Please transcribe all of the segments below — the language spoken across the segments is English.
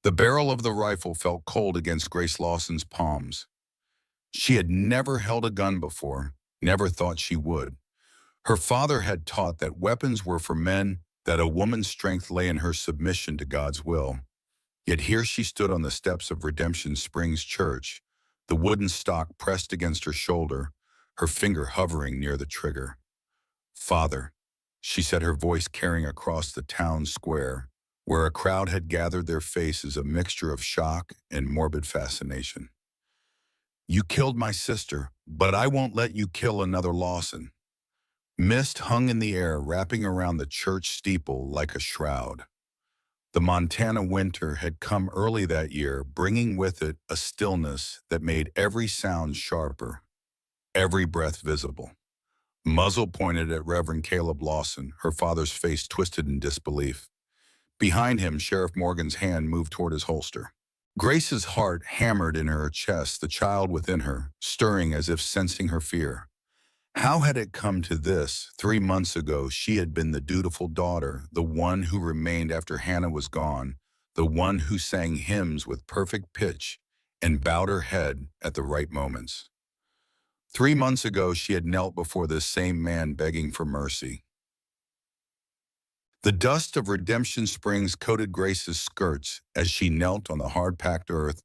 The barrel of the rifle felt cold against Grace Lawson's palms. She had never held a gun before, never thought she would. Her father had taught that weapons were for men, that a woman's strength lay in her submission to God's will. Yet here she stood on the steps of Redemption Springs Church, the wooden stock pressed against her shoulder, her finger hovering near the trigger. "Father," she said, her voice carrying across the town square, where a crowd had gathered, their faces a mixture of shock and morbid fascination. "You killed my sister, but I won't let you kill another Lawson." Mist hung in the air, wrapping around the church steeple like a shroud. The Montana winter had come early that year, bringing with it a stillness that made every sound sharper, every breath visible. Muzzle pointed at Reverend Caleb Lawson, her father's face twisted in disbelief. Behind him, Sheriff Morgan's hand moved toward his holster. Grace's heart hammered in her chest, the child within her, stirring as if sensing her fear. How had it come to this? 3 months ago, she had been the dutiful daughter, the one who remained after Hannah was gone, the one who sang hymns with perfect pitch and bowed her head at the right moments. 3 months ago, she had knelt before this same man begging for mercy. The dust of Redemption Springs coated Grace's skirts as she knelt on the hard-packed earth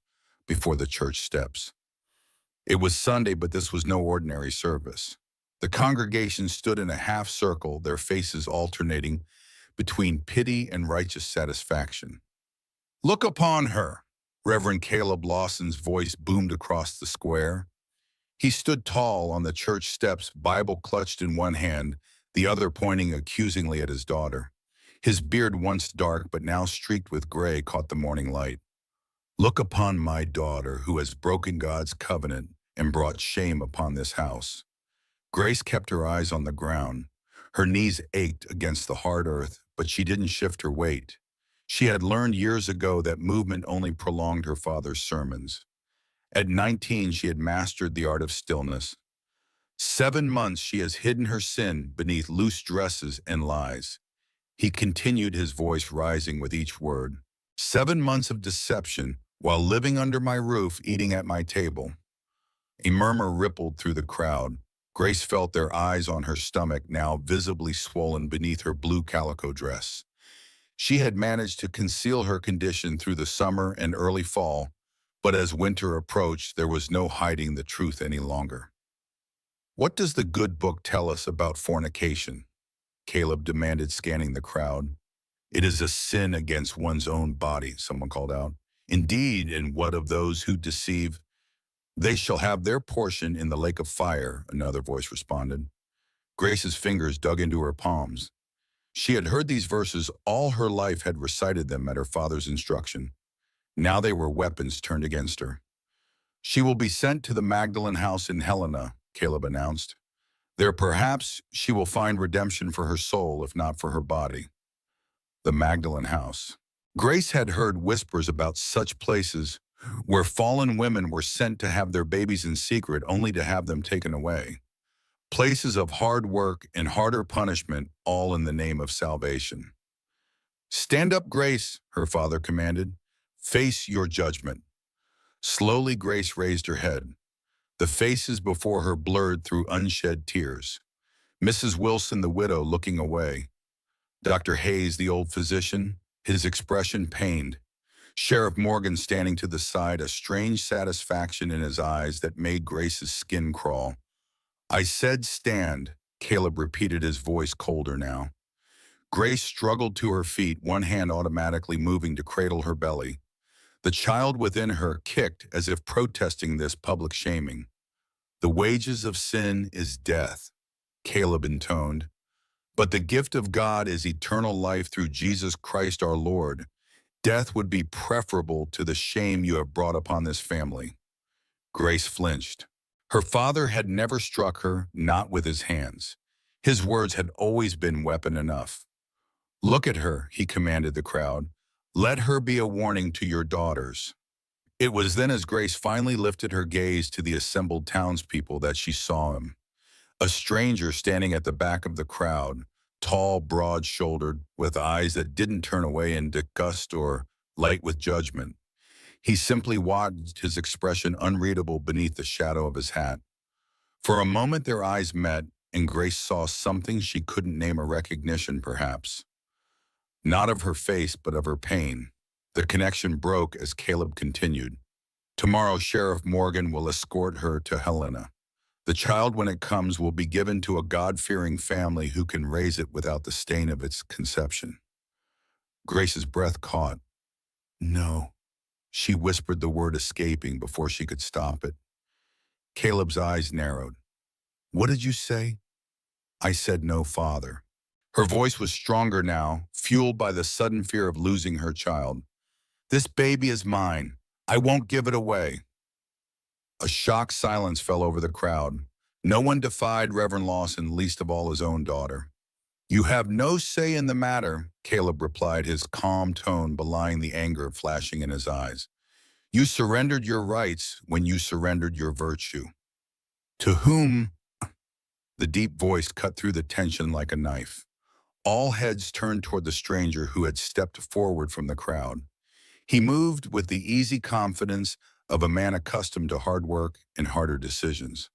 before the church steps. It was Sunday, but this was no ordinary service. The congregation stood in a half circle, their faces alternating between pity and righteous satisfaction. "Look upon her!" Reverend Caleb Lawson's voice boomed across the square. He stood tall on the church steps, Bible clutched in one hand, the other pointing accusingly at his daughter. His beard, once dark but now streaked with gray, caught the morning light. "Look upon my daughter, who has broken God's covenant and brought shame upon this house." Grace kept her eyes on the ground. Her knees ached against the hard earth, but she didn't shift her weight. She had learned years ago that movement only prolonged her father's sermons. At 19, she had mastered the art of stillness. 7 months she has hidden her sin beneath loose dresses and lies. He continued, his voice rising with each word. 7 months of deception while living under my roof, eating at my table. A murmur rippled through the crowd. Grace felt their eyes on her stomach, now visibly swollen beneath her blue calico dress. She had managed to conceal her condition through the summer and early fall, but as winter approached, there was no hiding the truth any longer. "What does the good book tell us about fornication?" Caleb demanded, scanning the crowd. "It is a sin against one's own body," someone called out. "Indeed, and what of those who deceive? They shall have their portion in the lake of fire," another voice responded. Grace's fingers dug into her palms. She had heard these verses all her life, had recited them at her father's instruction. Now they were weapons turned against her. "She will be sent to the Magdalene house in Helena," Caleb announced. "There perhaps she will find redemption for her soul, if not for her body." The Magdalene house. Grace had heard whispers about such places, where fallen women were sent to have their babies in secret, only to have them taken away. Places of hard work and harder punishment, all in the name of salvation. "Stand up, Grace," her father commanded. "Face your judgment." Slowly, Grace raised her head. The faces before her blurred through unshed tears. Mrs. Wilson, the widow, looking away. Dr. Hayes, the old physician, his expression pained. Sheriff Morgan standing to the side, a strange satisfaction in his eyes that made Grace's skin crawl. "I said stand," Caleb repeated, his voice colder now. Grace struggled to her feet, one hand automatically moving to cradle her belly. The child within her kicked as if protesting this public shaming. "The wages of sin is death," Caleb intoned. "But the gift of God is eternal life through Jesus Christ our Lord. Death would be preferable to the shame you have brought upon this family." Grace flinched. Her father had never struck her, not with his hands. His words had always been weapon enough. "Look at her," he commanded the crowd. "Let her be a warning to your daughters." It was then, as Grace finally lifted her gaze to the assembled townspeople, that she saw him. A stranger standing at the back of the crowd, tall, broad-shouldered, with eyes that didn't turn away in disgust or light with judgment. He simply watched, his expression unreadable beneath the shadow of his hat. For a moment their eyes met, and Grace saw something she couldn't name, a recognition perhaps. Not of her face, but of her pain. The connection broke as Caleb continued. Tomorrow Sheriff Morgan will escort her to Helena. The child, when it comes, will be given to a God-fearing family who can raise it without the stain of its conception. Grace's breath caught. No. She whispered, the word escaping before she could stop it. Caleb's eyes narrowed. What did you say? I said no, father. Her voice was stronger now, fueled by the sudden fear of losing her child. This baby is mine. I won't give it away. A shocked silence fell over the crowd. No one defied Reverend Lawson, least of all his own daughter. You have no say in the matter, Caleb replied, his calm tone belying the anger flashing in his eyes. You surrendered your rights when you surrendered your virtue. To whom? The deep voice cut through the tension like a knife. All heads turned toward the stranger who had stepped forward from the crowd. He moved with the easy confidence of a man accustomed to hard work and harder decisions.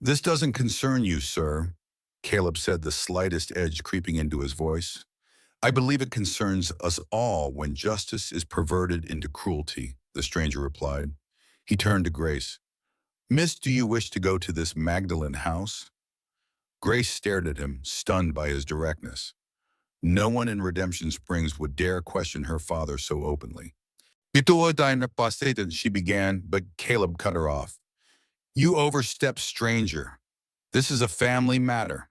This doesn't concern you, sir, Caleb said, the slightest edge creeping into his voice. I believe it concerns us all when justice is perverted into cruelty, the stranger replied. He turned to Grace. Miss, do you wish to go to this Magdalene house? Grace stared at him, stunned by his directness. No one in Redemption Springs would dare question her father so openly. She began, but Caleb cut her off. You overstep, stranger. This is a family matter.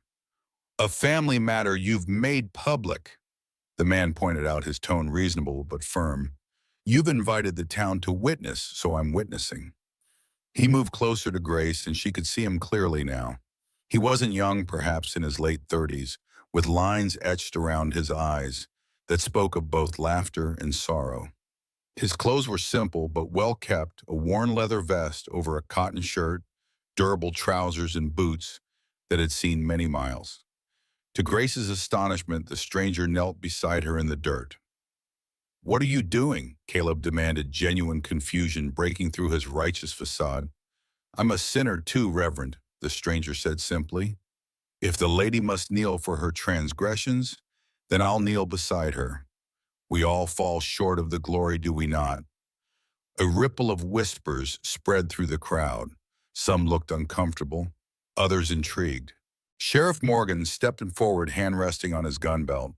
A family matter you've made public. The man pointed out, his tone reasonable but firm. You've invited the town to witness, so I'm witnessing. He moved closer to Grace, and she could see him clearly now. He wasn't young, perhaps in his late 30s, with lines etched around his eyes that spoke of both laughter and sorrow. His clothes were simple but well kept, a worn leather vest over a cotton shirt, durable trousers and boots that had seen many miles. To Grace's astonishment, the stranger knelt beside her in the dirt. What are you doing? Caleb demanded, genuine confusion breaking through his righteous facade. I'm a sinner too, Reverend, the stranger said simply. If the lady must kneel for her transgressions, then I'll kneel beside her. We all fall short of the glory, do we not? A ripple of whispers spread through the crowd. Some looked uncomfortable, others intrigued. Sheriff Morgan stepped forward, hand resting on his gun belt.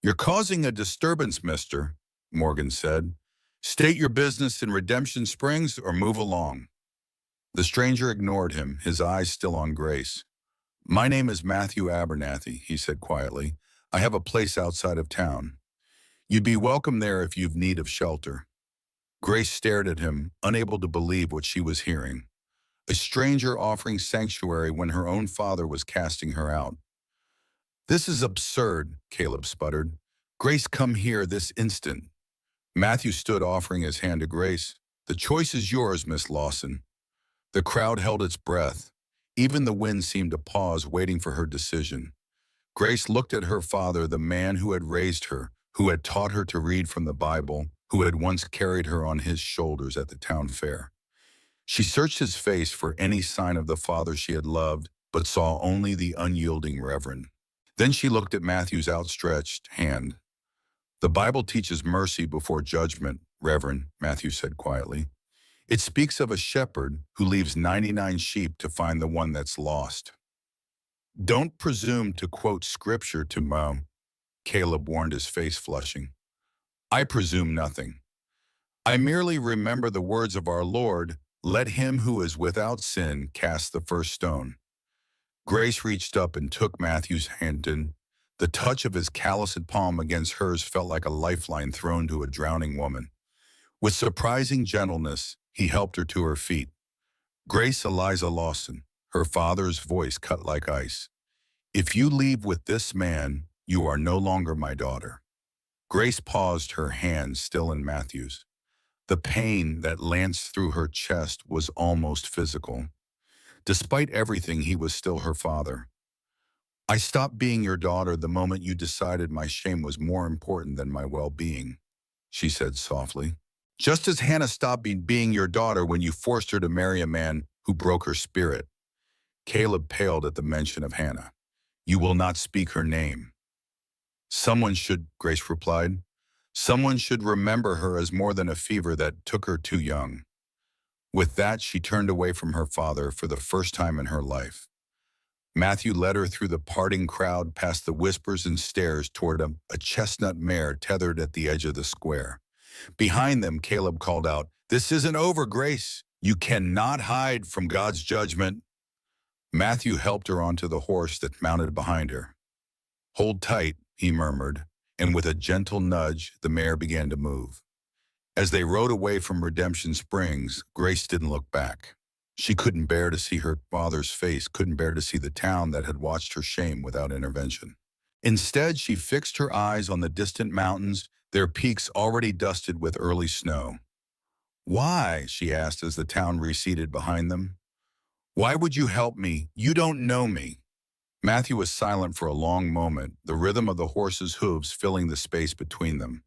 You're causing a disturbance, mister, Morgan said. State your business in Redemption Springs or move along. The stranger ignored him, his eyes still on Grace. My name is Matthew Abernathy, he said quietly. I have a place outside of town. You'd be welcome there if you've need of shelter. Grace stared at him, unable to believe what she was hearing. A stranger offering sanctuary when her own father was casting her out. This is absurd, Caleb sputtered. Grace, come here this instant. Matthew stood, offering his hand to Grace. The choice is yours, Miss Lawson. The crowd held its breath. Even the wind seemed to pause, waiting for her decision. Grace looked at her father, the man who had raised her, who had taught her to read from the Bible, who had once carried her on his shoulders at the town fair. She searched his face for any sign of the father she had loved, but saw only the unyielding Reverend. Then she looked at Matthew's outstretched hand. The Bible teaches mercy before judgment, Reverend, Matthew said quietly. It speaks of a shepherd who leaves 99 sheep to find the one that's lost. Don't presume to quote scripture to Mom, Caleb warned, his face flushing. I presume nothing. I merely remember the words of our Lord, let him who is without sin cast the first stone. Grace reached up and took Matthew's hand, and the touch of his calloused palm against hers felt like a lifeline thrown to a drowning woman. With surprising gentleness, he helped her to her feet. Grace Eliza Lawson, her father's voice cut like ice. If you leave with this man, you are no longer my daughter. Grace paused, her hand still in Matthew's. The pain that lanced through her chest was almost physical. Despite everything, he was still her father. I stopped being your daughter the moment you decided my shame was more important than my well-being. she said softly. Just as Hannah stopped being your daughter when you forced her to marry a man who broke her spirit. Caleb paled at the mention of Hannah. You will not speak her name. Someone should, Grace replied. Someone should remember her as more than a fever that took her too young. With that, she turned away from her father for the first time in her life. Matthew led her through the parting crowd past the whispers and stares toward a chestnut mare tethered at the edge of the square. Behind them, Caleb called out, This isn't over, Grace. You cannot hide from God's judgment. Matthew helped her onto the horse that mounted behind her. Hold tight, he murmured, and with a gentle nudge, the mare began to move. As they rode away from Redemption Springs, Grace didn't look back. She couldn't bear to see her father's face, couldn't bear to see the town that had watched her shame without intervention. Instead, she fixed her eyes on the distant mountains, their peaks already dusted with early snow. Why? She asked as the town receded behind them. Why would you help me? You don't know me. Matthew was silent for a long moment, the rhythm of the horse's hooves filling the space between them.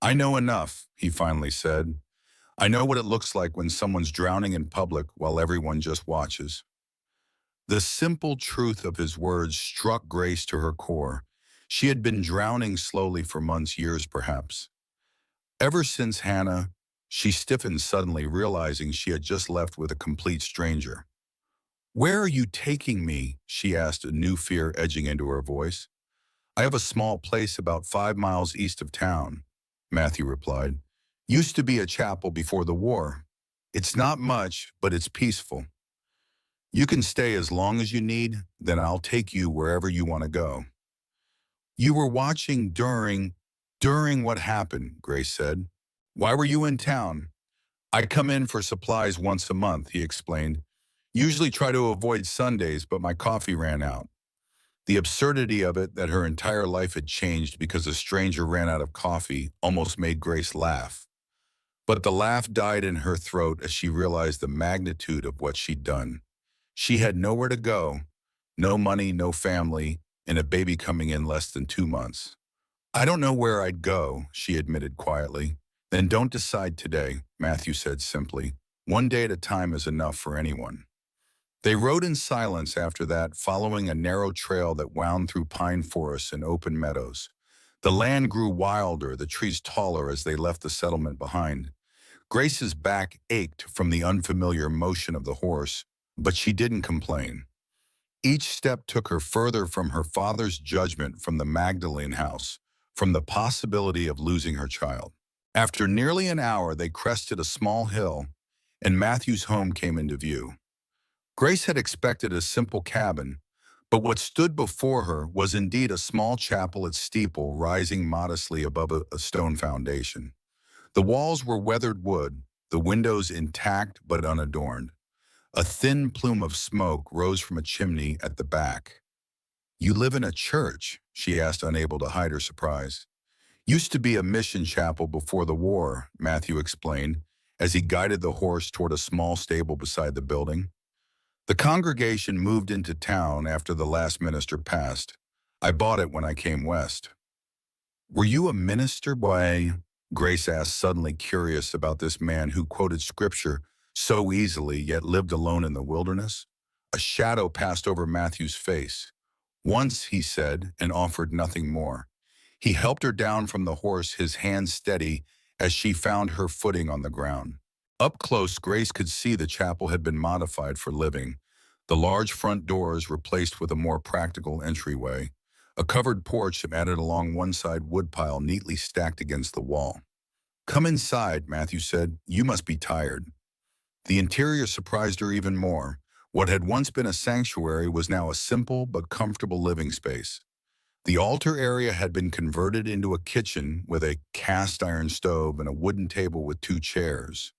I know enough, he finally said. I know what it looks like when someone's drowning in public while everyone just watches. The simple truth of his words struck Grace to her core. She had been drowning slowly for months, years perhaps. Ever since Hannah, she stiffened suddenly, realizing she had just left with a complete stranger. Where are you taking me? She asked, a new fear edging into her voice. I have a small place about 5 miles east of town, Matthew replied. Used to be a chapel before the war. It's not much, but it's peaceful. You can stay as long as you need, then I'll take you wherever you want to go. You were watching during what happened, Grace said. Why were you in town? I come in for supplies once a month, he explained. Usually try to avoid Sundays, but my coffee ran out. The absurdity of it, that her entire life had changed because a stranger ran out of coffee, almost made Grace laugh. But the laugh died in her throat as she realized the magnitude of what she'd done. She had nowhere to go, no money, no family, and a baby coming in less than 2 months. I don't know where I'd go, she admitted quietly. Then don't decide today, Matthew said simply. One day at a time is enough for anyone. They rode in silence after that, following a narrow trail that wound through pine forests and open meadows. The land grew wilder, the trees taller as they left the settlement behind. Grace's back ached from the unfamiliar motion of the horse, but she didn't complain. Each step took her further from her father's judgment, from the Magdalene house, from the possibility of losing her child. After nearly an hour, they crested a small hill, and Matthew's home came into view. Grace had expected a simple cabin, but what stood before her was indeed a small chapel, its steeple rising modestly above a stone foundation. The walls were weathered wood, the windows intact but unadorned. A thin plume of smoke rose from a chimney at the back. You live in a church? She asked, unable to hide her surprise. Used to be a mission chapel before the war, Matthew explained, as he guided the horse toward a small stable beside the building. The congregation moved into town after the last minister passed. I bought it when I came west. Were you a minister, boy? Grace asked, suddenly curious about this man who quoted scripture so easily yet lived alone in the wilderness. A shadow passed over Matthew's face. Once, he said, and offered nothing more. He helped her down from the horse, his hands steady as she found her footing on the ground. Up close, Grace could see the chapel had been modified for living. The large front doors replaced with a more practical entryway. A covered porch added along one side, woodpile neatly stacked against the wall. Come inside, Matthew said. You must be tired. The interior surprised her even more. What had once been a sanctuary was now a simple but comfortable living space. The altar area had been converted into a kitchen with a cast-iron stove and a wooden table with 2 chairs.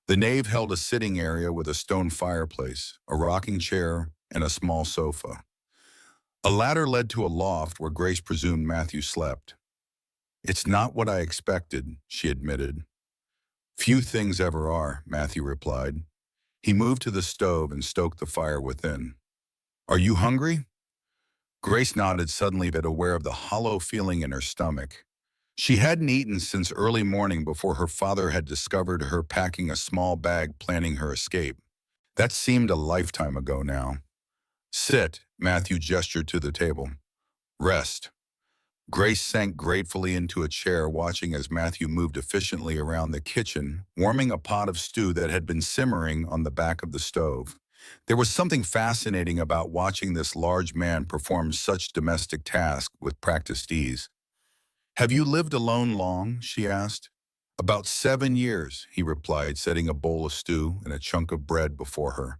The nave held a sitting area with a stone fireplace, a rocking chair, and a small sofa. A ladder led to a loft where Grace presumed Matthew slept. It's not what I expected, she admitted. Few things ever are, Matthew replied. He moved to the stove and stoked the fire within. Are you hungry? Grace nodded, suddenly but aware of the hollow feeling in her stomach. She hadn't eaten since early morning before her father had discovered her packing a small bag planning her escape. That seemed a lifetime ago now. Sit, Matthew gestured to the table. Rest. Grace sank gratefully into a chair, watching as Matthew moved efficiently around the kitchen, warming a pot of stew that had been simmering on the back of the stove. There was something fascinating about watching this large man perform such domestic tasks with practiced ease. Have you lived alone long? She asked. About 7 years, he replied, setting a bowl of stew and a chunk of bread before her.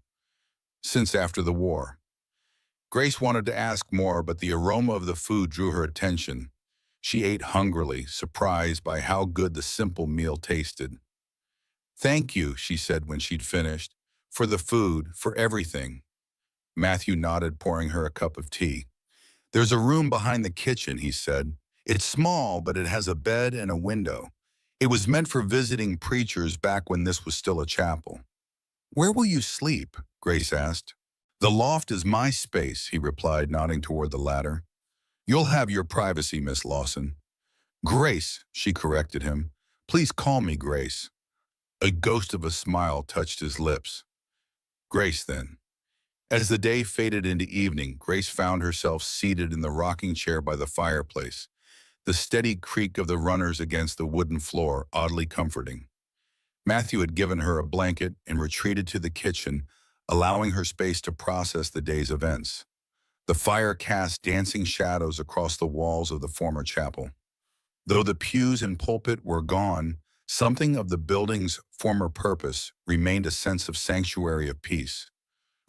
Since after the war. Grace wanted to ask more, but the aroma of the food drew her attention. She ate hungrily, surprised by how good the simple meal tasted. Thank you, she said when she'd finished, for the food, for everything. Matthew nodded, pouring her a cup of tea. There's a room behind the kitchen, he said. It's small, but it has a bed and a window. It was meant for visiting preachers back when this was still a chapel. Where will you sleep? Grace asked. The loft is my space, he replied, nodding toward the ladder. You'll have your privacy, Miss Lawson. Grace, she corrected him. Please call me Grace. A ghost of a smile touched his lips. Grace, then. As the day faded into evening, Grace found herself seated in the rocking chair by the fireplace, the steady creak of the runners against the wooden floor oddly comforting. Matthew had given her a blanket and retreated to the kitchen, allowing her space to process the day's events. The fire cast dancing shadows across the walls of the former chapel. Though the pews and pulpit were gone, something of the building's former purpose remained, a sense of sanctuary of peace.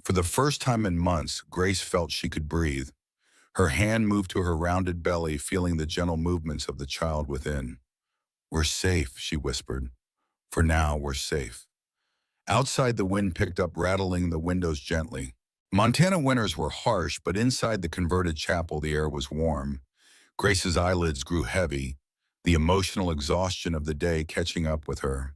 For the first time in months, Grace felt she could breathe. Her hand moved to her rounded belly, feeling the gentle movements of the child within. We're safe, she whispered. For now, we're safe. Outside, the wind picked up, rattling the windows gently. Montana winters were harsh, but inside the converted chapel, the air was warm. Grace's eyelids grew heavy, the emotional exhaustion of the day catching up with her.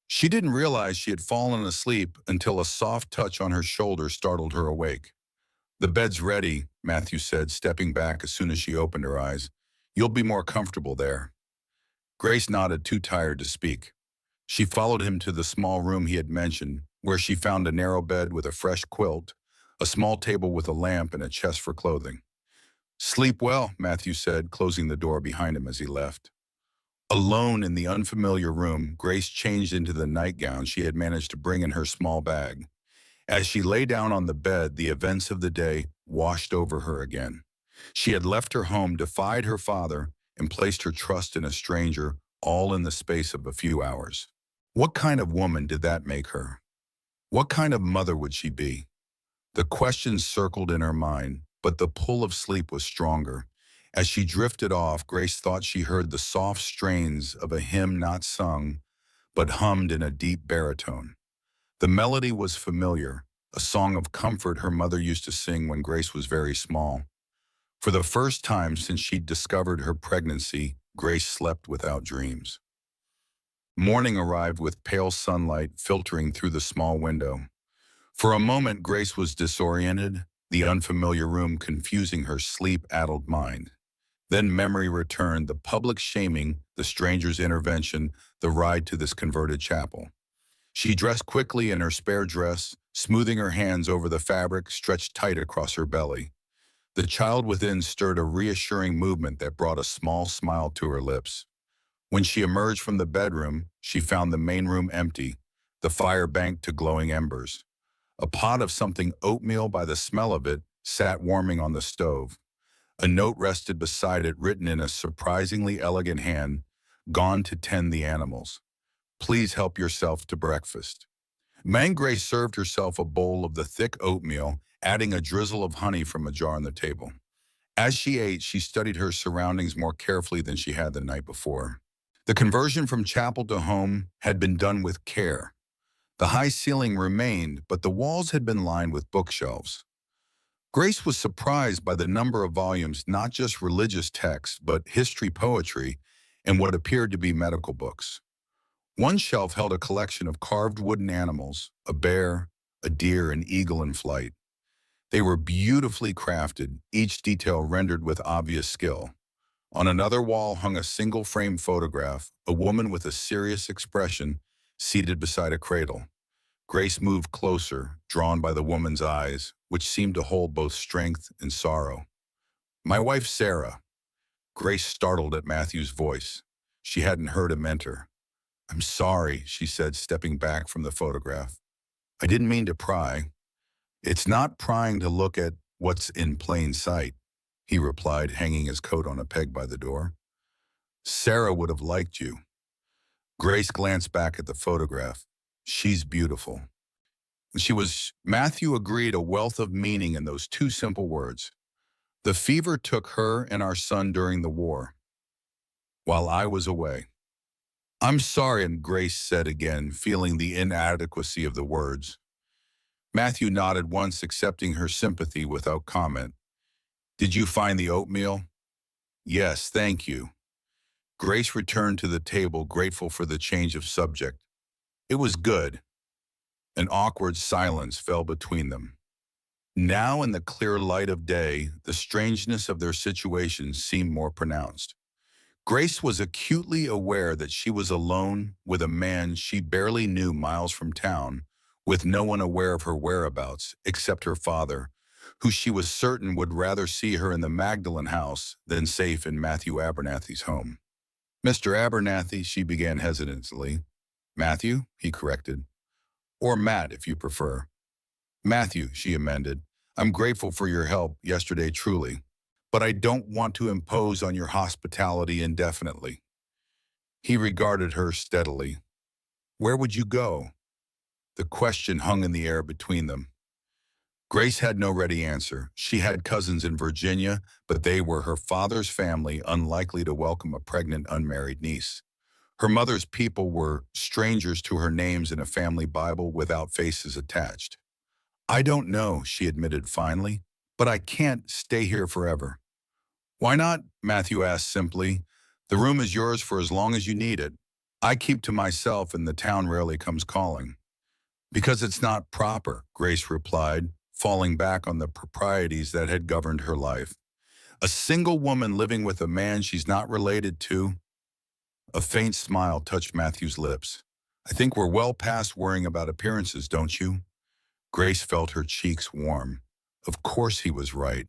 She didn't realize she had fallen asleep until a soft touch on her shoulder startled her awake. The bed's ready, Matthew said, stepping back as soon as she opened her eyes. You'll be more comfortable there. Grace nodded, too tired to speak. She followed him to the small room he had mentioned, where she found a narrow bed with a fresh quilt, a small table with a lamp, and a chest for clothing. Sleep well, Matthew said, closing the door behind him as he left. Alone in the unfamiliar room, Grace changed into the nightgown she had managed to bring in her small bag. As she lay down on the bed, the events of the day washed over her again. She had left her home, defied her father, and placed her trust in a stranger, all in the space of a few hours. What kind of woman did that make her? What kind of mother would she be? The questions circled in her mind, but the pull of sleep was stronger. As she drifted off, Grace thought she heard the soft strains of a hymn not sung, but hummed in a deep baritone. The melody was familiar, a song of comfort her mother used to sing when Grace was very small. For the first time since she'd discovered her pregnancy, Grace slept without dreams. Morning arrived with pale sunlight filtering through the small window. For a moment, Grace was disoriented, the unfamiliar room confusing her sleep-addled mind. Then memory returned, the public shaming, the stranger's intervention, the ride to this converted chapel. She dressed quickly in her spare dress, smoothing her hands over the fabric stretched tight across her belly. The child within stirred a reassuring movement that brought a small smile to her lips. When she emerged from the bedroom, she found the main room empty, the fire banked to glowing embers. A pot of something oatmeal, by the smell of it, sat warming on the stove. A note rested beside it, written in a surprisingly elegant hand, "Gone to tend the animals. Please help yourself to breakfast." Grace served herself a bowl of the thick oatmeal, adding a drizzle of honey from a jar on the table. As she ate, she studied her surroundings more carefully than she had the night before. The conversion from chapel to home had been done with care. The high ceiling remained, but the walls had been lined with bookshelves. Grace was surprised by the number of volumes, not just religious texts, but history, poetry, and what appeared to be medical books. One shelf held a collection of carved wooden animals, a bear, a deer, an eagle in flight. They were beautifully crafted, each detail rendered with obvious skill. On another wall hung a single-frame photograph, a woman with a serious expression seated beside a cradle. Grace moved closer, drawn by the woman's eyes, which seemed to hold both strength and sorrow. "My wife, Sarah." Grace startled at Matthew's voice. She hadn't heard him enter. "I'm sorry," she said, stepping back from the photograph. "I didn't mean to pry." "It's not prying to look at what's in plain sight," he replied, hanging his coat on a peg by the door. "Sarah would have liked you." Grace glanced back at the photograph. "She's beautiful." Matthew agreed, a wealth of meaning in those two simple words. "The fever took her and our son during the war, while I was away." "I'm sorry," and Grace said again, feeling the inadequacy of the words. Matthew nodded once, accepting her sympathy without comment. "Did you find the oatmeal?" "Yes, thank you." Grace returned to the table, grateful for the change of subject. "It was good." An awkward silence fell between them. Now, in the clear light of day, the strangeness of their situation seemed more pronounced. Grace was acutely aware that she was alone with a man she barely knew miles from town, with no one aware of her whereabouts except her father, who she was certain would rather see her in the Magdalen house than safe in Matthew Abernathy's home. "Mr. Abernathy," she began hesitantly. "Matthew," he corrected. "Or Matt, if you prefer." "Matthew," she amended. "I'm grateful for your help yesterday, truly. But I don't want to impose on your hospitality indefinitely." He regarded her steadily. "Where would you go?" The question hung in the air between them. Grace had no ready answer. She had cousins in Virginia, but they were her father's family, unlikely to welcome a pregnant, unmarried niece. Her mother's people were strangers to her names in a family Bible without faces attached. "I don't know," she admitted finally, "but I can't stay here forever." "Why not?" Matthew asked simply. "The room is yours for as long as you need it. I keep to myself and the town rarely comes calling." "Because it's not proper," Grace replied, falling back on the proprieties that had governed her life. "A single woman living with a man she's not related to." A faint smile touched Matthew's lips. "I think we're well past worrying about appearances, don't you?" Grace felt her cheeks warm. Of course he was right.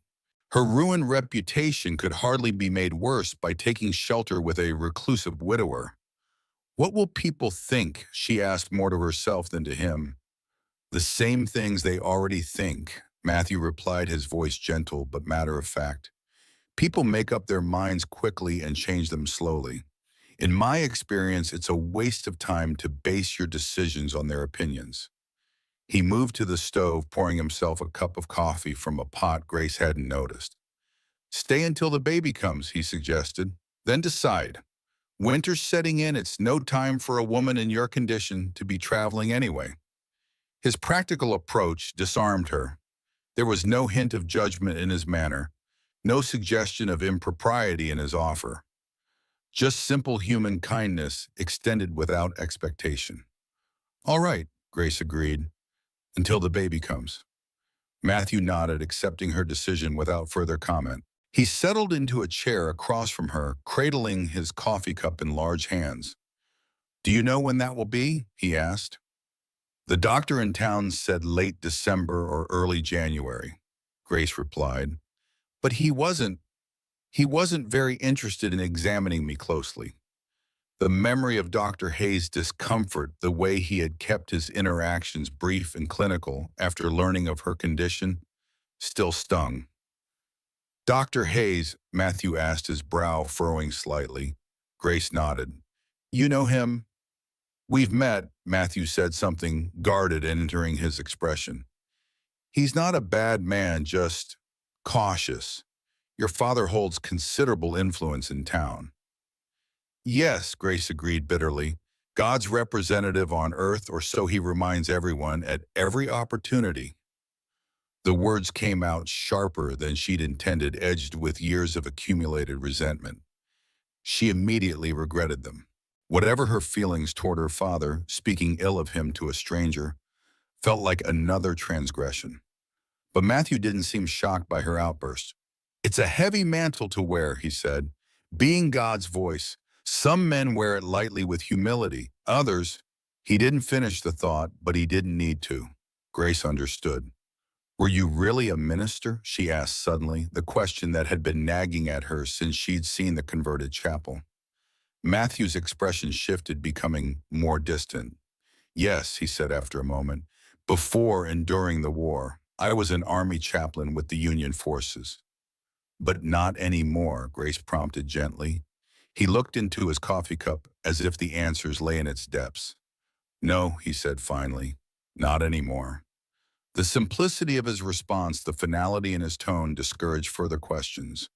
Her ruined reputation could hardly be made worse by taking shelter with a reclusive widower. "What will people think?" she asked, more to herself than to him. "The same things they already think," Matthew replied, his voice gentle but matter-of-fact. "People make up their minds quickly and change them slowly. In my experience, it's a waste of time to base your decisions on their opinions." He moved to the stove, pouring himself a cup of coffee from a pot Grace hadn't noticed. "Stay until the baby comes," he suggested. "Then decide. Winter's setting in. It's no time for a woman in your condition to be traveling anyway." His practical approach disarmed her. There was no hint of judgment in his manner, no suggestion of impropriety in his offer. Just simple human kindness extended without expectation. "All right," Grace agreed, "until the baby comes." Matthew nodded, accepting her decision without further comment. He settled into a chair across from her, cradling his coffee cup in large hands. "Do you know when that will be?" he asked. "The doctor in town said late December or early January," Grace replied. "But he wasn't very interested in examining me closely." The memory of Dr. Hayes' discomfort, the way he had kept his interactions brief and clinical after learning of her condition, still stung. "Dr. Hayes?" Matthew asked, his brow furrowing slightly. Grace nodded. "You know him?" "We've met," Matthew said, something guarded entering his expression. "He's not a bad man, just cautious. Your father holds considerable influence in town." "Yes," Grace agreed bitterly. "God's representative on earth, or so he reminds everyone at every opportunity." The words came out sharper than she'd intended, edged with years of accumulated resentment. She immediately regretted them. Whatever her feelings toward her father, speaking ill of him to a stranger felt like another transgression. But Matthew didn't seem shocked by her outburst. "It's a heavy mantle to wear," he said. Being God's voice, some men wear it lightly with humility. Others, he didn't finish the thought, but he didn't need to. Grace understood. Were you really a minister? She asked suddenly, the question that had been nagging at her since she'd seen the converted chapel. Matthew's expression shifted, becoming more distant. Yes, he said after a moment. Before and during the war, I was an army chaplain with the Union forces. But not anymore, Grace prompted gently. He looked into his coffee cup as if the answers lay in its depths. No, he said finally, not anymore. The simplicity of his response, the finality in his tone, discouraged further questions.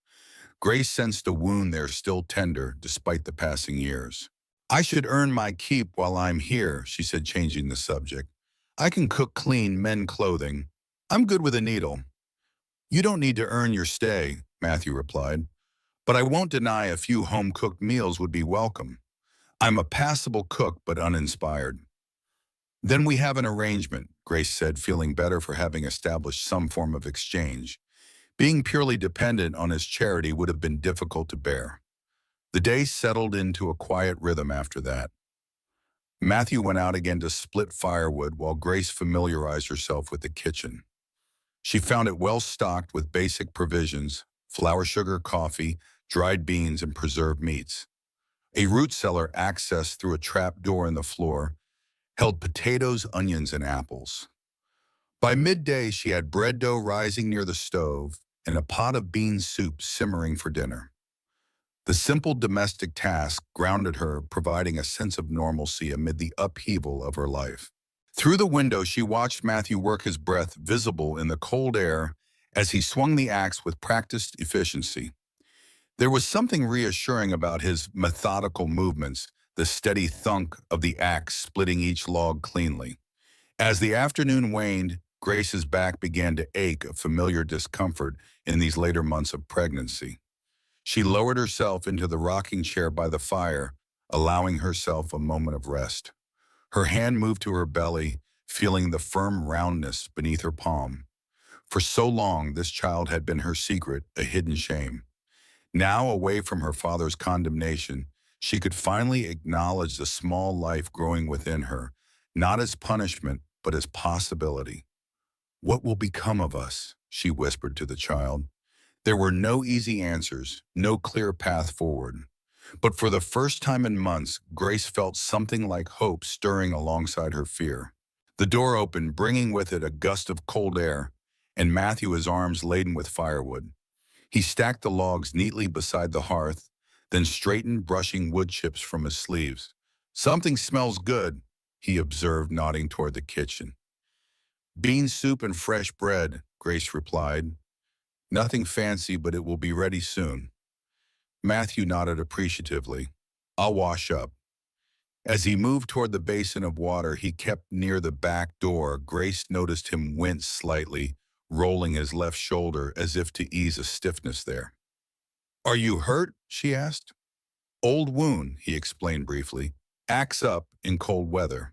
Grace sensed a wound there still tender, despite the passing years. I should earn my keep while I'm here, she said, changing the subject. I can cook clean men clothing. I'm good with a needle. You don't need to earn your stay, Matthew replied, but I won't deny a few home-cooked meals would be welcome. I'm a passable cook, but uninspired. Then we have an arrangement, Grace said, feeling better for having established some form of exchange. Being purely dependent on his charity would have been difficult to bear. The day settled into a quiet rhythm after that. Matthew went out again to split firewood while Grace familiarized herself with the kitchen. She found it well stocked with basic provisions: flour, sugar, coffee, dried beans, and preserved meats. A root cellar accessed through a trap door in the floor held potatoes, onions, and apples. By midday, she had bread dough rising near the stove and a pot of bean soup simmering for dinner. The simple domestic task grounded her, providing a sense of normalcy amid the upheaval of her life. Through the window, she watched Matthew work, his breath visible in the cold air as he swung the axe with practiced efficiency. There was something reassuring about his methodical movements, the steady thunk of the axe splitting each log cleanly. As the afternoon waned, Grace's back began to ache, a familiar discomfort in these later months of pregnancy. She lowered herself into the rocking chair by the fire, allowing herself a moment of rest. Her hand moved to her belly, feeling the firm roundness beneath her palm. For so long, this child had been her secret, a hidden shame. Now, away from her father's condemnation, she could finally acknowledge the small life growing within her, not as punishment, but as possibility. What will become of us? She whispered to the child. There were no easy answers, no clear path forward. But for the first time in months, Grace felt something like hope stirring alongside her fear. The door opened, bringing with it a gust of cold air, and Matthew, his arms laden with firewood. He stacked the logs neatly beside the hearth, then straightened, brushing wood chips from his sleeves. Something smells good, he observed, nodding toward the kitchen. Bean soup and fresh bread, Grace replied. Nothing fancy, but it will be ready soon. Matthew nodded appreciatively. I'll wash up. As he moved toward the basin of water he kept near the back door, Grace noticed him wince slightly, rolling his left shoulder as if to ease a stiffness there. Are you hurt? She asked. Old wound, he explained briefly. Axe up in cold weather.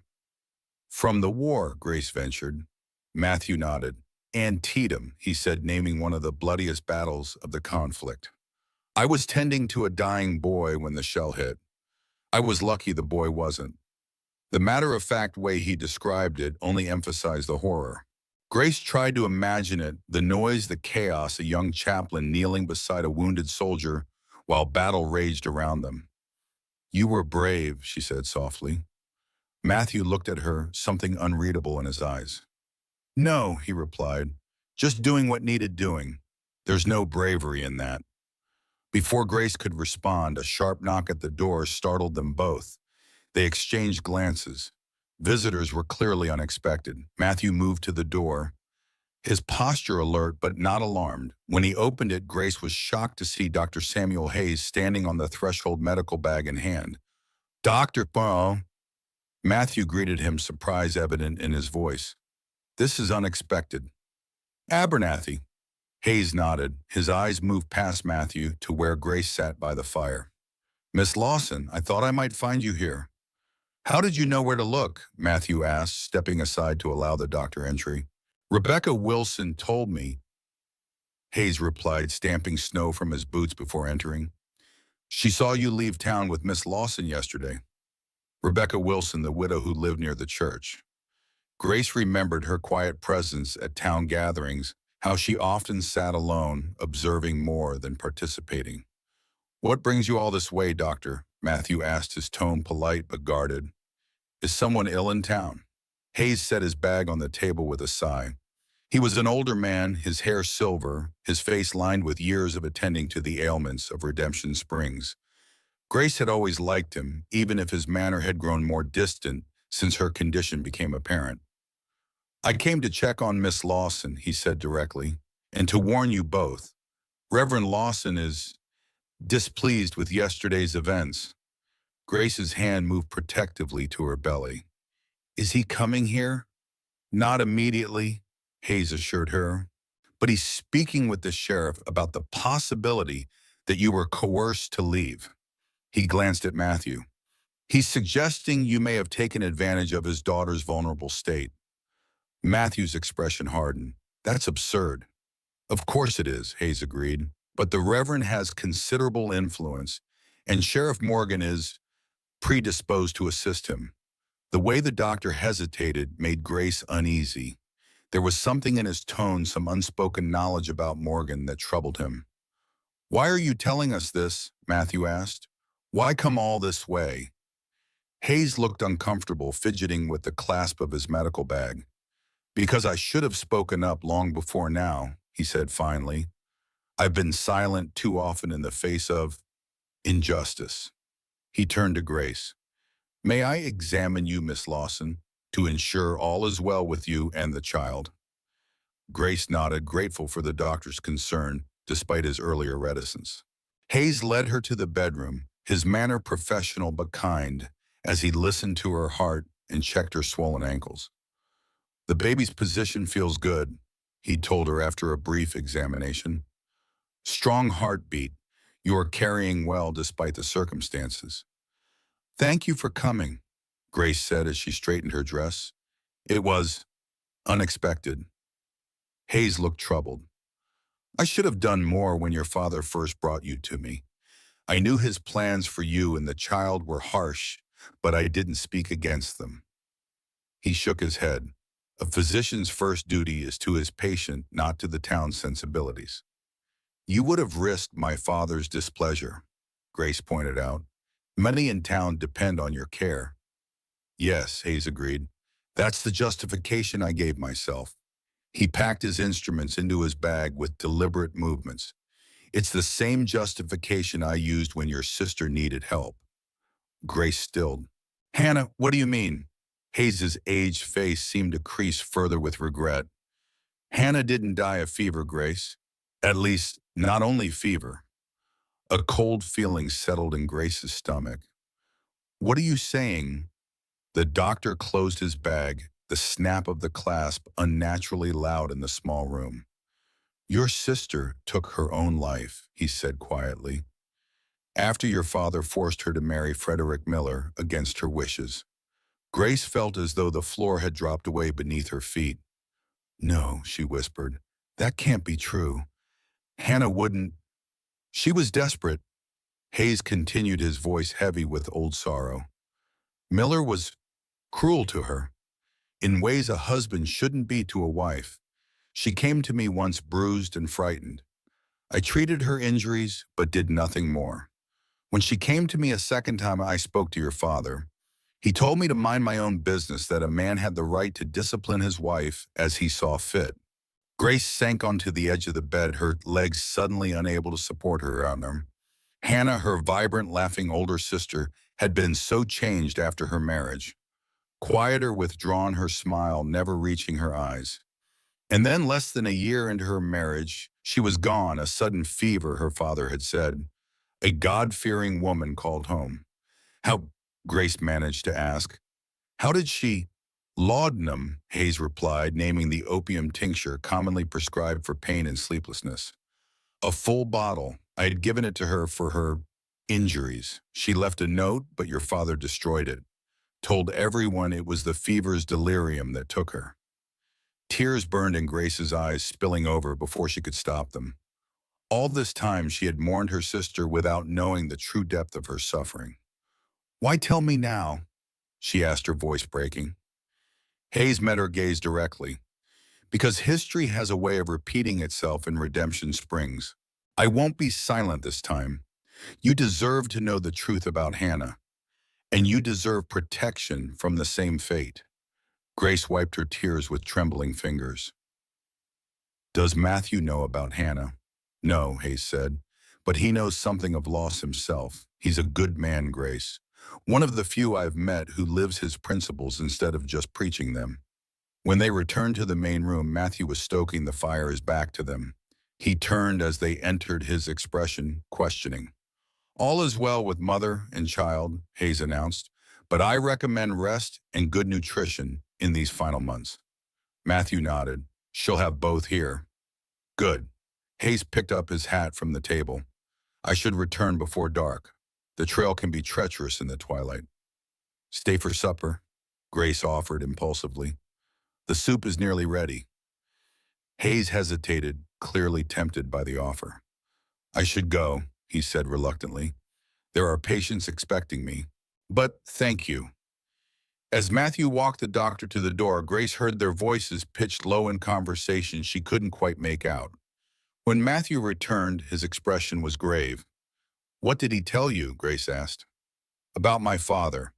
From the war, Grace ventured. Matthew nodded. Antietam, he said, naming one of the bloodiest battles of the conflict. I was tending to a dying boy when the shell hit. I was lucky the boy wasn't. The matter-of-fact way he described it only emphasized the horror. Grace tried to imagine it, the noise, the chaos, a young chaplain kneeling beside a wounded soldier while battle raged around them. You were brave, she said softly. Matthew looked at her, something unreadable in his eyes. No, he replied, just doing what needed doing. There's no bravery in that. Before Grace could respond, a sharp knock at the door startled them both. They exchanged glances. Visitors were clearly unexpected. Matthew moved to the door, his posture alert but not alarmed. When he opened it, Grace was shocked to see Dr. Samuel Hayes standing on the threshold, medical bag in hand. Dr. Paul. Matthew greeted him, surprise evident in his voice. This is unexpected. Abernathy. Hayes nodded. His eyes moved past Matthew to where Grace sat by the fire. Miss Lawson, I thought I might find you here. How did you know where to look? Matthew asked, stepping aside to allow the doctor entry. Rebecca Wilson told me, Hayes replied, stamping snow from his boots before entering. She saw you leave town with Miss Lawson yesterday. Rebecca Wilson, the widow who lived near the church. Grace remembered her quiet presence at town gatherings, how she often sat alone, observing more than participating. "What brings you all this way, doctor?" Matthew asked, his tone polite but guarded. "Is someone ill in town?" Hayes set his bag on the table with a sigh. He was an older man, his hair silver, his face lined with years of attending to the ailments of Redemption Springs. Grace had always liked him, even if his manner had grown more distant since her condition became apparent. "I came to check on Miss Lawson," he said directly, "and to warn you both. Reverend Lawson is displeased with yesterday's events." Grace's hand moved protectively to her belly. "Is he coming here?" "Not immediately," Hayes assured her. "But he's speaking with the sheriff about the possibility that you were coerced to leave." He glanced at Matthew. "He's suggesting you may have taken advantage of his daughter's vulnerable state." Matthew's expression hardened. "That's absurd." "Of course it is," Hayes agreed. "But the Reverend has considerable influence, and Sheriff Morgan is predisposed to assist him." The way the doctor hesitated made Grace uneasy. There was something in his tone, some unspoken knowledge about Morgan that troubled him. "Why are you telling us this?" Matthew asked. "Why come all this way?" Hayes looked uncomfortable, fidgeting with the clasp of his medical bag. "Because I should have spoken up long before now," he said finally. "I've been silent too often in the face of injustice." He turned to Grace. "May I examine you, Miss Lawson, to ensure all is well with you and the child?" Grace nodded, grateful for the doctor's concern, despite his earlier reticence. Hayes led her to the bedroom, his manner professional but kind, as he listened to her heart and checked her swollen ankles. "The baby's position feels good," he told her after a brief examination. "Strong heartbeat. You are carrying well despite the circumstances." "Thank you for coming," Grace said as she straightened her dress. "It was unexpected." Hayes looked troubled. "I should have done more when your father first brought you to me. I knew his plans for you and the child were harsh, but I didn't speak against them." He shook his head. "A physician's first duty is to his patient, not to the town's sensibilities." "You would have risked my father's displeasure," Grace pointed out. "Many in town depend on your care." "Yes," Hayes agreed. "That's the justification I gave myself." He packed his instruments into his bag with deliberate movements. "It's the same justification I used when your sister needed help." Grace stilled. "Hannah, what do you mean?" Hayes's aged face seemed to crease further with regret. "Hannah didn't die of fever, Grace. At least, not only fever." A cold feeling settled in Grace's stomach. "What are you saying?" The doctor closed his bag, the snap of the clasp unnaturally loud in the small room. "Your sister took her own life," he said quietly, "after your father forced her to marry Frederick Miller against her wishes." Grace felt as though the floor had dropped away beneath her feet. "No," she whispered. "That can't be true. Hannah wouldn't." "She was desperate." Hayes continued, his voice heavy with old sorrow. "Miller was cruel to her, in ways a husband shouldn't be to a wife. She came to me once bruised and frightened. I treated her injuries, but did nothing more. When she came to me a second time, I spoke to your father. He told me to mind my own business, that a man had the right to discipline his wife as he saw fit." Grace sank onto the edge of the bed, her legs suddenly unable to support her on them. Hannah, her vibrant, laughing older sister, had been so changed after her marriage. Quieter, withdrawn, her smile never reaching her eyes. And then, less than a year into her marriage, she was gone, a sudden fever, her father had said. A God-fearing woman called home. "How," Grace managed to ask, "how did she—" "Laudanum," Hayes replied, naming the opium tincture commonly prescribed for pain and sleeplessness. "A full bottle. I had given it to her for her injuries. She left a note, but your father destroyed it. Told everyone it was the fever's delirium that took her." Tears burned in Grace's eyes, spilling over before she could stop them. All this time she had mourned her sister without knowing the true depth of her suffering. "Why tell me now?" she asked, her voice breaking. Hayes met her gaze directly. "Because history has a way of repeating itself in Redemption Springs. I won't be silent this time. You deserve to know the truth about Hannah, and you deserve protection from the same fate." Grace wiped her tears with trembling fingers. "Does Matthew know about Hannah?" "No," Hayes said, "but he knows something of loss himself. He's a good man, Grace. One of the few I've met who lives his principles instead of just preaching them." When they returned to the main room, Matthew was stoking the fire, his back to them. He turned as they entered, his expression questioning. "All is well with mother and child," Hayes announced, "but I recommend rest and good nutrition in these final months." Matthew nodded. "She'll have both here." "Good." Hayes picked up his hat from the table. "I should return before dark. The trail can be treacherous in the twilight." "Stay for supper," Grace offered impulsively. "The soup is nearly ready." Hayes hesitated, clearly tempted by the offer. "I should go," he said reluctantly. "There are patients expecting me. But thank you." As Matthew walked the doctor to the door, Grace heard their voices pitched low in conversation she couldn't quite make out. When Matthew returned, his expression was grave. "What did he tell you?" Grace asked. "About my father.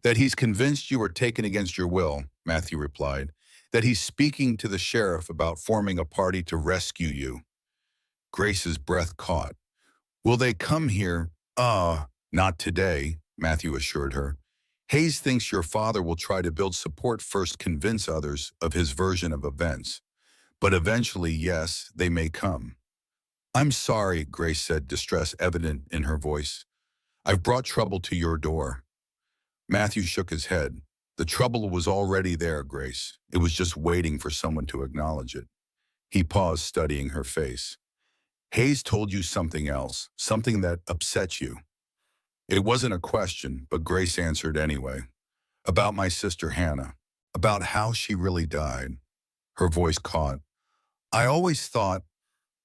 That he's convinced you were taken against your will," Matthew replied. "That he's speaking to the sheriff about forming a party to rescue you." Grace's breath caught. "Will they come here?" Not today," Matthew assured her. "Hayes thinks your father will try to build support first, convince others of his version of events. But eventually, yes, they may come." "I'm sorry," Grace said, distress evident in her voice. "I've brought trouble to your door." Matthew shook his head. "The trouble was already there, Grace. It was just waiting for someone to acknowledge it." He paused, studying her face. "Hayes told you something else, something that upset you." It wasn't a question, but Grace answered anyway. "About my sister Hannah. About how she really died." Her voice caught. "I always thought,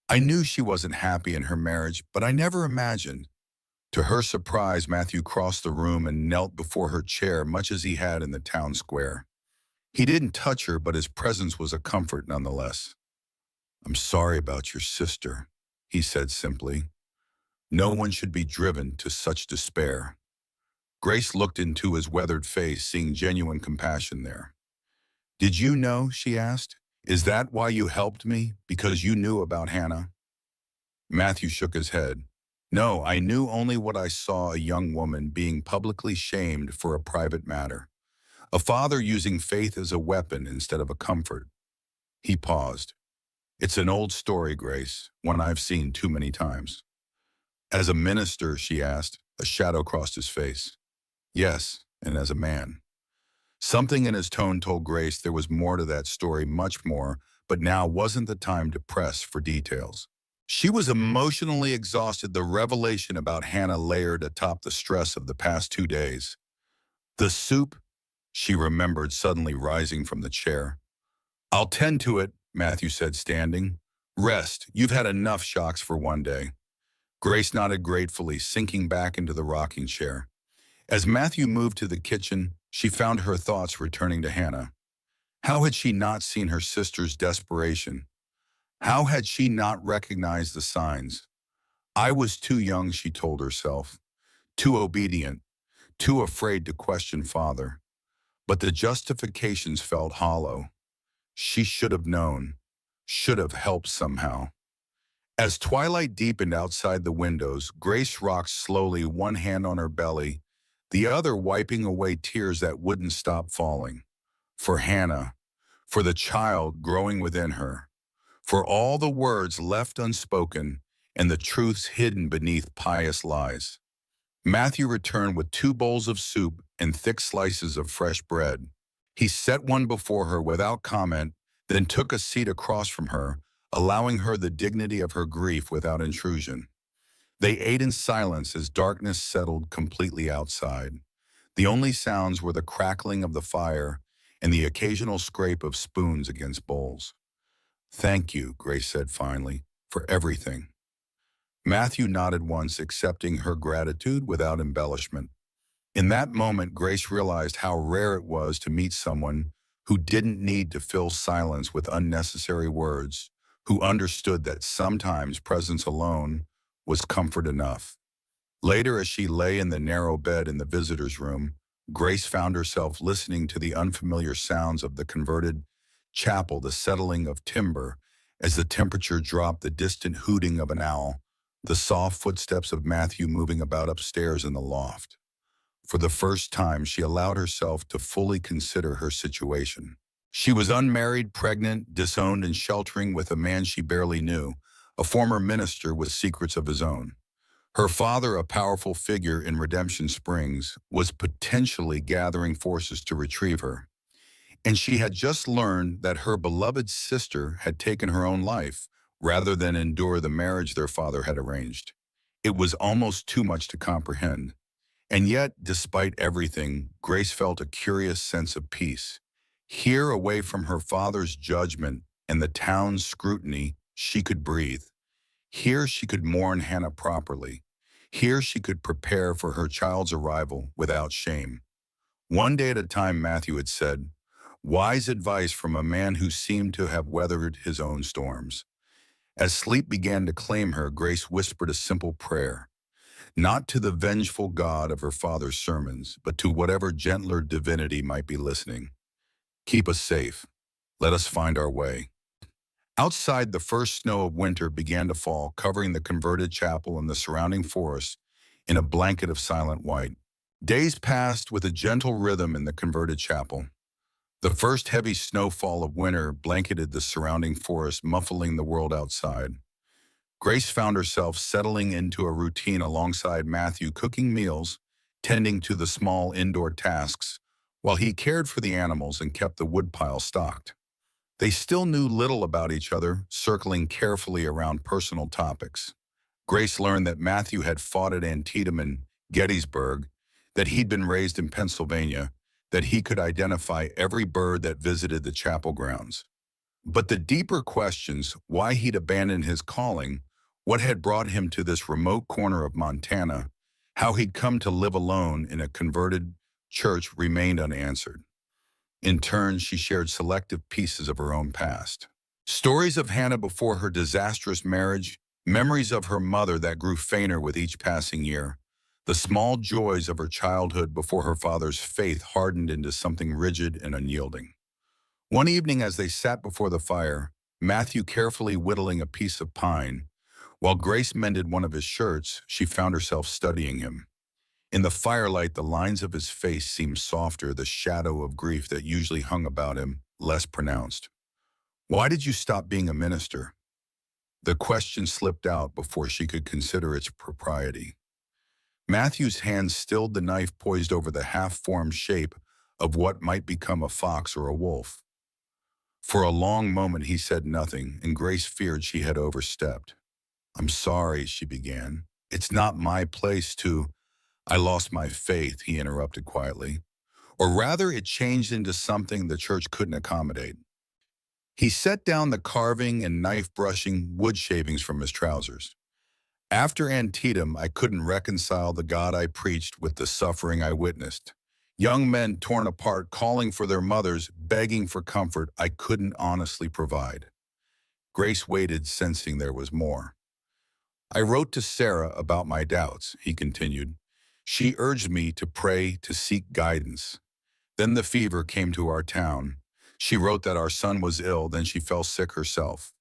I knew she wasn't happy in her marriage, but I never imagined." To her surprise, Matthew crossed the room and knelt before her chair, much as he had in the town square. He didn't touch her, but his presence was a comfort nonetheless. "I'm sorry about your sister," he said simply. "No one should be driven to such despair." Grace looked into his weathered face, seeing genuine compassion there. "Did you know?" she asked. "Is that why you helped me? Because you knew about Hannah?" Matthew shook his head. "No, I knew only what I saw, a young woman being publicly shamed for a private matter. A father using faith as a weapon instead of a comfort." He paused. "It's an old story, Grace, one I've seen too many times." "As a minister?" she asked. A shadow crossed his face. "Yes, and as a man." Something in his tone told Grace there was more to that story, much more, but now wasn't the time to press for details. She was emotionally exhausted, the revelation about Hannah layered atop the stress of the past 2 days. "The soup," she remembered, suddenly rising from the chair. "I'll tend to it," Matthew said, standing. "Rest. You've had enough shocks for one day." Grace nodded gratefully, sinking back into the rocking chair. As Matthew moved to the kitchen, she found her thoughts returning to Hannah. How had she not seen her sister's desperation? How had she not recognized the signs? "I was too young," she told herself, "too obedient, too afraid to question father." But the justifications felt hollow. She should have known, should have helped somehow. As twilight deepened outside the windows, Grace rocked slowly, one hand on her belly, the other wiping away tears that wouldn't stop falling. For Hannah, for the child growing within her, for all the words left unspoken and the truths hidden beneath pious lies. Matthew returned with 2 bowls of soup and thick slices of fresh bread. He set one before her without comment, then took a seat across from her, allowing her the dignity of her grief without intrusion. They ate in silence as darkness settled completely outside. The only sounds were the crackling of the fire and the occasional scrape of spoons against bowls. "Thank you," Grace said finally, "for everything." Matthew nodded once, accepting her gratitude without embellishment. In that moment, Grace realized how rare it was to meet someone who didn't need to fill silence with unnecessary words, who understood that sometimes presence alone was comfort enough. Later, as she lay in the narrow bed in the visitor's room, Grace found herself listening to the unfamiliar sounds of the converted chapel, the settling of timber as the temperature dropped, the distant hooting of an owl, the soft footsteps of Matthew moving about upstairs in the loft. For the first time, she allowed herself to fully consider her situation. She was unmarried, pregnant, disowned, and sheltering with a man she barely knew, a former minister with secrets of his own. Her father, a powerful figure in Redemption Springs, was potentially gathering forces to retrieve her. And she had just learned that her beloved sister had taken her own life rather than endure the marriage their father had arranged. It was almost too much to comprehend. And yet, despite everything, Grace felt a curious sense of peace. Here, away from her father's judgment and the town's scrutiny, she could breathe. Here she could mourn Hannah properly. Here she could prepare for her child's arrival without shame. One day at a time, Matthew had said, wise advice from a man who seemed to have weathered his own storms. As sleep began to claim her, Grace whispered a simple prayer, not to the vengeful God of her father's sermons, but to whatever gentler divinity might be listening. Keep us safe. Let us find our way. Outside, the first snow of winter began to fall, covering the converted chapel and the surrounding forest in a blanket of silent white. Days passed with a gentle rhythm in the converted chapel. The first heavy snowfall of winter blanketed the surrounding forest, muffling the world outside. Grace found herself settling into a routine alongside Matthew, cooking meals, tending to the small indoor tasks, while he cared for the animals and kept the woodpile stocked. They still knew little about each other, circling carefully around personal topics. Grace learned that Matthew had fought at Antietam and Gettysburg, that he'd been raised in Pennsylvania, that he could identify every bird that visited the chapel grounds. But the deeper questions, why he'd abandoned his calling, what had brought him to this remote corner of Montana, how he'd come to live alone in a converted church, remained unanswered. In turn, she shared selective pieces of her own past. Stories of Hannah before her disastrous marriage, memories of her mother that grew fainter with each passing year, the small joys of her childhood before her father's faith hardened into something rigid and unyielding. One evening as they sat before the fire, Matthew carefully whittling a piece of pine, while Grace mended one of his shirts, she found herself studying him. In the firelight, the lines of his face seemed softer, the shadow of grief that usually hung about him less pronounced. Why did you stop being a minister? The question slipped out before she could consider its propriety. Matthew's hand stilled the knife poised over the half-formed shape of what might become a fox or a wolf. For a long moment he said nothing, and Grace feared she had overstepped. I'm sorry, she began. It's not my place to... I lost my faith, he interrupted quietly. Or rather, it changed into something the church couldn't accommodate. He set down the carving and knife-brushing wood shavings from his trousers. After Antietam, I couldn't reconcile the God I preached with the suffering I witnessed. Young men torn apart, calling for their mothers, begging for comfort I couldn't honestly provide. Grace waited, sensing there was more. I wrote to Sarah about my doubts, he continued. She urged me to pray, to seek guidance. Then the fever came to our town. She wrote that our son was ill, then she fell sick herself.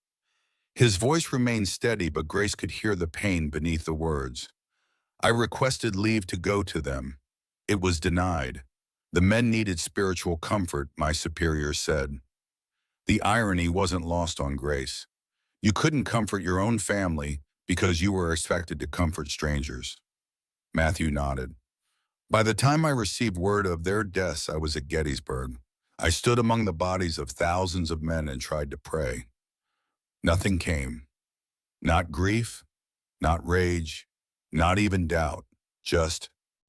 His voice remained steady, but Grace could hear the pain beneath the words. I requested leave to go to them. It was denied. The men needed spiritual comfort, my superior said. The irony wasn't lost on Grace. You couldn't comfort your own family because you were expected to comfort strangers. Matthew nodded. By the time I received word of their deaths, I was at Gettysburg. I stood among the bodies of thousands of men and tried to pray. Nothing came. Not grief, not rage, not even doubt, just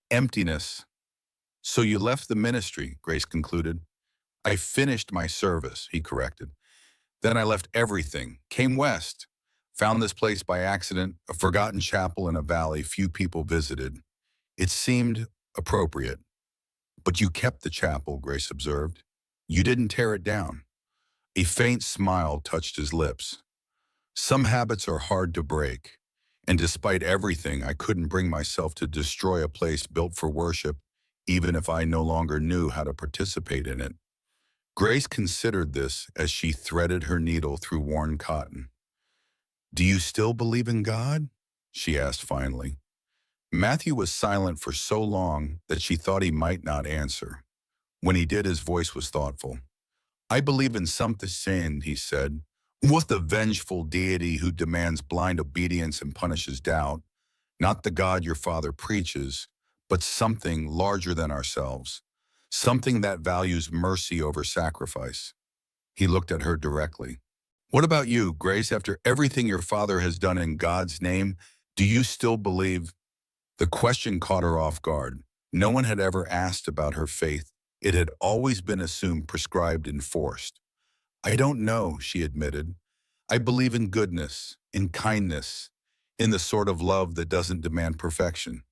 emptiness. So you left the ministry, Grace concluded. I finished my service, he corrected. Then I left everything, came west, Found this place by accident, a forgotten chapel in a valley few people visited. It seemed appropriate. But you kept the chapel, Grace observed. You didn't tear it down. A faint smile touched his lips. Some habits are hard to break, and despite everything, I couldn't bring myself to destroy a place built for worship, even if I no longer knew how to participate in it. Grace considered this as she threaded her needle through worn cotton. Do you still believe in God? She asked finally. Matthew was silent for so long that she thought he might not answer. When he did, his voice was thoughtful. I believe in something, he said, with the vengeful deity who demands blind obedience and punishes doubt, not the God your father preaches, but something larger than ourselves, something that values mercy over sacrifice. He looked at her directly. What about you, Grace? After everything your father has done in God's name, do you still believe? The question caught her off guard. No one had ever asked about her faith. It had always been assumed, prescribed, and forced. I don't know, she admitted. I believe in goodness, in kindness, in the sort of love that doesn't demand perfection.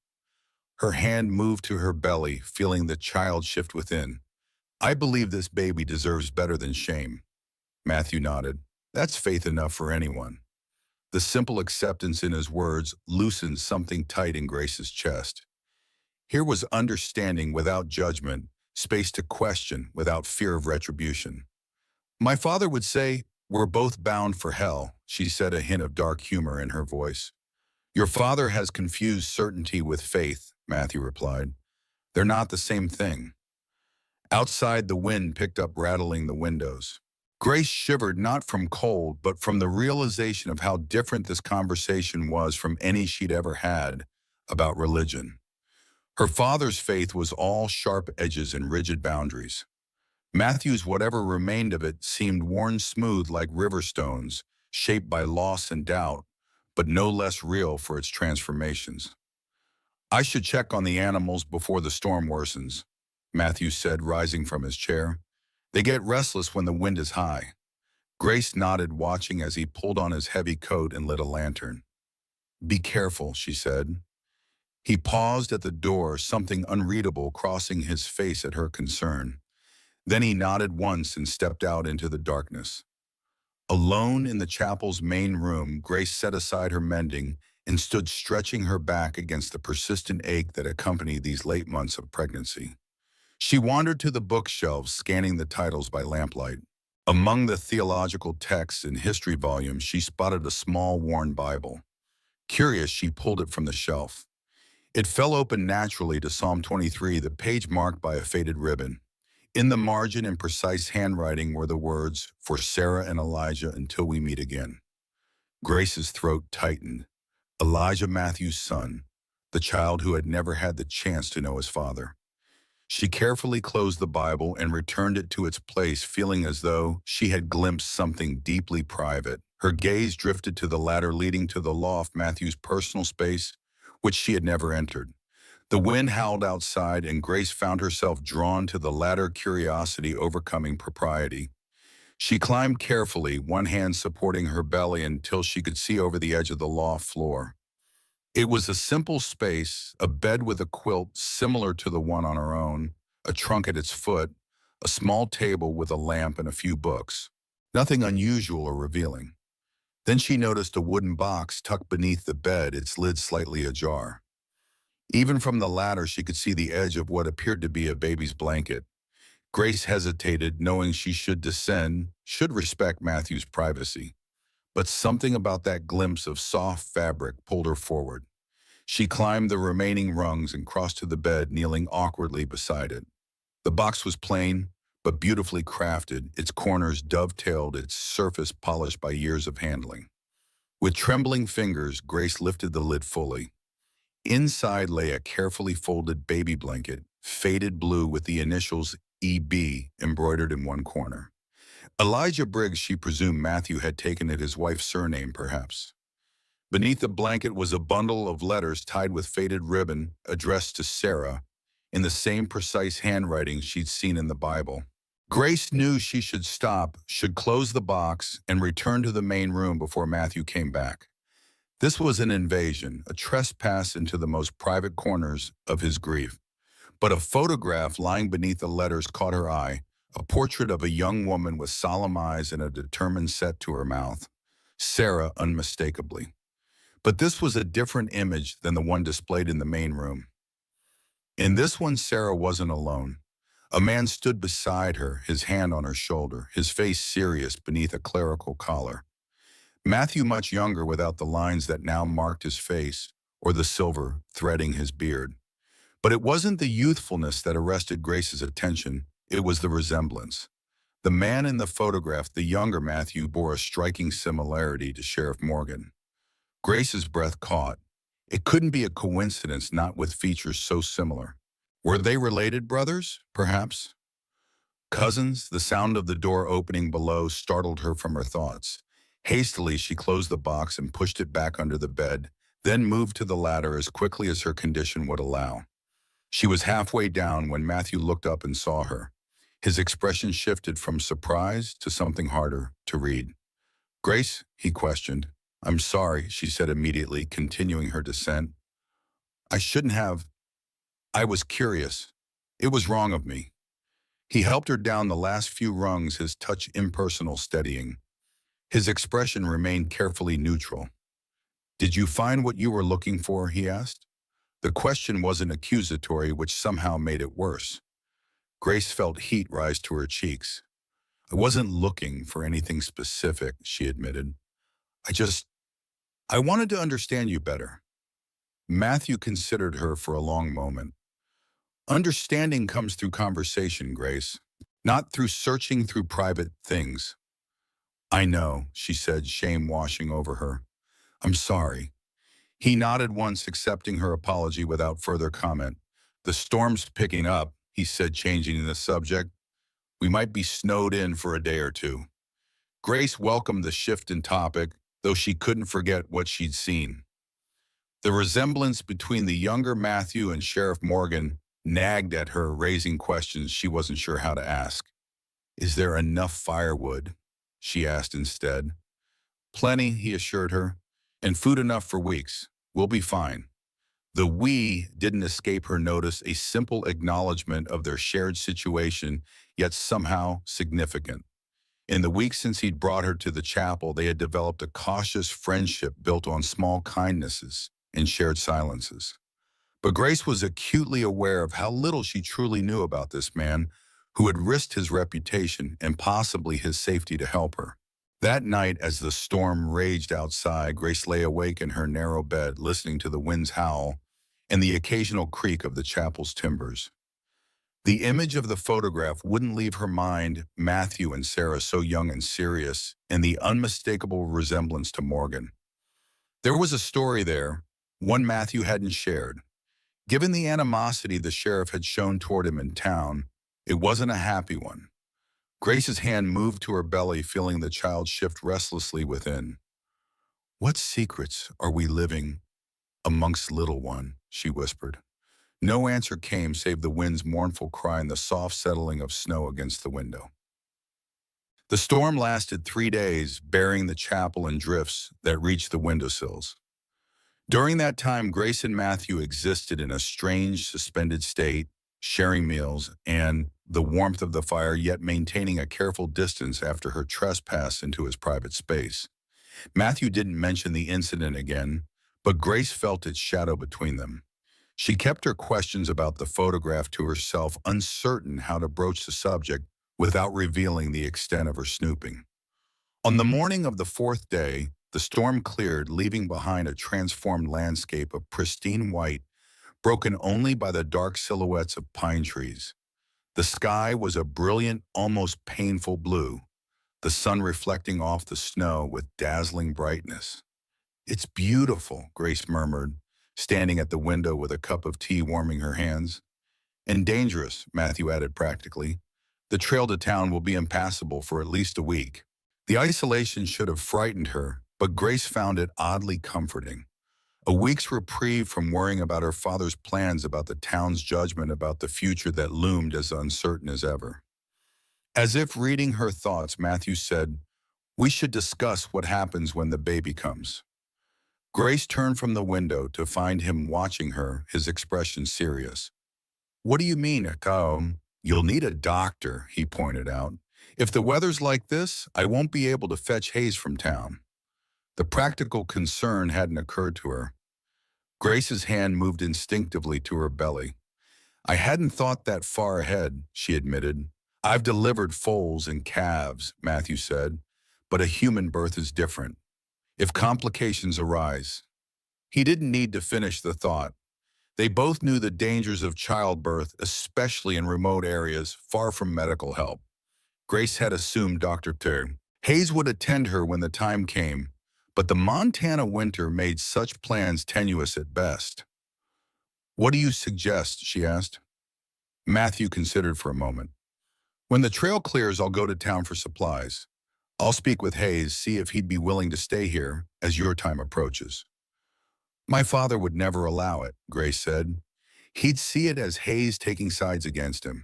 Her hand moved to her belly, feeling the child shift within. I believe this baby deserves better than shame. Matthew nodded. That's faith enough for anyone. The simple acceptance in his words loosened something tight in Grace's chest. Here was understanding without judgment, space to question without fear of retribution. My father would say, we're both bound for hell, she said, a hint of dark humor in her voice. Your father has confused certainty with faith, Matthew replied. They're not the same thing. Outside, the wind picked up, rattling the windows. Grace shivered not from cold, but from the realization of how different this conversation was from any she'd ever had about religion. Her father's faith was all sharp edges and rigid boundaries. Matthew's, whatever remained of it, seemed worn smooth like river stones, shaped by loss and doubt, but no less real for its transformations. I should check on the animals before the storm worsens, Matthew said, rising from his chair. They get restless when the wind is high. Grace nodded, watching as he pulled on his heavy coat and lit a lantern. Be careful, she said. He paused at the door, something unreadable crossing his face at her concern. Then he nodded once and stepped out into the darkness. Alone in the chapel's main room, Grace set aside her mending and stood stretching her back against the persistent ache that accompanied these late months of pregnancy. She wandered to the bookshelves, scanning the titles by lamplight. Among the theological texts and history volumes, she spotted a small, worn Bible. Curious, she pulled it from the shelf. It fell open naturally to Psalm 23, the page marked by a faded ribbon. In the margin, in precise handwriting, were the words, for Sarah and Elijah until we meet again. Grace's throat tightened. Elijah, Matthew's son, the child who had never had the chance to know his father. She carefully closed the Bible and returned it to its place, feeling as though she had glimpsed something deeply private. Her gaze drifted to the ladder leading to the loft, Matthew's personal space, which she had never entered. The wind howled outside, and Grace found herself drawn to the ladder, curiosity overcoming propriety. She climbed carefully, one hand supporting her belly until she could see over the edge of the loft floor. It was a simple space, a bed with a quilt similar to the one on her own, a trunk at its foot, a small table with a lamp and a few books. Nothing unusual or revealing. Then she noticed a wooden box tucked beneath the bed, its lid slightly ajar. Even from the ladder, she could see the edge of what appeared to be a baby's blanket. Grace hesitated, knowing she should descend, should respect Matthew's privacy. But something about that glimpse of soft fabric pulled her forward. She climbed the remaining rungs and crossed to the bed, kneeling awkwardly beside it. The box was plain, but beautifully crafted, its corners dovetailed, its surface polished by years of handling. With trembling fingers, Grace lifted the lid fully. Inside lay a carefully folded baby blanket, faded blue with the initials EB embroidered in one corner. Elijah Briggs, she presumed Matthew had taken it, his wife's surname, perhaps. Beneath the blanket was a bundle of letters tied with faded ribbon, addressed to Sarah, in the same precise handwriting she'd seen in the Bible. Grace knew she should stop, should close the box, and return to the main room before Matthew came back. This was an invasion, a trespass into the most private corners of his grief. But a photograph lying beneath the letters caught her eye, a portrait of a young woman with solemn eyes and a determined set to her mouth. Sarah, unmistakably. But this was a different image than the one displayed in the main room. In this one, Sarah wasn't alone. A man stood beside her, his hand on her shoulder, his face serious beneath a clerical collar. Matthew much younger without the lines that now marked his face, or the silver threading his beard. But it wasn't the youthfulness that arrested Grace's attention, it was the resemblance. The man in the photograph, the younger Matthew, bore a striking similarity to Sheriff Morgan. Grace's breath caught. It couldn't be a coincidence, not with features so similar. Were they related brothers, perhaps? Cousins, the sound of the door opening below startled her from her thoughts. Hastily, she closed the box and pushed it back under the bed, then moved to the ladder as quickly as her condition would allow. She was halfway down when Matthew looked up and saw her. His expression shifted from surprise to something harder to read. "Grace?" he questioned. "I'm sorry," she said immediately, continuing her descent. "I shouldn't have. I was curious. It was wrong of me." He helped her down the last few rungs, his touch impersonal, steadying. His expression remained carefully neutral. "Did you find what you were looking for?" he asked. The question wasn't accusatory, which somehow made it worse. Grace felt heat rise to her cheeks. "I wasn't looking for anything specific," she admitted. I wanted to understand you better." Matthew considered her for a long moment. "Understanding comes through conversation, Grace, not through searching through private things." "I know," she said, shame washing over her. "I'm sorry." He nodded once, accepting her apology without further comment. "The storm's picking up," he said, changing the subject. "We might be snowed in for a day or two." Grace welcomed the shift in topic, though she couldn't forget what she'd seen. The resemblance between the younger Matthew and Sheriff Morgan nagged at her, raising questions she wasn't sure how to ask. "Is there enough firewood?" she asked instead. "Plenty," he assured her, "and food enough for weeks. We'll be fine." The "we" didn't escape her notice, a simple acknowledgement of their shared situation, yet somehow significant. In the weeks since he'd brought her to the chapel, they had developed a cautious friendship built on small kindnesses and shared silences. But Grace was acutely aware of how little she truly knew about this man who had risked his reputation and possibly his safety to help her. That night, as the storm raged outside, Grace lay awake in her narrow bed, listening to the wind's howl and the occasional creak of the chapel's timbers. The image of the photograph wouldn't leave her mind, Matthew and Sarah so young and serious, and the unmistakable resemblance to Morgan. There was a story there, one Matthew hadn't shared. Given the animosity the sheriff had shown toward him in town, it wasn't a happy one. Grace's hand moved to her belly, feeling the child shift restlessly within. "What secrets are we living amongst, little one?" she whispered. No answer came save the wind's mournful cry and the soft settling of snow against the window. The storm lasted 3 days, burying the chapel in drifts that reached the windowsills. During that time, Grace and Matthew existed in a strange, suspended state, sharing meals and the warmth of the fire, yet maintaining a careful distance after her trespass into his private space. Matthew didn't mention the incident again, but Grace felt its shadow between them. She kept her questions about the photograph to herself, uncertain how to broach the subject without revealing the extent of her snooping. On the morning of the 4th day, the storm cleared, leaving behind a transformed landscape of pristine white, broken only by the dark silhouettes of pine trees. The sky was a brilliant, almost painful blue, the sun reflecting off the snow with dazzling brightness. "It's beautiful," Grace murmured, standing at the window with a cup of tea warming her hands. "And dangerous," Matthew added practically. "The trail to town will be impassable for at least a week." The isolation should have frightened her, but Grace found it oddly comforting. A week's reprieve from worrying about her father's plans, about the town's judgment, about the future that loomed as uncertain as ever. As if reading her thoughts, Matthew said, "We should discuss what happens when the baby comes." Grace turned from the window to find him watching her, his expression serious. "What do you mean, you'll need a doctor," he pointed out. "If the weather's like this, I won't be able to fetch Hayes from town." The practical concern hadn't occurred to her. Grace's hand moved instinctively to her belly. "I hadn't thought that far ahead," she admitted. "I've delivered foals and calves," Matthew said, "but a human birth is different. If complications arise." He didn't need to finish the thought. They both knew the dangers of childbirth, especially in remote areas far from medical help. Grace had assumed Dr. Hayes would attend her when the time came, but the Montana winter made such plans tenuous at best. "What do you suggest?" she asked. Matthew considered for a moment. "When the trail clears, I'll go to town for supplies. I'll speak with Hayes, see if he'd be willing to stay here as your time approaches." "My father would never allow it," Grace said. "He'd see it as Hayes taking sides against him."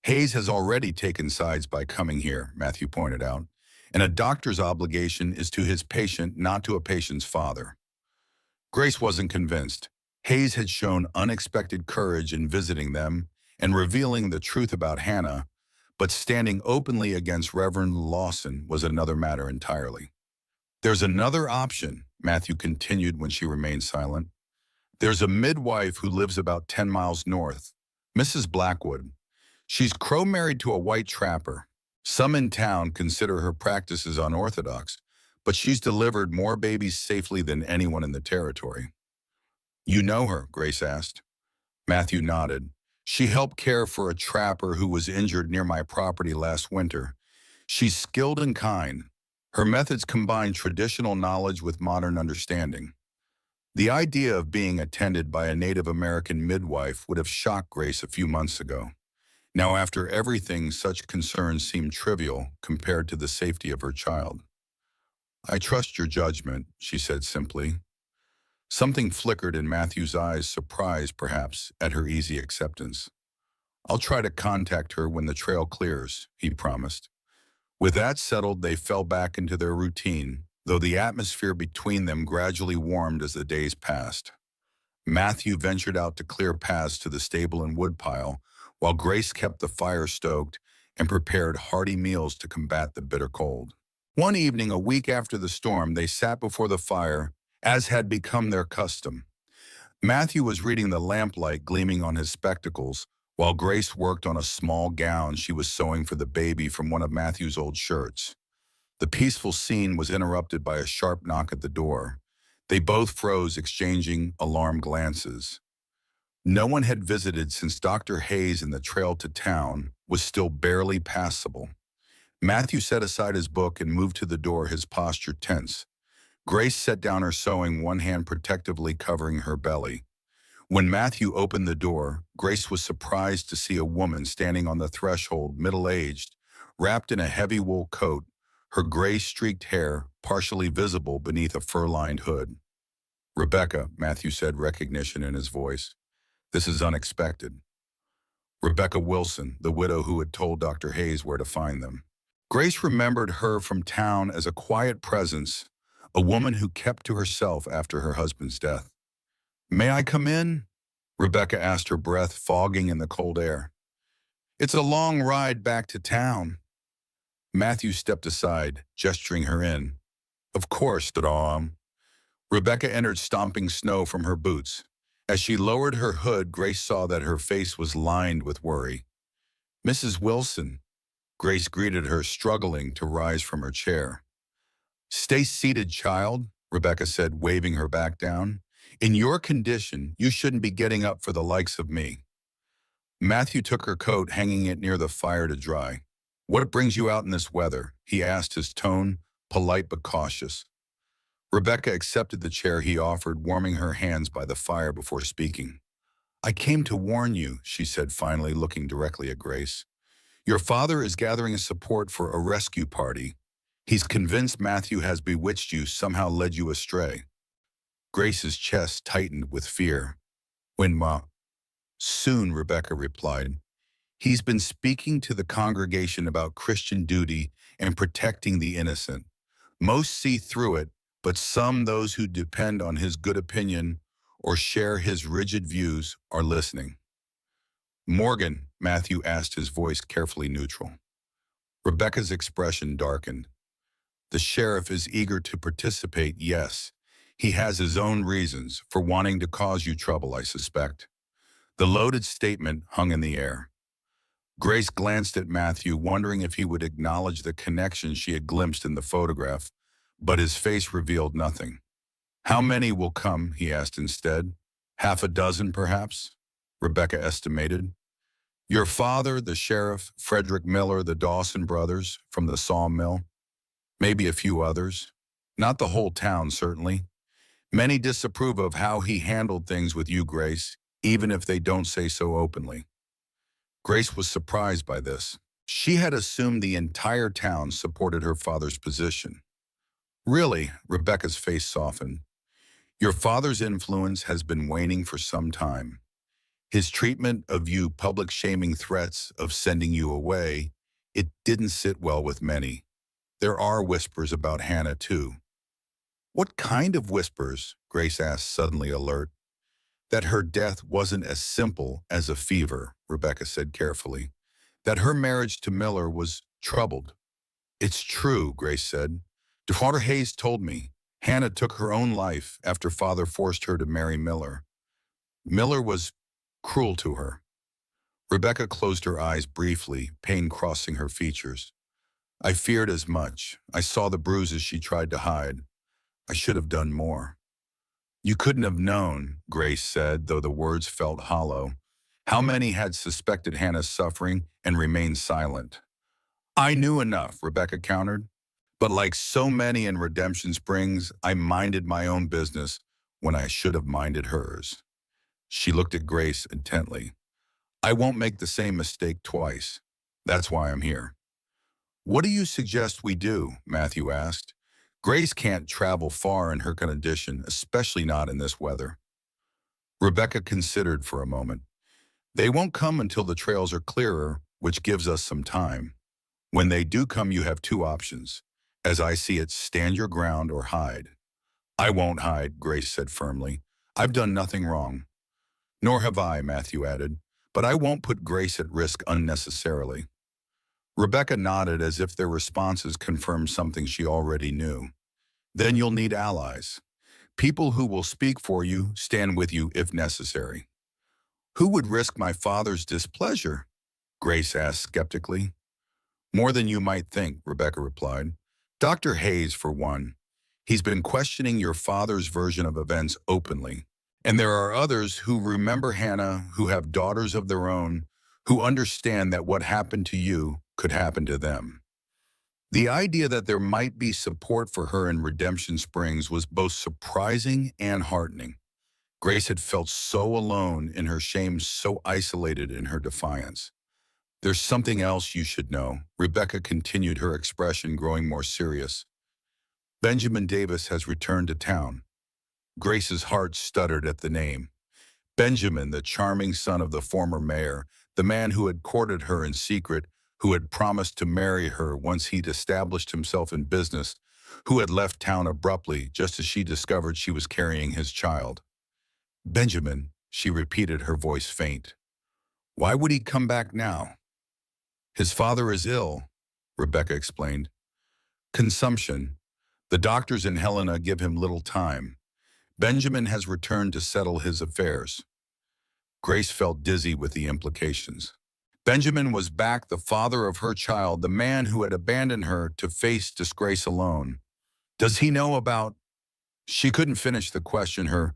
"Hayes has already taken sides by coming here," Matthew pointed out, "and a doctor's obligation is to his patient, not to a patient's father." Grace wasn't convinced. Hayes had shown unexpected courage in visiting them and revealing the truth about Hannah, but standing openly against Reverend Lawson was another matter entirely. "There's another option," Matthew continued when she remained silent. "There's a midwife who lives about 10 miles north, Mrs. Blackwood. She's crow-married to a white trapper. Some in town consider her practices unorthodox, but she's delivered more babies safely than anyone in the territory." "You know her?" Grace asked. Matthew nodded. "She helped care for a trapper who was injured near my property last winter. She's skilled and kind. Her methods combine traditional knowledge with modern understanding." The idea of being attended by a Native American midwife would have shocked Grace a few months ago. Now, after everything, such concerns seemed trivial compared to the safety of her child. "I trust your judgment," she said simply. Something flickered in Matthew's eyes, surprise perhaps at her easy acceptance. "I'll try to contact her when the trail clears," he promised. With that settled, they fell back into their routine, though the atmosphere between them gradually warmed as the days passed. Matthew ventured out to clear paths to the stable and woodpile, while Grace kept the fire stoked and prepared hearty meals to combat the bitter cold. One evening, a week after the storm, they sat before the fire, as had become their custom. Matthew was reading the lamplight gleaming on his spectacles, while Grace worked on a small gown she was sewing for the baby from one of Matthew's old shirts. The peaceful scene was interrupted by a sharp knock at the door. They both froze, exchanging alarmed glances. No one had visited since Dr. Hayes, and the trail to town was still barely passable. Matthew set aside his book and moved to the door, his posture tense. Grace set down her sewing, one hand protectively covering her belly. When Matthew opened the door, Grace was surprised to see a woman standing on the threshold, middle-aged, wrapped in a heavy wool coat, her gray-streaked hair partially visible beneath a fur-lined hood. "Rebecca," Matthew said, recognition in his voice. "This is unexpected." Rebecca Wilson, the widow who had told Dr. Hayes where to find them. Grace remembered her from town as a quiet presence, a woman who kept to herself after her husband's death. "May I come in?" Rebecca asked, her breath fogging in the cold air. "It's a long ride back to town." Matthew stepped aside, gesturing her in. "Of course, Dom." Rebecca entered, stomping snow from her boots. As she lowered her hood, Grace saw that her face was lined with worry. "Mrs. Wilson," Grace greeted her, struggling to rise from her chair. "Stay seated, child," Rebecca said, waving her back down. "In your condition, you shouldn't be getting up for the likes of me." Matthew took her coat, hanging it near the fire to dry. "What brings you out in this weather?" he asked, his tone polite but cautious. Rebecca accepted the chair he offered, warming her hands by the fire before speaking. "I came to warn you," she said finally, looking directly at Grace. "Your father is gathering support for a rescue party. He's convinced Matthew has bewitched you, somehow led you astray." Grace's chest tightened with fear. "When ma?" "Soon," Rebecca replied. He's been speaking to the congregation about Christian duty and protecting the innocent. Most see through it, but some, those who depend on his good opinion or share his rigid views, are listening. Morgan, Matthew asked, his voice carefully neutral. Rebecca's expression darkened. The sheriff is eager to participate, yes. He has his own reasons for wanting to cause you trouble, I suspect. The loaded statement hung in the air. Grace glanced at Matthew, wondering if he would acknowledge the connection she had glimpsed in the photograph, but his face revealed nothing. How many will come, he asked instead. Half a dozen, perhaps? Rebecca estimated. Your father, the sheriff, Frederick Miller, the Dawson brothers from the sawmill, maybe a few others. Not the whole town, certainly. Many disapprove of how he handled things with you, Grace, even if they don't say so openly. Grace was surprised by this. She had assumed the entire town supported her father's position. Really, Rebecca's face softened. Your father's influence has been waning for some time. His treatment of you, public shaming threats of sending you away, it didn't sit well with many. There are whispers about Hannah, too. What kind of whispers? Grace asked, suddenly alert. That her death wasn't as simple as a fever, Rebecca said carefully. That her marriage to Miller was troubled. It's true, Grace said. Daughter Hayes told me. Hannah took her own life after father forced her to marry Miller. Miller was cruel to her. Rebecca closed her eyes briefly, pain crossing her features. I feared as much. I saw the bruises she tried to hide. I should have done more. You couldn't have known, Grace said, though the words felt hollow. How many had suspected Hannah's suffering and remained silent? I knew enough, Rebecca countered. But like so many in Redemption Springs, I minded my own business when I should have minded hers. She looked at Grace intently. I won't make the same mistake twice. That's why I'm here. What do you suggest we do? Matthew asked. Grace can't travel far in her condition, especially not in this weather. Rebecca considered for a moment. They won't come until the trails are clearer, which gives us some time. When they do come, you have two options. As I see it, stand your ground or hide. I won't hide, Grace said firmly. I've done nothing wrong. Nor have I, Matthew added, but I won't put Grace at risk unnecessarily. Rebecca nodded as if their responses confirmed something she already knew. Then you'll need allies. People who will speak for you, stand with you if necessary. Who would risk my father's displeasure? Grace asked skeptically. More than you might think, Rebecca replied. Dr. Hayes, for one. He's been questioning your father's version of events openly. And there are others who remember Hannah, who have daughters of their own, who understand that what happened to you could happen to them. The idea that there might be support for her in Redemption Springs was both surprising and heartening. Grace had felt so alone in her shame, so isolated in her defiance. There's something else you should know, Rebecca continued, her expression growing more serious. Benjamin Davis has returned to town. Grace's heart stuttered at the name. Benjamin, the charming son of the former mayor, the man who had courted her in secret, who had promised to marry her once he'd established himself in business, who had left town abruptly just as she discovered she was carrying his child. Benjamin, she repeated, her voice faint. Why would he come back now? His father is ill, Rebecca explained. Consumption. The doctors in Helena give him little time. Benjamin has returned to settle his affairs. Grace felt dizzy with the implications. Benjamin was back, the father of her child, the man who had abandoned her to face disgrace alone. Does he know about... She couldn't finish the question, her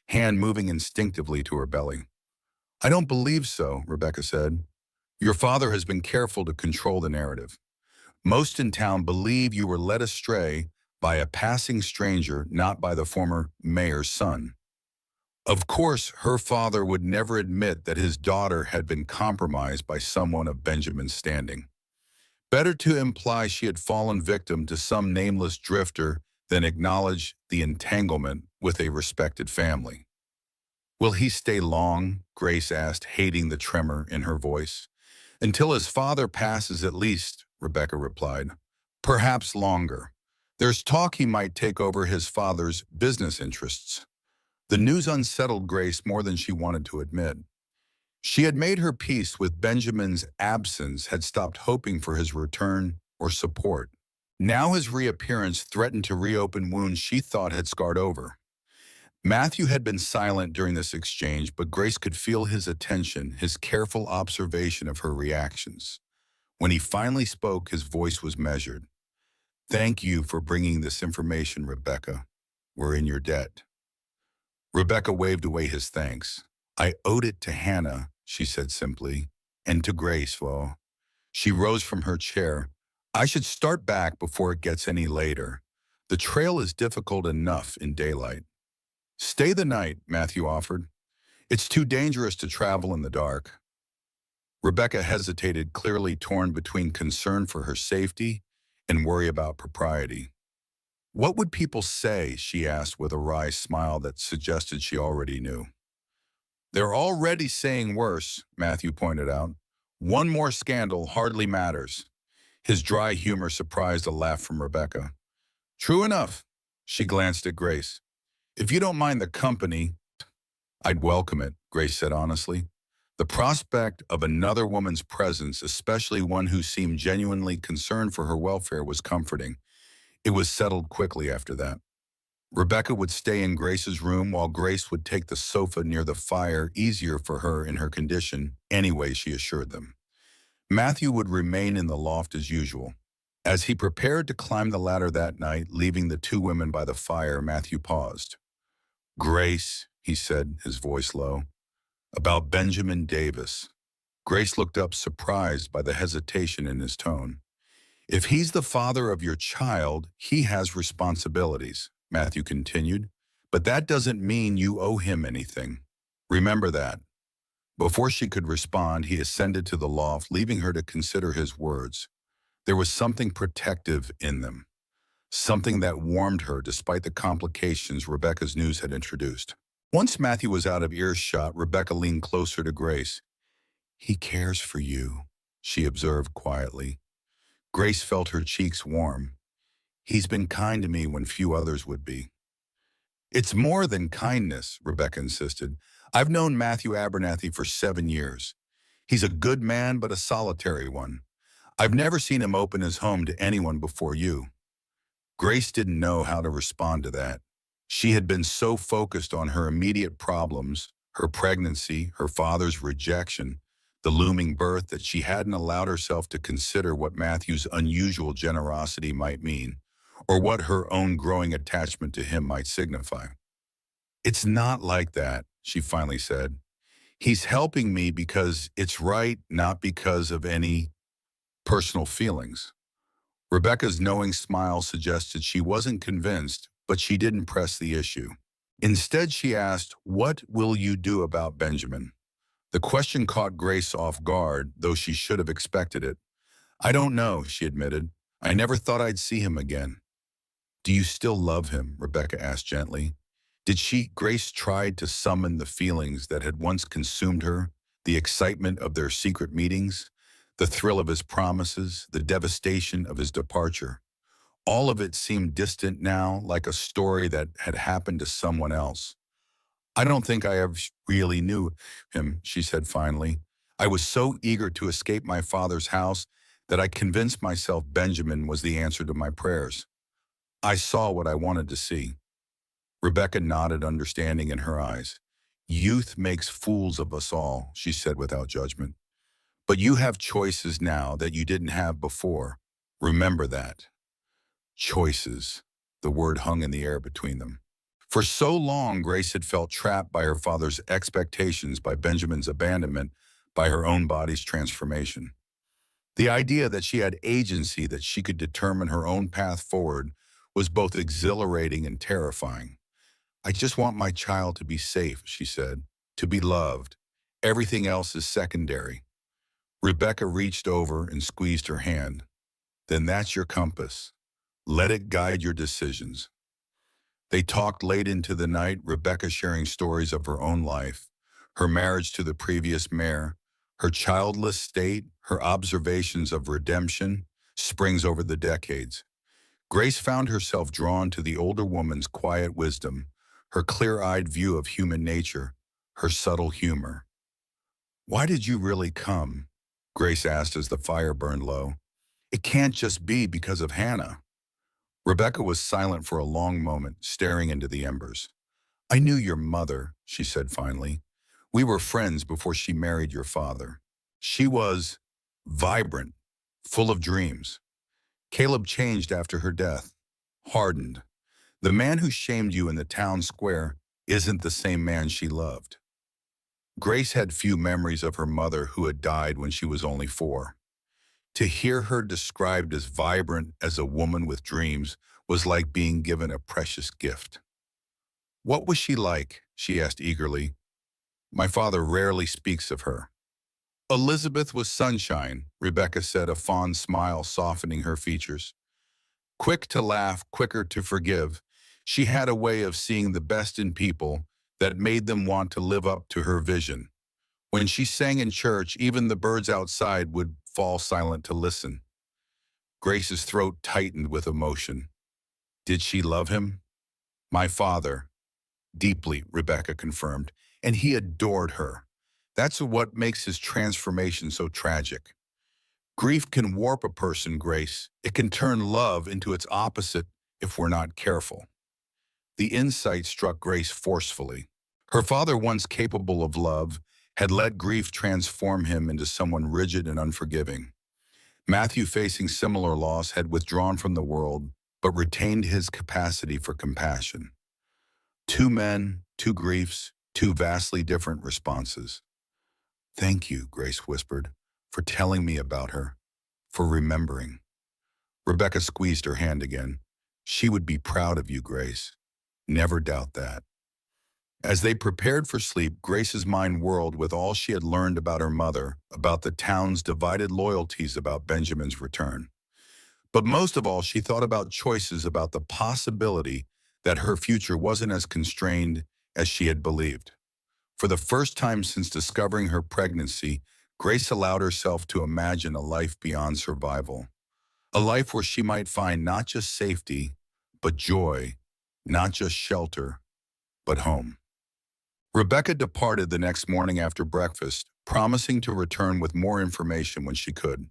hand moving instinctively to her belly. I don't believe so, Rebecca said. Your father has been careful to control the narrative. Most in town believe you were led astray by a passing stranger, not by the former mayor's son. Of course, her father would never admit that his daughter had been compromised by someone of Benjamin's standing. Better to imply she had fallen victim to some nameless drifter than acknowledge the entanglement with a respected family. Will he stay long? Grace asked, hating the tremor in her voice. Until his father passes at least, Rebecca replied. Perhaps longer. There's talk he might take over his father's business interests. The news unsettled Grace more than she wanted to admit. She had made her peace with Benjamin's absence, had stopped hoping for his return or support. Now his reappearance threatened to reopen wounds she thought had scarred over. Matthew had been silent during this exchange, but Grace could feel his attention, his careful observation of her reactions. When he finally spoke, his voice was measured. Thank you for bringing this information, Rebecca. We're in your debt. Rebecca waved away his thanks. I owed it to Hannah, she said simply, and to Grace, well. She rose from her chair. I should start back before it gets any later. The trail is difficult enough in daylight. Stay the night, Matthew offered. It's too dangerous to travel in the dark. Rebecca hesitated, clearly torn between concern for her safety and worry about propriety. What would people say, she asked with a wry smile that suggested she already knew. They're already saying worse, Matthew pointed out. One more scandal hardly matters. His dry humor surprised a laugh from Rebecca. True enough, she glanced at Grace. If you don't mind the company, I'd welcome it, Grace said honestly. The prospect of another woman's presence, especially one who seemed genuinely concerned for her welfare, was comforting. It was settled quickly after that. Rebecca would stay in Grace's room while Grace would take the sofa near the fire, easier for her in her condition, anyway, she assured them. Matthew would remain in the loft as usual. As he prepared to climb the ladder that night, leaving the two women by the fire, Matthew paused. Grace, he said, his voice low, about Benjamin Davis. Grace looked up, surprised by the hesitation in his tone. If he's the father of your child, he has responsibilities, Matthew continued, but that doesn't mean you owe him anything. Remember that. Before she could respond, he ascended to the loft, leaving her to consider his words. There was something protective in them, something that warmed her despite the complications Rebecca's news had introduced. Once Matthew was out of earshot, Rebecca leaned closer to Grace. He cares for you, she observed quietly. Grace felt her cheeks warm. He's been kind to me when few others would be. It's more than kindness, Rebecca insisted. I've known Matthew Abernathy for 7 years. He's a good man, but a solitary one. I've never seen him open his home to anyone before you. Grace didn't know how to respond to that. She had been so focused on her immediate problems, her pregnancy, her father's rejection, the looming birth, that she hadn't allowed herself to consider what Matthew's unusual generosity might mean, or what her own growing attachment to him might signify. It's not like that, she finally said. He's helping me because it's right, not because of any personal feelings. Rebecca's knowing smile suggested she wasn't convinced, but she didn't press the issue. Instead, she asked, what will you do about Benjamin? The question caught Grace off guard, though she should have expected it. I don't know, she admitted. I never thought I'd see him again. Do you still love him? Rebecca asked gently. Grace tried to summon the feelings that had once consumed her, the excitement of their secret meetings, the thrill of his promises, the devastation of his departure. All of it seemed distant now, like a story that had happened to someone else. I don't think I ever really knew him, she said finally. I was so eager to escape my father's house that I convinced myself Benjamin was the answer to my prayers. I saw what I wanted to see. Rebecca nodded, understanding in her eyes. Youth makes fools of us all, she said without judgment. But you have choices now that you didn't have before. Remember that. Choices. The word hung in the air between them. For so long, Grace had felt trapped by her father's expectations, by Benjamin's abandonment, by her own body's transformation. The idea that she had agency, that she could determine her own path forward, was both exhilarating and terrifying. I just want my child to be safe, she said, to be loved. Everything else is secondary. Rebecca reached over and squeezed her hand. Then that's your compass. Let it guide your decisions. They talked late into the night, Rebecca sharing stories of her own life, her marriage to the previous mayor, her childless state, her observations of redemption, springs over the decades. Grace found herself drawn to the older woman's quiet wisdom, her clear-eyed view of human nature, her subtle humor. "Why did you really come?" Grace asked as the fire burned low. "It can't just be because of Hannah." Rebecca was silent for a long moment, staring into the embers. "I knew your mother," she said finally. "We were friends before she married your father. She was vibrant, full of dreams. Caleb changed after her death, hardened. The man who shamed you in the town square isn't the same man she loved." Grace had few memories of her mother, who had died when she was only 4. To hear her described as vibrant as a woman with dreams was like being given a precious gift. "What was she like?" she asked eagerly. "My father rarely speaks of her." "Elizabeth was sunshine," Rebecca said, a fond smile softening her features. Quick to laugh, quicker to forgive, she had a way of seeing the best in people that made them want to live up to her vision. When she sang in church, even the birds outside would fall silent to listen. Grace's throat tightened with emotion. Did she love him? "My father." "Deeply," Rebecca confirmed, "and he adored her. That's what makes his transformation so tragic. Grief can warp a person, Grace. It can turn love into its opposite if we're not careful." The insight struck Grace forcefully. Her father, once capable of love, had let grief transform him into someone rigid and unforgiving. Matthew, facing similar loss, had withdrawn from the world, but retained his capacity for compassion. Two men, two griefs, two vastly different responses. "Thank you," Grace whispered, "for telling me about her, for remembering." Rebecca squeezed her hand again. "She would be proud of you, Grace. Never doubt that." As they prepared for sleep, Grace's mind whirled with all she had learned about her mother, about the town's divided loyalties, about Benjamin's return. But most of all, she thought about choices, about the possibility that her future wasn't as constrained as she had believed. For the first time since discovering her pregnancy, Grace allowed herself to imagine a life beyond survival. A life where she might find not just safety, but joy, not just shelter, but home. Rebecca departed the next morning after breakfast, promising to return with more information when she could.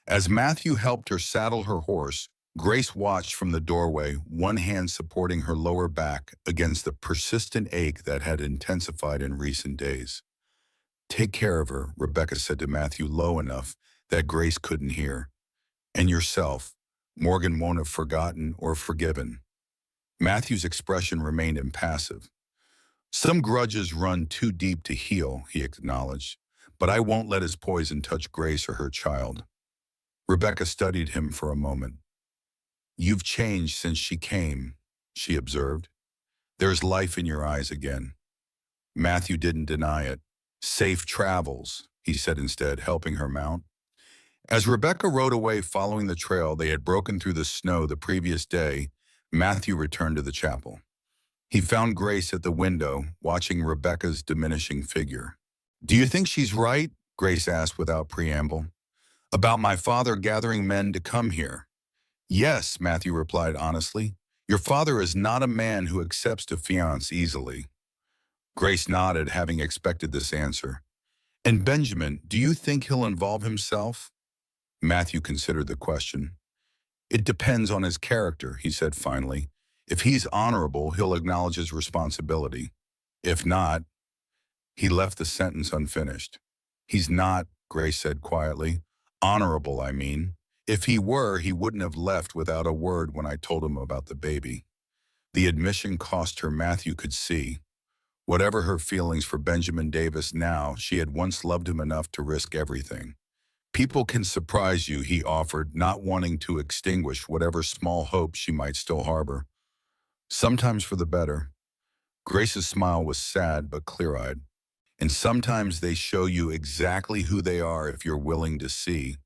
As Matthew helped her saddle her horse, Grace watched from the doorway, one hand supporting her lower back against the persistent ache that had intensified in recent days. "Take care of her," Rebecca said to Matthew low enough that Grace couldn't hear. "And yourself. Morgan won't have forgotten or forgiven." Matthew's expression remained impassive. "Some grudges run too deep to heal," he acknowledged, "but I won't let his poison touch Grace or her child." Rebecca studied him for a moment. "You've changed since she came," she observed. "There's life in your eyes again." Matthew didn't deny it. "Safe travels," he said instead, helping her mount. As Rebecca rode away following the trail they had broken through the snow the previous day, Matthew returned to the chapel. He found Grace at the window, watching Rebecca's diminishing figure. "Do you think she's right?" Grace asked without preamble. "About my father gathering men to come here?" "Yes," Matthew replied honestly. "Your father is not a man who accepts defiance easily." Grace nodded, having expected this answer. "And Benjamin, do you think he'll involve himself?" Matthew considered the question. "It depends on his character," he said finally. "If he's honorable, he'll acknowledge his responsibility. If not—" He left the sentence unfinished. "He's not," Grace said quietly. "Honorable, I mean. If he were, he wouldn't have left without a word when I told him about the baby." The admission cost her, Matthew could see. Whatever her feelings for Benjamin Davis now, she had once loved him enough to risk everything. "People can surprise you," he offered, not wanting to extinguish whatever small hope she might still harbor. "Sometimes for the better." Grace's smile was sad but clear-eyed. "And sometimes they show you exactly who they are if you're willing to see."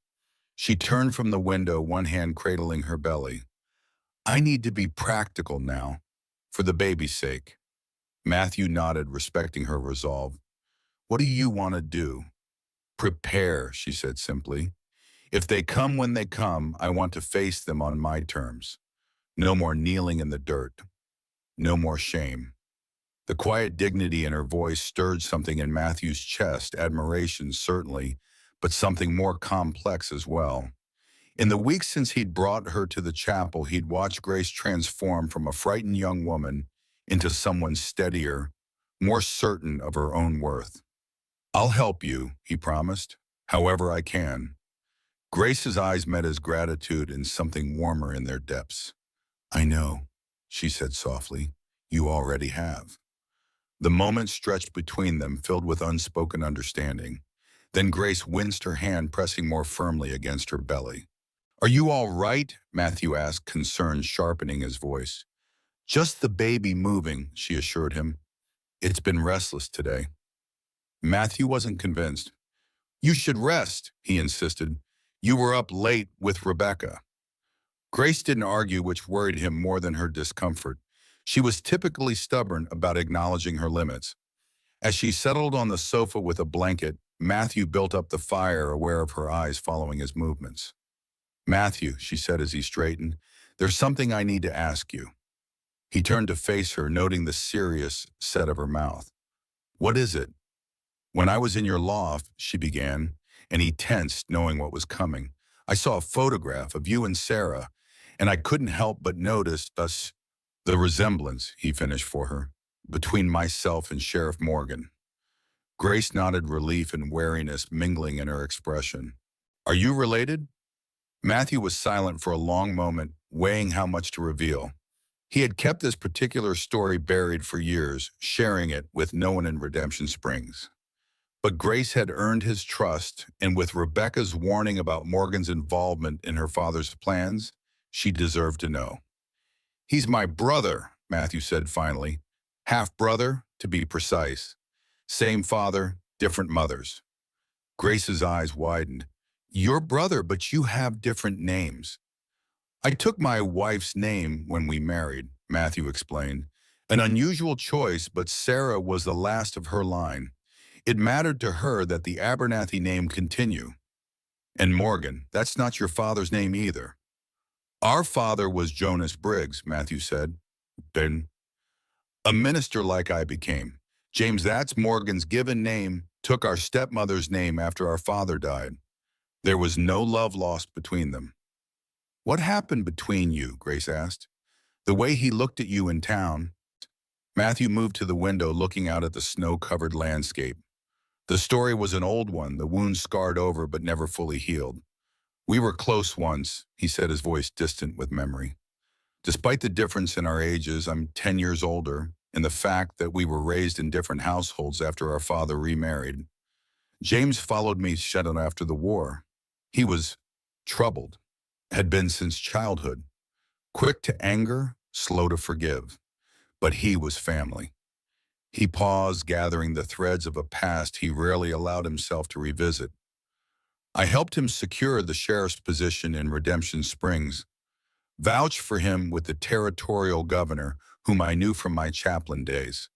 She turned from the window, one hand cradling her belly. "I need to be practical now, for the baby's sake." Matthew nodded, respecting her resolve. "What do you want to do?" Prepare, she said simply. If they come when they come, I want to face them on my terms. No more kneeling in the dirt. No more shame. The quiet dignity in her voice stirred something in Matthew's chest, admiration certainly, but something more complex as well. In the weeks since he'd brought her to the chapel, he'd watched Grace transform from a frightened young woman into someone steadier, more certain of her own worth. I'll help you, he promised, however I can. Grace's eyes met his gratitude and something warmer in their depths. I know, she said softly, you already have. The moment stretched between them, filled with unspoken understanding. Then Grace winced, her hand pressing more firmly against her belly. Are you all right? Matthew asked, concern sharpening his voice. Just the baby moving, she assured him. It's been restless today. Matthew wasn't convinced. You should rest, he insisted. You were up late with Rebecca. Grace didn't argue, which worried him more than her discomfort. She was typically stubborn about acknowledging her limits. As she settled on the sofa with a blanket, Matthew built up the fire, aware of her eyes following his movements. Matthew, she said as he straightened, there's something I need to ask you. He turned to face her, noting the serious set of her mouth. What is it? When I was in your loft, she began, and he tensed, knowing what was coming. I saw a photograph of you and Sarah, and I couldn't help but notice the resemblance, he finished for her, between myself and Sheriff Morgan. Grace nodded, relief and wariness mingling in her expression. Are you related? Matthew was silent for a long moment, weighing how much to reveal. He had kept this particular story buried for years, sharing it with no one in Redemption Springs. But Grace had earned his trust, and with Rebecca's warning about Morgan's involvement in her father's plans, she deserved to know. He's my brother, Matthew said finally. Half-brother, to be precise. Same father, different mothers. Grace's eyes widened. Your brother, but you have different names. I took my wife's name when we married, Matthew explained. An unusual choice, but Sarah was the last of her line. It mattered to her that the Abernathy name continue. And Morgan, that's not your father's name either. Our father was Jonas Briggs, Matthew said. Then, a minister like I became. James, that's Morgan's given name, took our stepmother's name after our father died. There was no love lost between them. What happened between you? Grace asked. The way he looked at you in town. Matthew moved to the window, looking out at the snow-covered landscape. The story was an old one, the wound scarred over but never fully healed. We were close once, he said, his voice distant with memory. Despite the difference in our ages, I'm 10 years older, and the fact that we were raised in different households after our father remarried. James followed me shut after the war. He was troubled, had been since childhood, quick to anger, slow to forgive. But he was family. He paused, gathering the threads of a past he rarely allowed himself to revisit. I helped him secure the sheriff's position in Redemption Springs, vouched for him with the territorial governor, whom I knew from my chaplain days.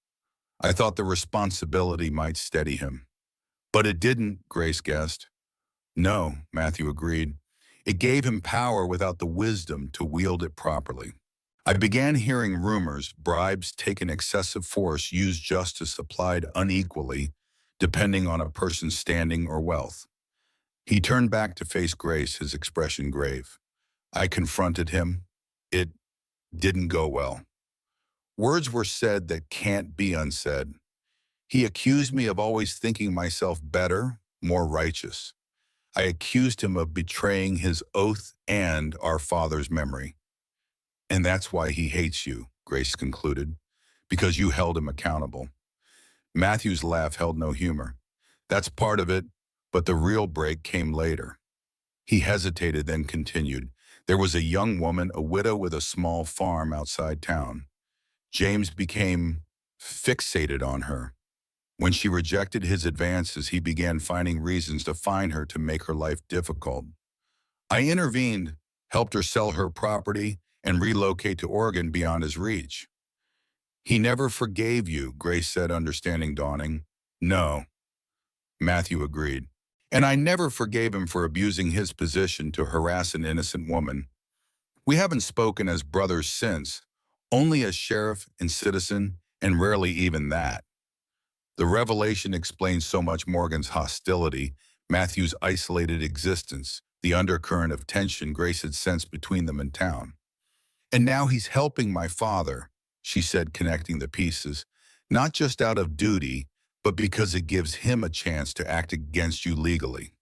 I thought the responsibility might steady him. But it didn't, Grace guessed. No, Matthew agreed. It gave him power without the wisdom to wield it properly. I began hearing rumors, bribes taken, excessive force, used justice applied unequally, depending on a person's standing or wealth. He turned back to face Grace, his expression grave. I confronted him. It didn't go well. Words were said that can't be unsaid. He accused me of always thinking myself better, more righteous. I accused him of betraying his oath and our father's memory. And that's why he hates you, Grace concluded, because you held him accountable. Matthew's laugh held no humor. That's part of it, but the real break came later. He hesitated, then continued. There was a young woman, a widow with a small farm outside town. James became fixated on her. When she rejected his advances, he began finding reasons to find her to make her life difficult. I intervened, helped her sell her property, and relocate to Oregon beyond his reach. He never forgave you, Grace said, understanding dawning. No, Matthew agreed. And I never forgave him for abusing his position to harass an innocent woman. We haven't spoken as brothers since, only as sheriff and citizen, and rarely even that. The revelation explains so much Morgan's hostility, Matthew's isolated existence, the undercurrent of tension Grace had sensed between them in town. And now he's helping my father, she said, connecting the pieces, not just out of duty, but because it gives him a chance to act against you legally.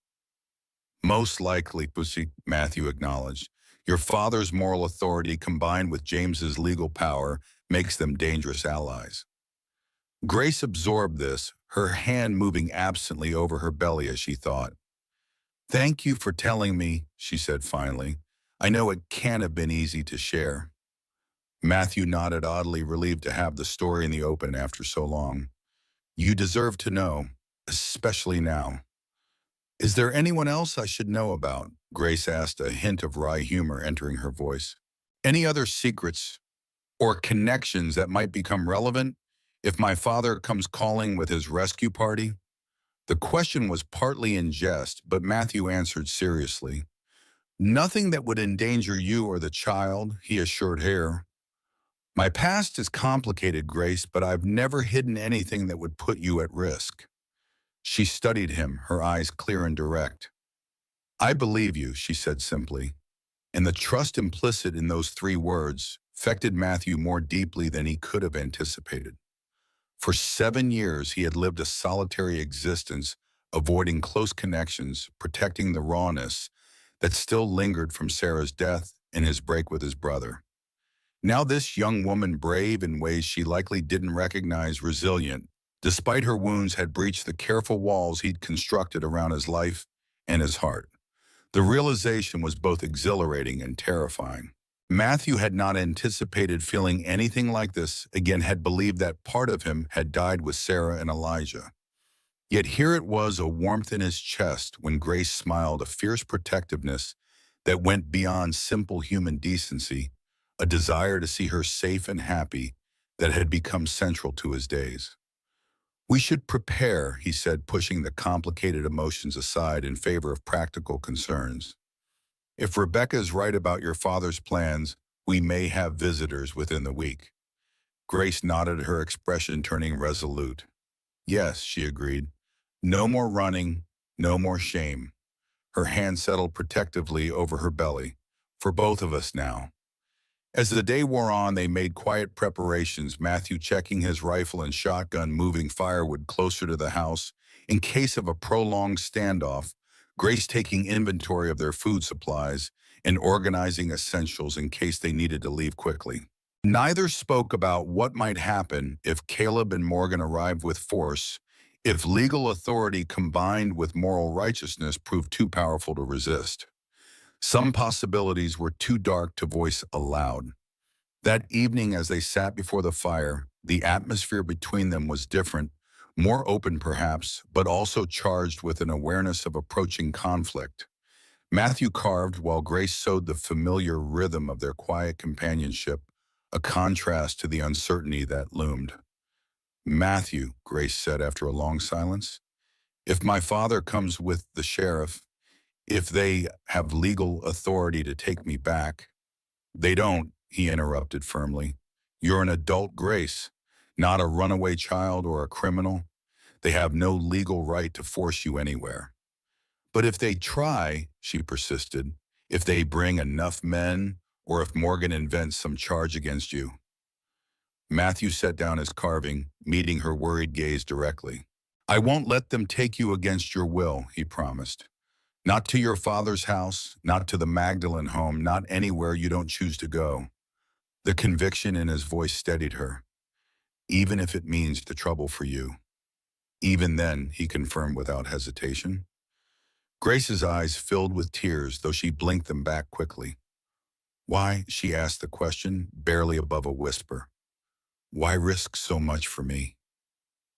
Most likely, Pussy, Matthew acknowledged. Your father's moral authority combined with James's legal power makes them dangerous allies. Grace absorbed this, her hand moving absently over her belly as she thought. Thank you for telling me, she said finally. I know it can't have been easy to share. Matthew nodded, oddly relieved to have the story in the open after so long. You deserve to know, especially now. Is there anyone else I should know about? Grace asked, a hint of wry humor entering her voice. Any other secrets or connections that might become relevant if my father comes calling with his rescue party? The question was partly in jest, but Matthew answered seriously. Nothing that would endanger you or the child, he assured her. My past is complicated, Grace, but I've never hidden anything that would put you at risk. She studied him, her eyes clear and direct. I believe you, she said simply, and the trust implicit in those 3 words affected Matthew more deeply than he could have anticipated. For 7 years, he had lived a solitary existence, avoiding close connections, protecting the rawness that still lingered from Sarah's death and his break with his brother. Now this young woman, brave in ways she likely didn't recognize, resilient, despite her wounds, had breached the careful walls he'd constructed around his life and his heart. The realization was both exhilarating and terrifying. Matthew had not anticipated feeling anything like this, again had believed that part of him had died with Sarah and Elijah. Yet here it was, a warmth in his chest when Grace smiled, a fierce protectiveness that went beyond simple human decency, a desire to see her safe and happy that had become central to his days. We should prepare, he said, pushing the complicated emotions aside in favor of practical concerns. If Rebecca is right about your father's plans, we may have visitors within the week. Grace nodded, her expression turning resolute. Yes, she agreed. No more running, no more shame. Her hand settled protectively over her belly. For both of us now. As the day wore on, they made quiet preparations, Matthew checking his rifle and shotgun, moving firewood closer to the house in case of a prolonged standoff, Grace taking inventory of their food supplies and organizing essentials in case they needed to leave quickly. Neither spoke about what might happen if Caleb and Morgan arrived with force, if legal authority combined with moral righteousness proved too powerful to resist. Some possibilities were too dark to voice aloud. That evening, as they sat before the fire, the atmosphere between them was different, more open perhaps, but also charged with an awareness of approaching conflict. Matthew carved while Grace sewed, the familiar rhythm of their quiet companionship, a contrast to the uncertainty that loomed. Matthew, Grace said after a long silence, if my father comes with the sheriff, if they have legal authority to take me back. They don't, he interrupted firmly. You're an adult, Grace, not a runaway child or a criminal. They have no legal right to force you anywhere. But if they try, she persisted, if they bring enough men, or if Morgan invents some charge against you. Matthew set down his carving, meeting her worried gaze directly. I won't let them take you against your will, he promised. Not to your father's house, not to the Magdalene home, not anywhere you don't choose to go. The conviction in his voice steadied her. Even if it means the trouble for you. Even then, he confirmed without hesitation. Grace's eyes filled with tears, though she blinked them back quickly. Why, she asked the question, barely above a whisper. Why risk so much for me?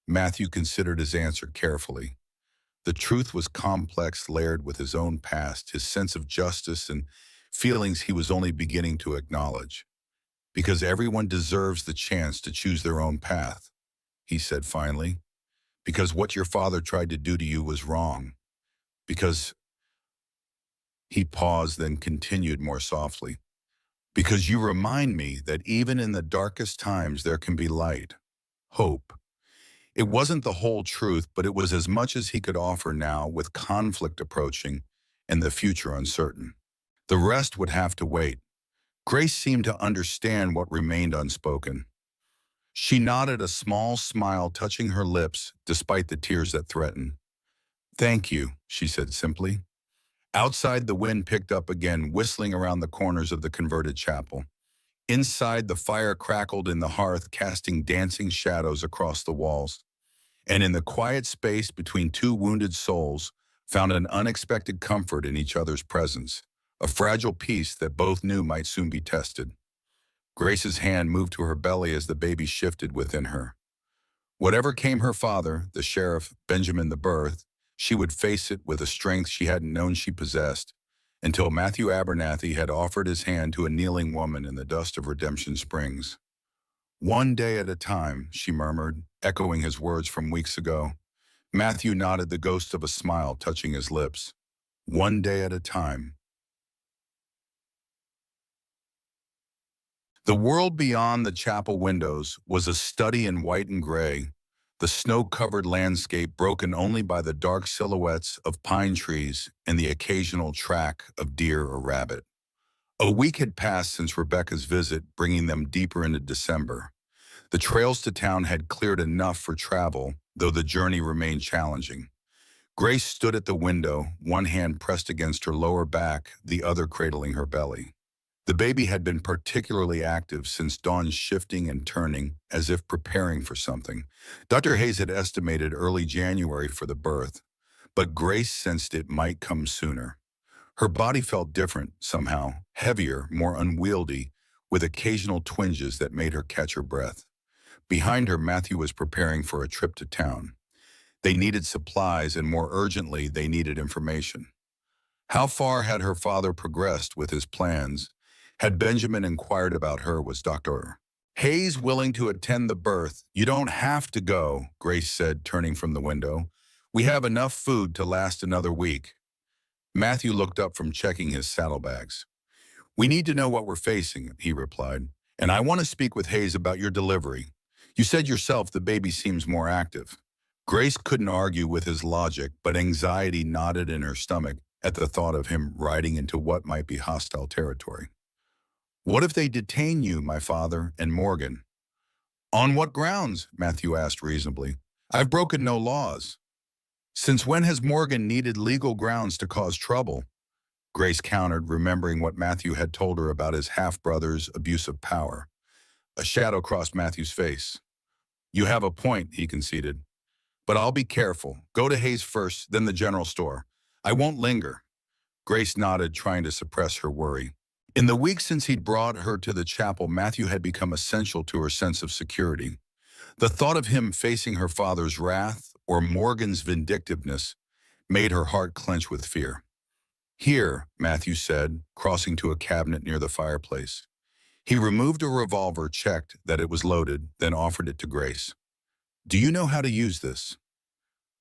Matthew considered his answer carefully. The truth was complex, layered with his own past, his sense of justice, and feelings he was only beginning to acknowledge. Because everyone deserves the chance to choose their own path, he said finally. Because what your father tried to do to you was wrong. Because he paused, then continued more softly. Because you remind me that even in the darkest times there can be light, hope. It wasn't the whole truth, but it was as much as he could offer now with conflict approaching and the future uncertain. The rest would have to wait. Grace seemed to understand what remained unspoken. She nodded, a small smile touching her lips despite the tears that threatened. Thank you, she said simply. Outside, the wind picked up again, whistling around the corners of the converted chapel. Inside, the fire crackled in the hearth, casting dancing shadows across the walls. And in the quiet space between two wounded souls, found an unexpected comfort in each other's presence, a fragile peace that both knew might soon be tested. Grace's hand moved to her belly as the baby shifted within her. Whatever came her father, the sheriff, Benjamin the Birth, she would face it with a strength she hadn't known she possessed, until Matthew Abernathy had offered his hand to a kneeling woman in the dust of Redemption Springs. One day at a time, she murmured, echoing his words from weeks ago. Matthew nodded, the ghost of a smile touching his lips. One day at a time. The world beyond the chapel windows was a study in white and gray, the snow-covered landscape broken only by the dark silhouettes of pine trees and the occasional track of deer or rabbit. A week had passed since Rebecca's visit, bringing them deeper into December. The trails to town had cleared enough for travel, though the journey remained challenging. Grace stood at the window, one hand pressed against her lower back, the other cradling her belly. The baby had been particularly active since Dawn's shifting and turning, as if preparing for something. Dr. Hayes had estimated early January for the birth, but Grace sensed it might come sooner. Her body felt different, somehow, heavier, more unwieldy, with occasional twinges that made her catch her breath. Behind her, Matthew was preparing for a trip to town. They needed supplies, and more urgently, they needed information. How far had her father progressed with his plans? Had Benjamin inquired about her? Was Dr. Hayes willing to attend the birth? You don't have to go, Grace said, turning from the window. We have enough food to last another week. Matthew looked up from checking his saddlebags. We need to know what we're facing, he replied, and I want to speak with Hayes about your delivery. You said yourself the baby seems more active. Grace couldn't argue with his logic, but anxiety knotted in her stomach at the thought of him riding into what might be hostile territory. What if they detain you, my father, and Morgan? On what grounds? Matthew asked reasonably. I've broken no laws. Since when has Morgan needed legal grounds to cause trouble? Grace countered, remembering what Matthew had told her about his half-brother's abuse of power. A shadow crossed Matthew's face. You have a point, he conceded. But I'll be careful. Go to Hayes first, then the general store. I won't linger. Grace nodded, trying to suppress her worry. In the weeks since he'd brought her to the chapel, Matthew had become essential to her sense of security. The thought of him facing her father's wrath or Morgan's vindictiveness made her heart clench with fear. Here, Matthew said, crossing to a cabinet near the fireplace. He removed a revolver, checked that it was loaded, then offered it to Grace. Do you know how to use this?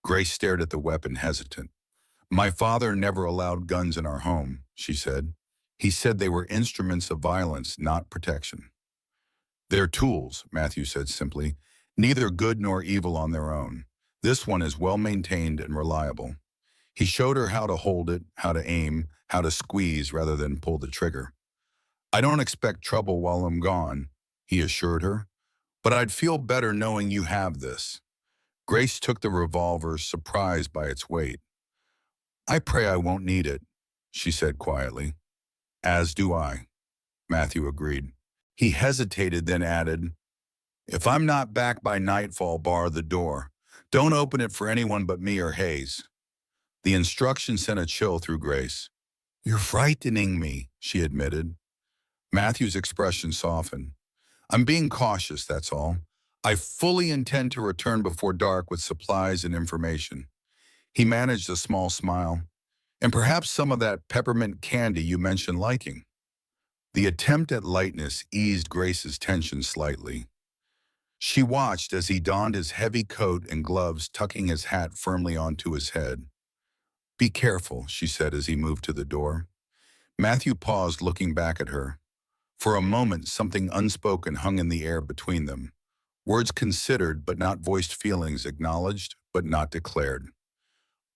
Grace stared at the weapon, hesitant. My father never allowed guns in our home, she said. He said they were instruments of violence, not protection. They're tools, Matthew said simply, neither good nor evil on their own. This one is well-maintained and reliable. He showed her how to hold it, how to aim, how to squeeze rather than pull the trigger. I don't expect trouble while I'm gone, he assured her, but I'd feel better knowing you have this. Grace took the revolver, surprised by its weight. I pray I won't need it, she said quietly. As do I, Matthew agreed. He hesitated, then added, if I'm not back by nightfall, bar the door. Don't open it for anyone but me or Hayes. The instruction sent a chill through Grace. You're frightening me, she admitted. Matthew's expression softened. I'm being cautious, that's all. I fully intend to return before dark with supplies and information. He managed a small smile. And perhaps some of that peppermint candy you mentioned liking. The attempt at lightness eased Grace's tension slightly. She watched as he donned his heavy coat and gloves, tucking his hat firmly onto his head. Be careful, she said as he moved to the door. Matthew paused, looking back at her. For a moment, something unspoken hung in the air between them. Words considered but not voiced, feelings acknowledged but not declared.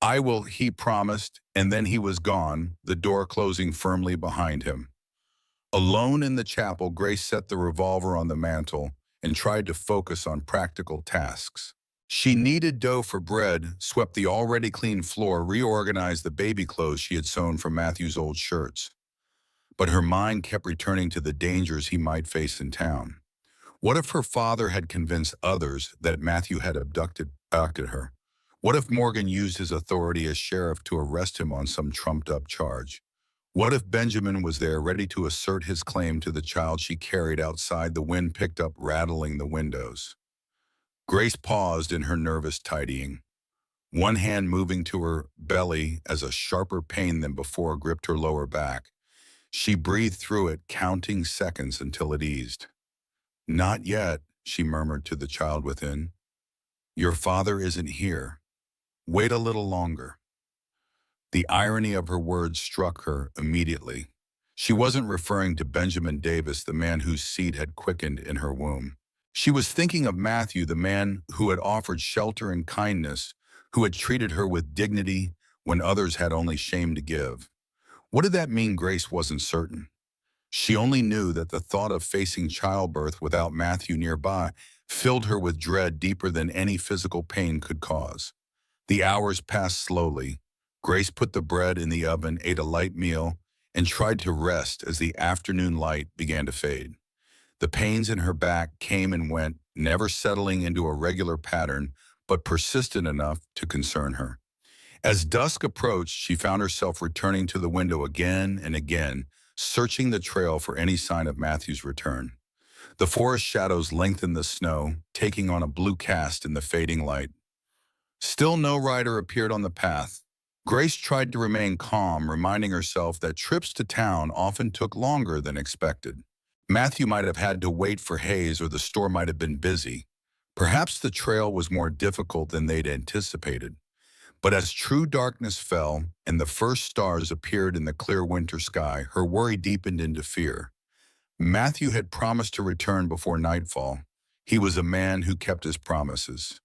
I will, he promised, and then he was gone, the door closing firmly behind him. Alone in the chapel, Grace set the revolver on the mantel and tried to focus on practical tasks. She kneaded dough for bread, swept the already clean floor, reorganized the baby clothes she had sewn from Matthew's old shirts. But her mind kept returning to the dangers he might face in town. What if her father had convinced others that Matthew had abducted her? What if Morgan used his authority as sheriff to arrest him on some trumped-up charge? What if Benjamin was there ready to assert his claim to the child she carried outside, the wind picked up rattling the windows? Grace paused in her nervous tidying. One hand moving to her belly as a sharper pain than before gripped her lower back. She breathed through it, counting seconds until it eased. Not yet, she murmured to the child within. Your father isn't here. Wait a little longer. The irony of her words struck her immediately. She wasn't referring to Benjamin Davis, the man whose seed had quickened in her womb. She was thinking of Matthew, the man who had offered shelter and kindness, who had treated her with dignity when others had only shame to give. What did that mean? Grace wasn't certain. She only knew that the thought of facing childbirth without Matthew nearby filled her with dread deeper than any physical pain could cause. The hours passed slowly. Grace put the bread in the oven, ate a light meal, and tried to rest as the afternoon light began to fade. The pains in her back came and went, never settling into a regular pattern, but persistent enough to concern her. As dusk approached, she found herself returning to the window again and again, searching the trail for any sign of Matthew's return. The forest shadows lengthened the snow, taking on a blue cast in the fading light. Still no rider appeared on the path. Grace tried to remain calm, reminding herself that trips to town often took longer than expected. Matthew might have had to wait for Hayes, or the store might have been busy. Perhaps the trail was more difficult than they'd anticipated. But as true darkness fell and the first stars appeared in the clear winter sky, her worry deepened into fear. Matthew had promised to return before nightfall. He was a man who kept his promises.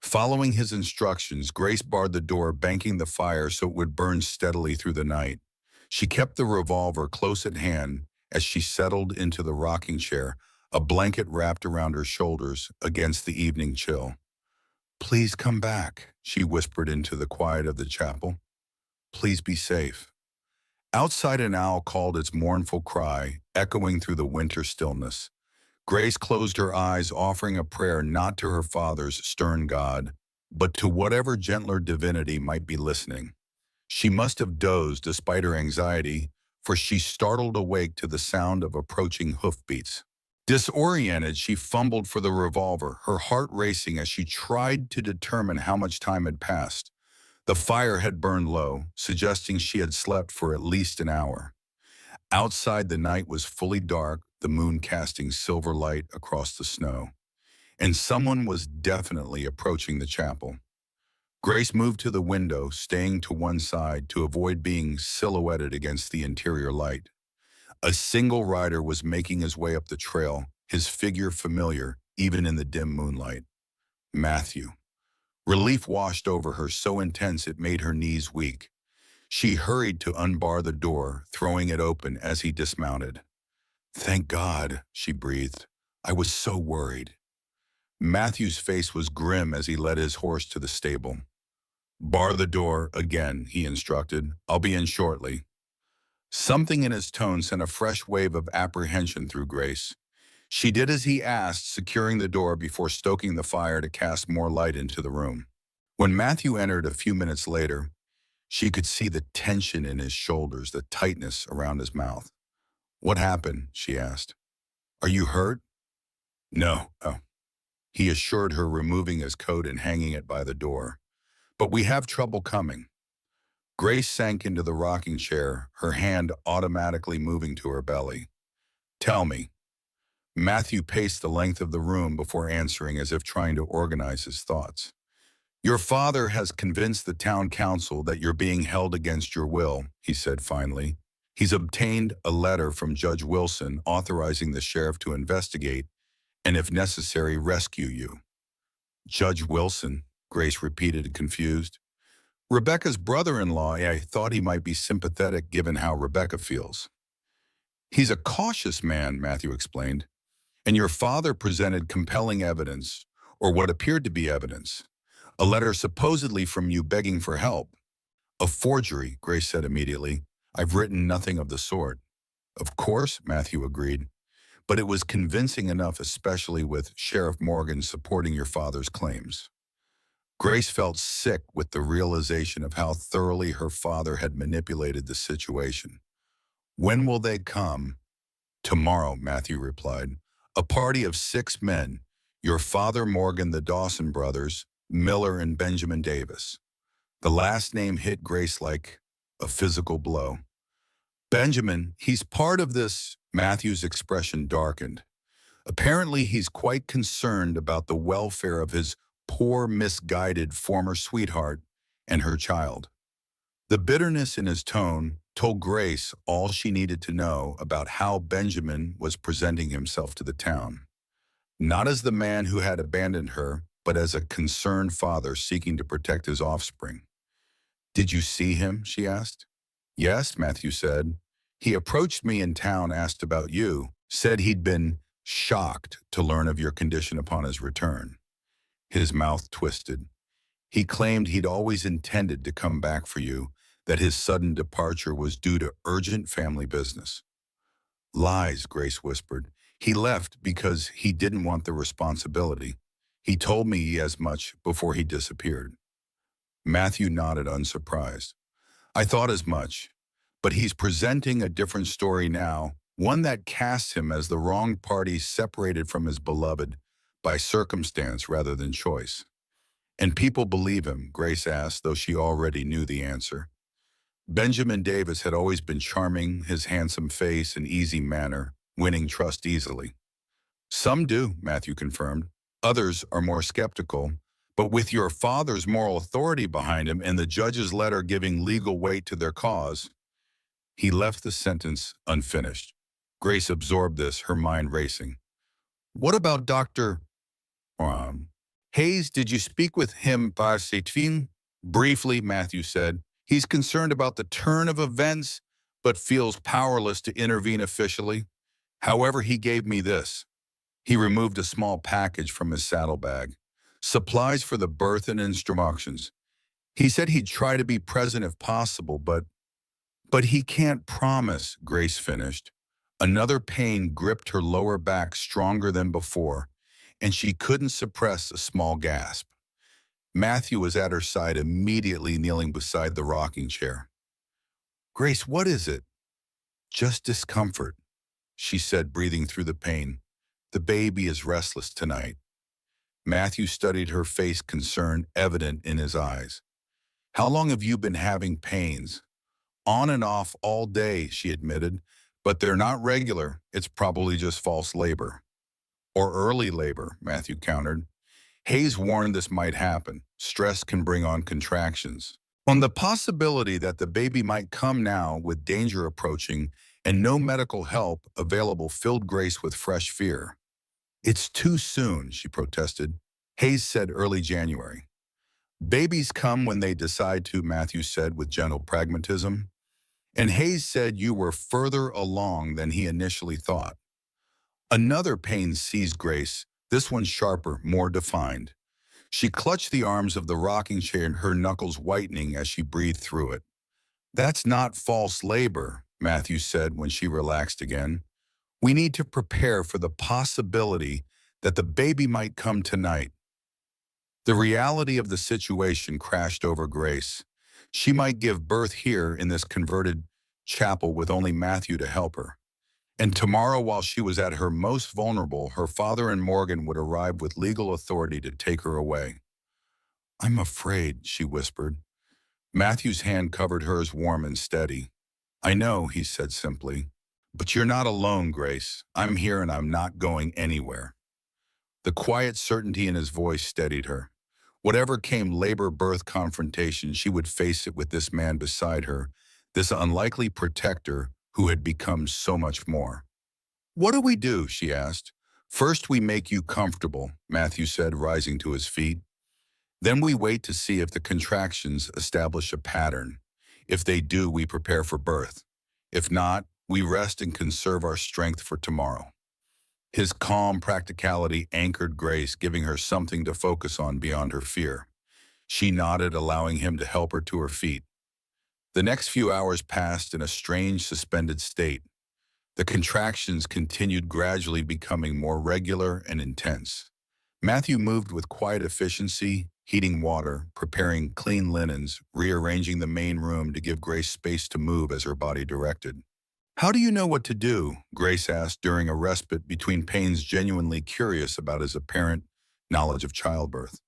Following his instructions, Grace barred the door, banking the fire so it would burn steadily through the night. She kept the revolver close at hand as she settled into the rocking chair, a blanket wrapped around her shoulders against the evening chill. Please come back, she whispered into the quiet of the chapel. Please be safe. Outside, an owl called its mournful cry, echoing through the winter stillness. Grace closed her eyes, offering a prayer not to her father's stern God, but to whatever gentler divinity might be listening. She must have dozed despite her anxiety, for she startled awake to the sound of approaching hoofbeats. Disoriented, she fumbled for the revolver, her heart racing as she tried to determine how much time had passed. The fire had burned low, suggesting she had slept for at least an hour. Outside, the night was fully dark, the moon casting silver light across the snow. And someone was definitely approaching the chapel. Grace moved to the window, staying to one side to avoid being silhouetted against the interior light. A single rider was making his way up the trail, his figure familiar, even in the dim moonlight. Matthew. Relief washed over her, so intense it made her knees weak. She hurried to unbar the door, throwing it open as he dismounted. Thank God, she breathed. I was so worried. Matthew's face was grim as he led his horse to the stable. Bar the door again, he instructed. I'll be in shortly. Something in his tone sent a fresh wave of apprehension through Grace. She did as he asked, securing the door before stoking the fire to cast more light into the room. When Matthew entered a few minutes later, she could see the tension in his shoulders, the tightness around his mouth. What happened? She asked. Are you hurt? No. Oh, he assured her, removing his coat and hanging it by the door. But we have trouble coming. Grace sank into the rocking chair, her hand automatically moving to her belly. Tell me. Matthew paced the length of the room before answering, as if trying to organize his thoughts. Your father has convinced the town council that you're being held against your will, he said finally. He's obtained a letter from Judge Wilson authorizing the sheriff to investigate and, if necessary, rescue you. Judge Wilson, Grace repeated, confused. Rebecca's brother-in-law. I thought he might be sympathetic given how Rebecca feels. He's a cautious man, Matthew explained, and your father presented compelling evidence, or what appeared to be evidence. A letter supposedly from you begging for help. A forgery, Grace said immediately. I've written nothing of the sort. Of course, Matthew agreed, but it was convincing enough, especially with Sheriff Morgan supporting your father's claims. Grace felt sick with the realization of how thoroughly her father had manipulated the situation. When will they come? Tomorrow, Matthew replied. A party of 6 men, your father Morgan, the Dawson brothers, Miller and Benjamin Davis. The last name hit Grace like a physical blow. Benjamin, he's part of this. Matthew's expression darkened. Apparently, he's quite concerned about the welfare of his poor, misguided former sweetheart and her child. The bitterness in his tone told Grace all she needed to know about how Benjamin was presenting himself to the town. Not as the man who had abandoned her, but as a concerned father seeking to protect his offspring. Did you see him? She asked. Yes, Matthew said. He approached me in town, asked about you, said he'd been shocked to learn of your condition upon his return. His mouth twisted. He claimed he'd always intended to come back for you, that his sudden departure was due to urgent family business. Lies, Grace whispered. He left because he didn't want the responsibility. He told me as much before he disappeared. Matthew nodded, unsurprised. I thought as much, but he's presenting a different story now, one that casts him as the wrong party separated from his beloved by circumstance rather than choice. And people believe him, Grace asked, though she already knew the answer. Benjamin Davis had always been charming, his handsome face and easy manner, winning trust easily. Some do, Matthew confirmed. Others are more skeptical. But with your father's moral authority behind him and the judge's letter giving legal weight to their cause, he left the sentence unfinished. Grace absorbed this, her mind racing. What about Dr. Hayes? Did you speak with him by Satvin? Briefly, Matthew said. He's concerned about the turn of events, but feels powerless to intervene officially. However, he gave me this. He removed a small package from his saddlebag. Supplies for the birth and instructions. He said he'd try to be present if possible, but he can't promise, Grace finished. Another pain gripped her lower back stronger than before, and she couldn't suppress a small gasp. Matthew was at her side, immediately kneeling beside the rocking chair. Grace, what is it? Just discomfort, she said, breathing through the pain. The baby is restless tonight. Matthew studied her face, concern evident in his eyes. How long have you been having pains? On and off all day, she admitted, but they're not regular. It's probably just false labor. Or early labor, Matthew countered. Hayes warned this might happen. Stress can bring on contractions. On the possibility that the baby might come now with danger approaching and no medical help available filled Grace with fresh fear. It's too soon, she protested. Hayes said early January. Babies come when they decide to, Matthew said with gentle pragmatism. And Hayes said you were further along than he initially thought. Another pain seized Grace, this one sharper, more defined. She clutched the arms of the rocking chair, her knuckles whitening as she breathed through it. That's not false labor, Matthew said when she relaxed again. We need to prepare for the possibility that the baby might come tonight. The reality of the situation crashed over Grace. She might give birth here in this converted chapel with only Matthew to help her. And tomorrow, while she was at her most vulnerable, her father and Morgan would arrive with legal authority to take her away. I'm afraid, she whispered. Matthew's hand covered hers, warm and steady. I know, he said simply. But you're not alone, Grace. I'm here and I'm not going anywhere. The quiet certainty in his voice steadied her. Whatever came labor-birth confrontation, she would face it with this man beside her, this unlikely protector who had become so much more. "What do we do?" she asked. "First we make you comfortable," Matthew said, rising to his feet. "Then we wait to see if the contractions establish a pattern. If they do, we prepare for birth. If not, we rest and conserve our strength for tomorrow." His calm practicality anchored Grace, giving her something to focus on beyond her fear. She nodded, allowing him to help her to her feet. The next few hours passed in a strange, suspended state. The contractions continued, gradually becoming more regular and intense. Matthew moved with quiet efficiency, heating water, preparing clean linens, rearranging the main room to give Grace space to move as her body directed. "How do you know what to do?" Grace asked during a respite between pains, genuinely curious about his apparent knowledge of childbirth.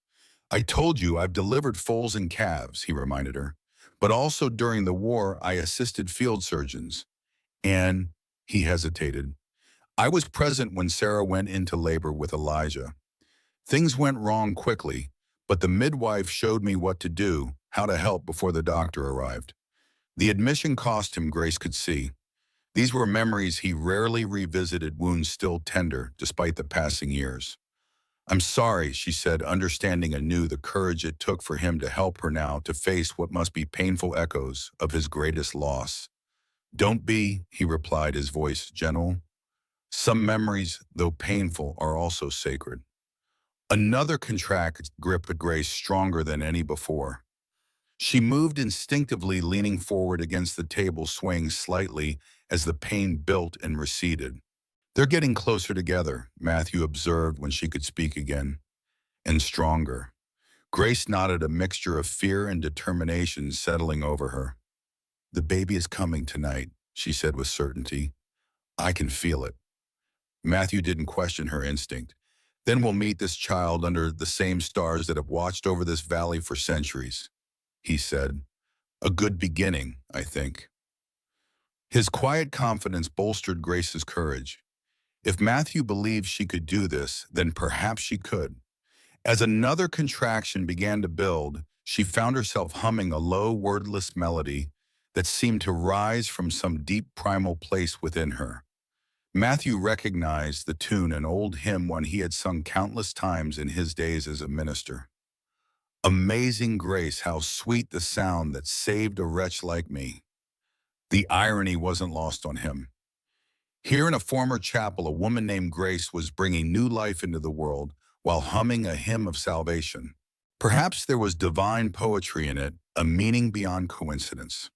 "I told you I've delivered foals and calves," he reminded her. "But also during the war, I assisted field surgeons. And," he hesitated, "I was present when Sarah went into labor with Elijah. Things went wrong quickly, but the midwife showed me what to do, how to help before the doctor arrived." The admission cost him, Grace could see. These were memories he rarely revisited, wounds still tender despite the passing years. "I'm sorry," she said, understanding anew the courage it took for him to help her now to face what must be painful echoes of his greatest loss. "Don't be," he replied, his voice gentle. "Some memories, though painful, are also sacred." Another contract gripped Grace stronger than any before. She moved instinctively, leaning forward against the table, swaying slightly as the pain built and receded. "They're getting closer together," Matthew observed when she could speak again. "And stronger." Grace nodded, a mixture of fear and determination settling over her. "The baby is coming tonight," she said with certainty. "I can feel it." Matthew didn't question her instinct. "Then we'll meet this child under the same stars that have watched over this valley for centuries," he said. "A good beginning, I think." His quiet confidence bolstered Grace's courage. If Matthew believed she could do this, then perhaps she could. As another contraction began to build, she found herself humming a low, wordless melody that seemed to rise from some deep primal place within her. Matthew recognized the tune, an old hymn, one he had sung countless times in his days as a minister. "Amazing grace, how sweet the sound that saved a wretch like me." The irony wasn't lost on him. Here in a former chapel, a woman named Grace was bringing new life into the world while humming a hymn of salvation. Perhaps there was divine poetry in it, a meaning beyond coincidence.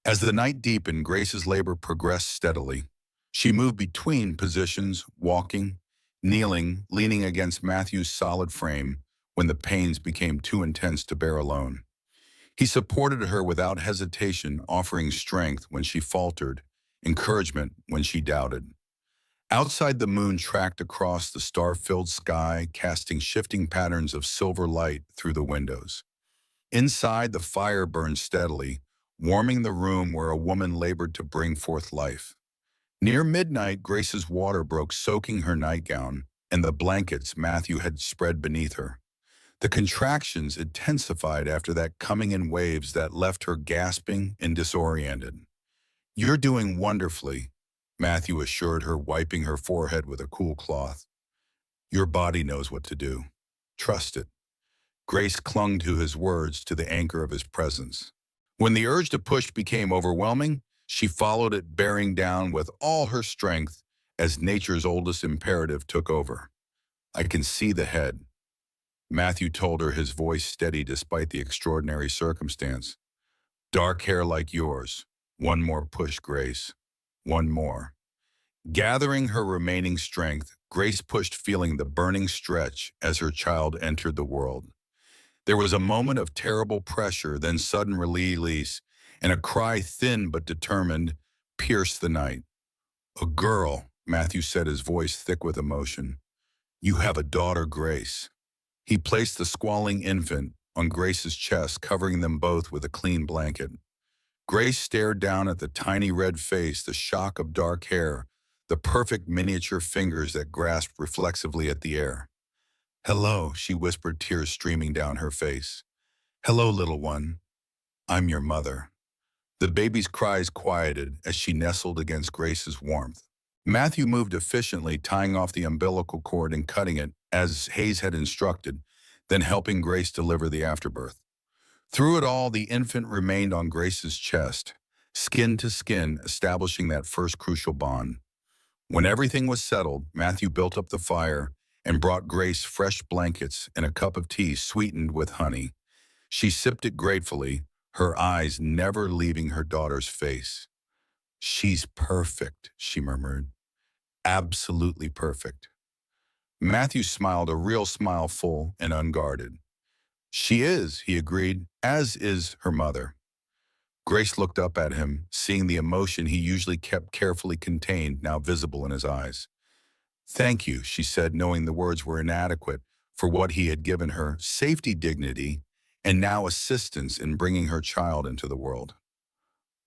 As the night deepened, Grace's labor progressed steadily. She moved between positions, walking, kneeling, leaning against Matthew's solid frame when the pains became too intense to bear alone. He supported her without hesitation, offering strength when she faltered, encouragement when she doubted. Outside, the moon tracked across the star-filled sky, casting shifting patterns of silver light through the windows. Inside, the fire burned steadily, warming the room where a woman labored to bring forth life. Near midnight, Grace's water broke, soaking her nightgown and the blankets Matthew had spread beneath her. The contractions intensified after that, coming in waves that left her gasping and disoriented. "You're doing wonderfully," Matthew assured her, wiping her forehead with a cool cloth. "Your body knows what to do. Trust it." Grace clung to his words, to the anchor of his presence. When the urge to push became overwhelming, she followed it, bearing down with all her strength as nature's oldest imperative took over. "I can see the head," Matthew told her, his voice steady despite the extraordinary circumstance. "Dark hair like yours. One more push, Grace. One more." Gathering her remaining strength, Grace pushed, feeling the burning stretch as her child entered the world. There was a moment of terrible pressure, then sudden release, and a cry, thin but determined, pierced the night. "A girl," Matthew said, his voice thick with emotion. "You have a daughter, Grace." He placed the squalling infant on Grace's chest, covering them both with a clean blanket. Grace stared down at the tiny red face, the shock of dark hair, the perfect miniature fingers that grasped reflexively at the air. Hello, she whispered, tears streaming down her face. Hello, little one. I'm your mother. The baby's cries quieted as she nestled against Grace's warmth. Matthew moved efficiently, tying off the umbilical cord and cutting it, as Hayes had instructed, then helping Grace deliver the afterbirth. Through it all, the infant remained on Grace's chest, skin to skin, establishing that first crucial bond. When everything was settled, Matthew built up the fire and brought Grace fresh blankets and a cup of tea sweetened with honey. She sipped it gratefully, her eyes never leaving her daughter's face. She's perfect, she murmured. Absolutely perfect. Matthew smiled, a real smile, full and unguarded. She is, he agreed, as is her mother. Grace looked up at him, seeing the emotion he usually kept carefully contained now visible in his eyes. Thank you, she said, knowing the words were inadequate for what he had given her: safety, dignity, and now assistance in bringing her child into the world.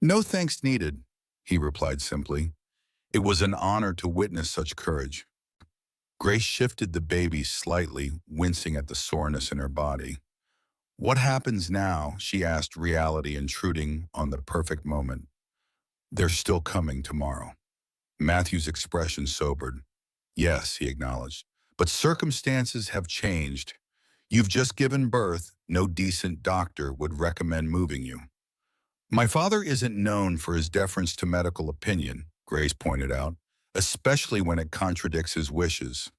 No thanks needed, he replied simply. It was an honor to witness such courage. Grace shifted the baby slightly, wincing at the soreness in her body. What happens now? She asked, reality intruding on the perfect moment. They're still coming tomorrow. Matthew's expression sobered. Yes, he acknowledged, but circumstances have changed. You've just given birth. No decent doctor would recommend moving you. My father isn't known for his deference to medical opinion, Grace pointed out, especially when it contradicts his wishes.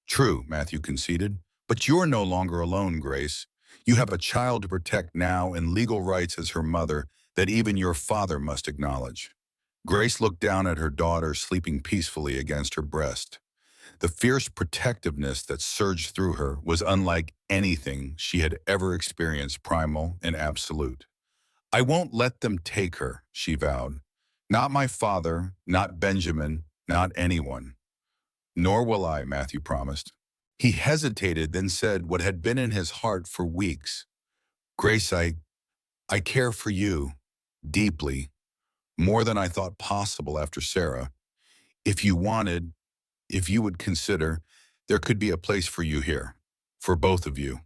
True, Matthew conceded, but you're no longer alone, Grace. You have a child to protect now and legal rights as her mother that even your father must acknowledge. Grace looked down at her daughter sleeping peacefully against her breast. The fierce protectiveness that surged through her was unlike anything she had ever experienced, primal and absolute. I won't let them take her, she vowed. Not my father, not Benjamin, not anyone. Nor will I, Matthew promised. He hesitated, then said what had been in his heart for weeks. Grace, I care for you, deeply, more than I thought possible after Sarah. If you wanted, if you would consider, there could be a place for you here, for both of you.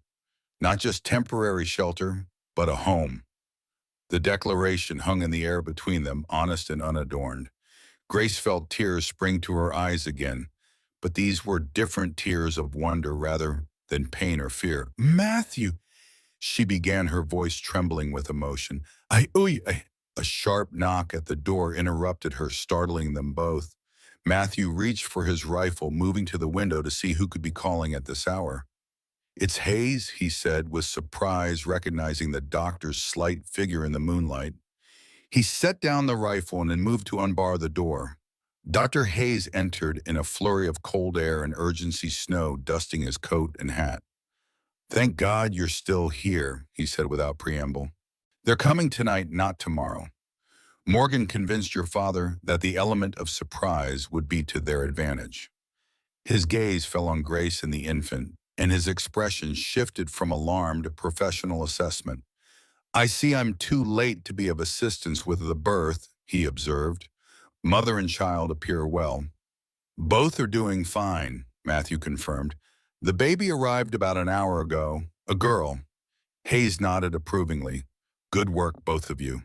Not just temporary shelter, but a home. The declaration hung in the air between them, honest and unadorned. Grace felt tears spring to her eyes again, but these were different tears of wonder rather than pain or fear. Matthew, she began, her voice trembling with emotion. A sharp knock at the door interrupted her, startling them both. Matthew reached for his rifle, moving to the window to see who could be calling at this hour. It's Hayes, he said, with surprise, recognizing the doctor's slight figure in the moonlight. He set down the rifle and then moved to unbar the door. Dr. Hayes entered in a flurry of cold air and urgency, snow dusting his coat and hat. Thank God you're still here, he said without preamble. They're coming tonight, not tomorrow. Morgan convinced your father that the element of surprise would be to their advantage. His gaze fell on Grace and the infant, and his expression shifted from alarm to professional assessment. I see I'm too late to be of assistance with the birth, he observed. Mother and child appear well. Both are doing fine, Matthew confirmed. The baby arrived about an hour ago, a girl. Hayes nodded approvingly. Good work, both of you.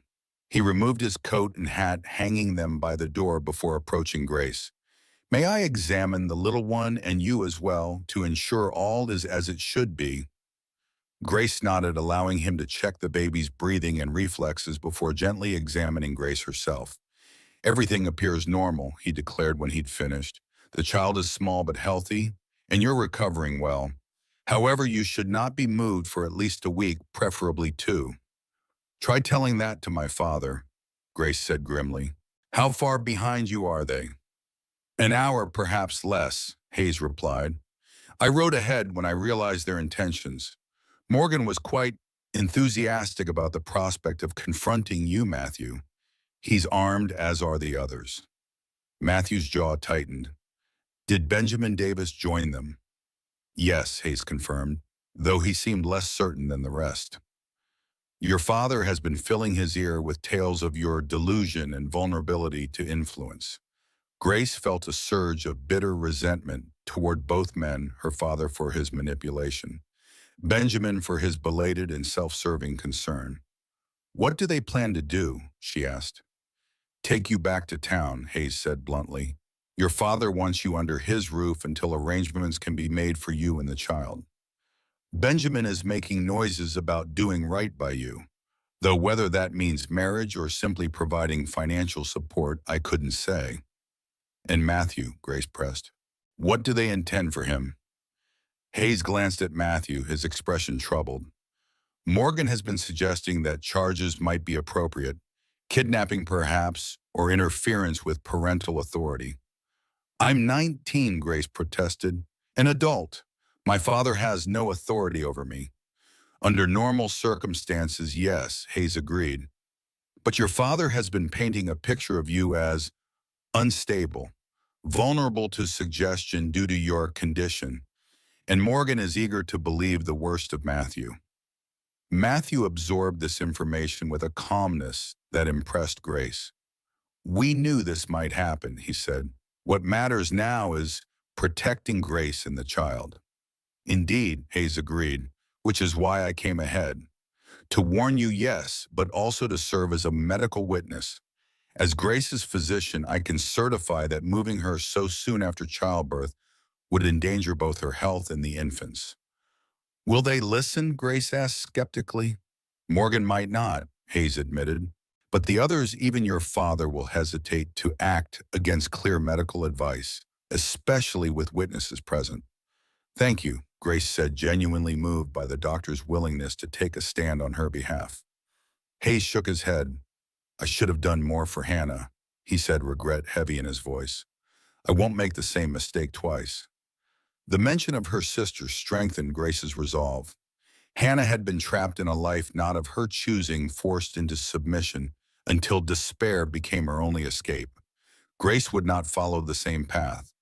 He removed his coat and hat, hanging them by the door before approaching Grace. May I examine the little one and you as well to ensure all is as it should be? Grace nodded, allowing him to check the baby's breathing and reflexes before gently examining Grace herself. Everything appears normal, he declared when he'd finished. The child is small but healthy, and you're recovering well. However, you should not be moved for at least a week, preferably 2. Try telling that to my father, Grace said grimly. How far behind you are they? An hour, perhaps less, Hayes replied. I rode ahead when I realized their intentions. Morgan was quite enthusiastic about the prospect of confronting you, Matthew. He's armed, as are the others. Matthew's jaw tightened. Did Benjamin Davis join them? Yes, Hayes confirmed, though he seemed less certain than the rest. Your father has been filling his ear with tales of your delusion and vulnerability to influence. Grace felt a surge of bitter resentment toward both men, her father for his manipulation, Benjamin for his belated and self-serving concern. "What do they plan to do?" she asked. "Take you back to town," Hayes said bluntly. "Your father wants you under his roof until arrangements can be made for you and the child. Benjamin is making noises about doing right by you, though whether that means marriage or simply providing financial support, I couldn't say." "And Matthew," Grace pressed. "What do they intend for him?" Hayes glanced at Matthew, his expression troubled. "Morgan has been suggesting that charges might be appropriate, kidnapping perhaps, or interference with parental authority." "I'm 19, Grace protested. "An adult. My father has no authority over me." "Under normal circumstances, yes," Hayes agreed. "But your father has been painting a picture of you as unstable, vulnerable to suggestion due to your condition, and Morgan is eager to believe the worst of Matthew." Matthew absorbed this information with a calmness that impressed Grace. "We knew this might happen," he said. "What matters now is protecting Grace and the child." "Indeed," Hayes agreed, "which is why I came ahead. To warn you, yes, but also to serve as a medical witness. As Grace's physician, I can certify that moving her so soon after childbirth would endanger both her health and the infant's." "Will they listen?" Grace asked skeptically. "Morgan might not," Hayes admitted. "But the others, even your father, will hesitate to act against clear medical advice, especially with witnesses present." "Thank you," Grace said, genuinely moved by the doctor's willingness to take a stand on her behalf. Hayes shook his head. "I should have done more for Hannah," he said, regret heavy in his voice. "I won't make the same mistake twice." The mention of her sister strengthened Grace's resolve. Hannah had been trapped in a life not of her choosing, forced into submission, until despair became her only escape. Grace would not follow the same path.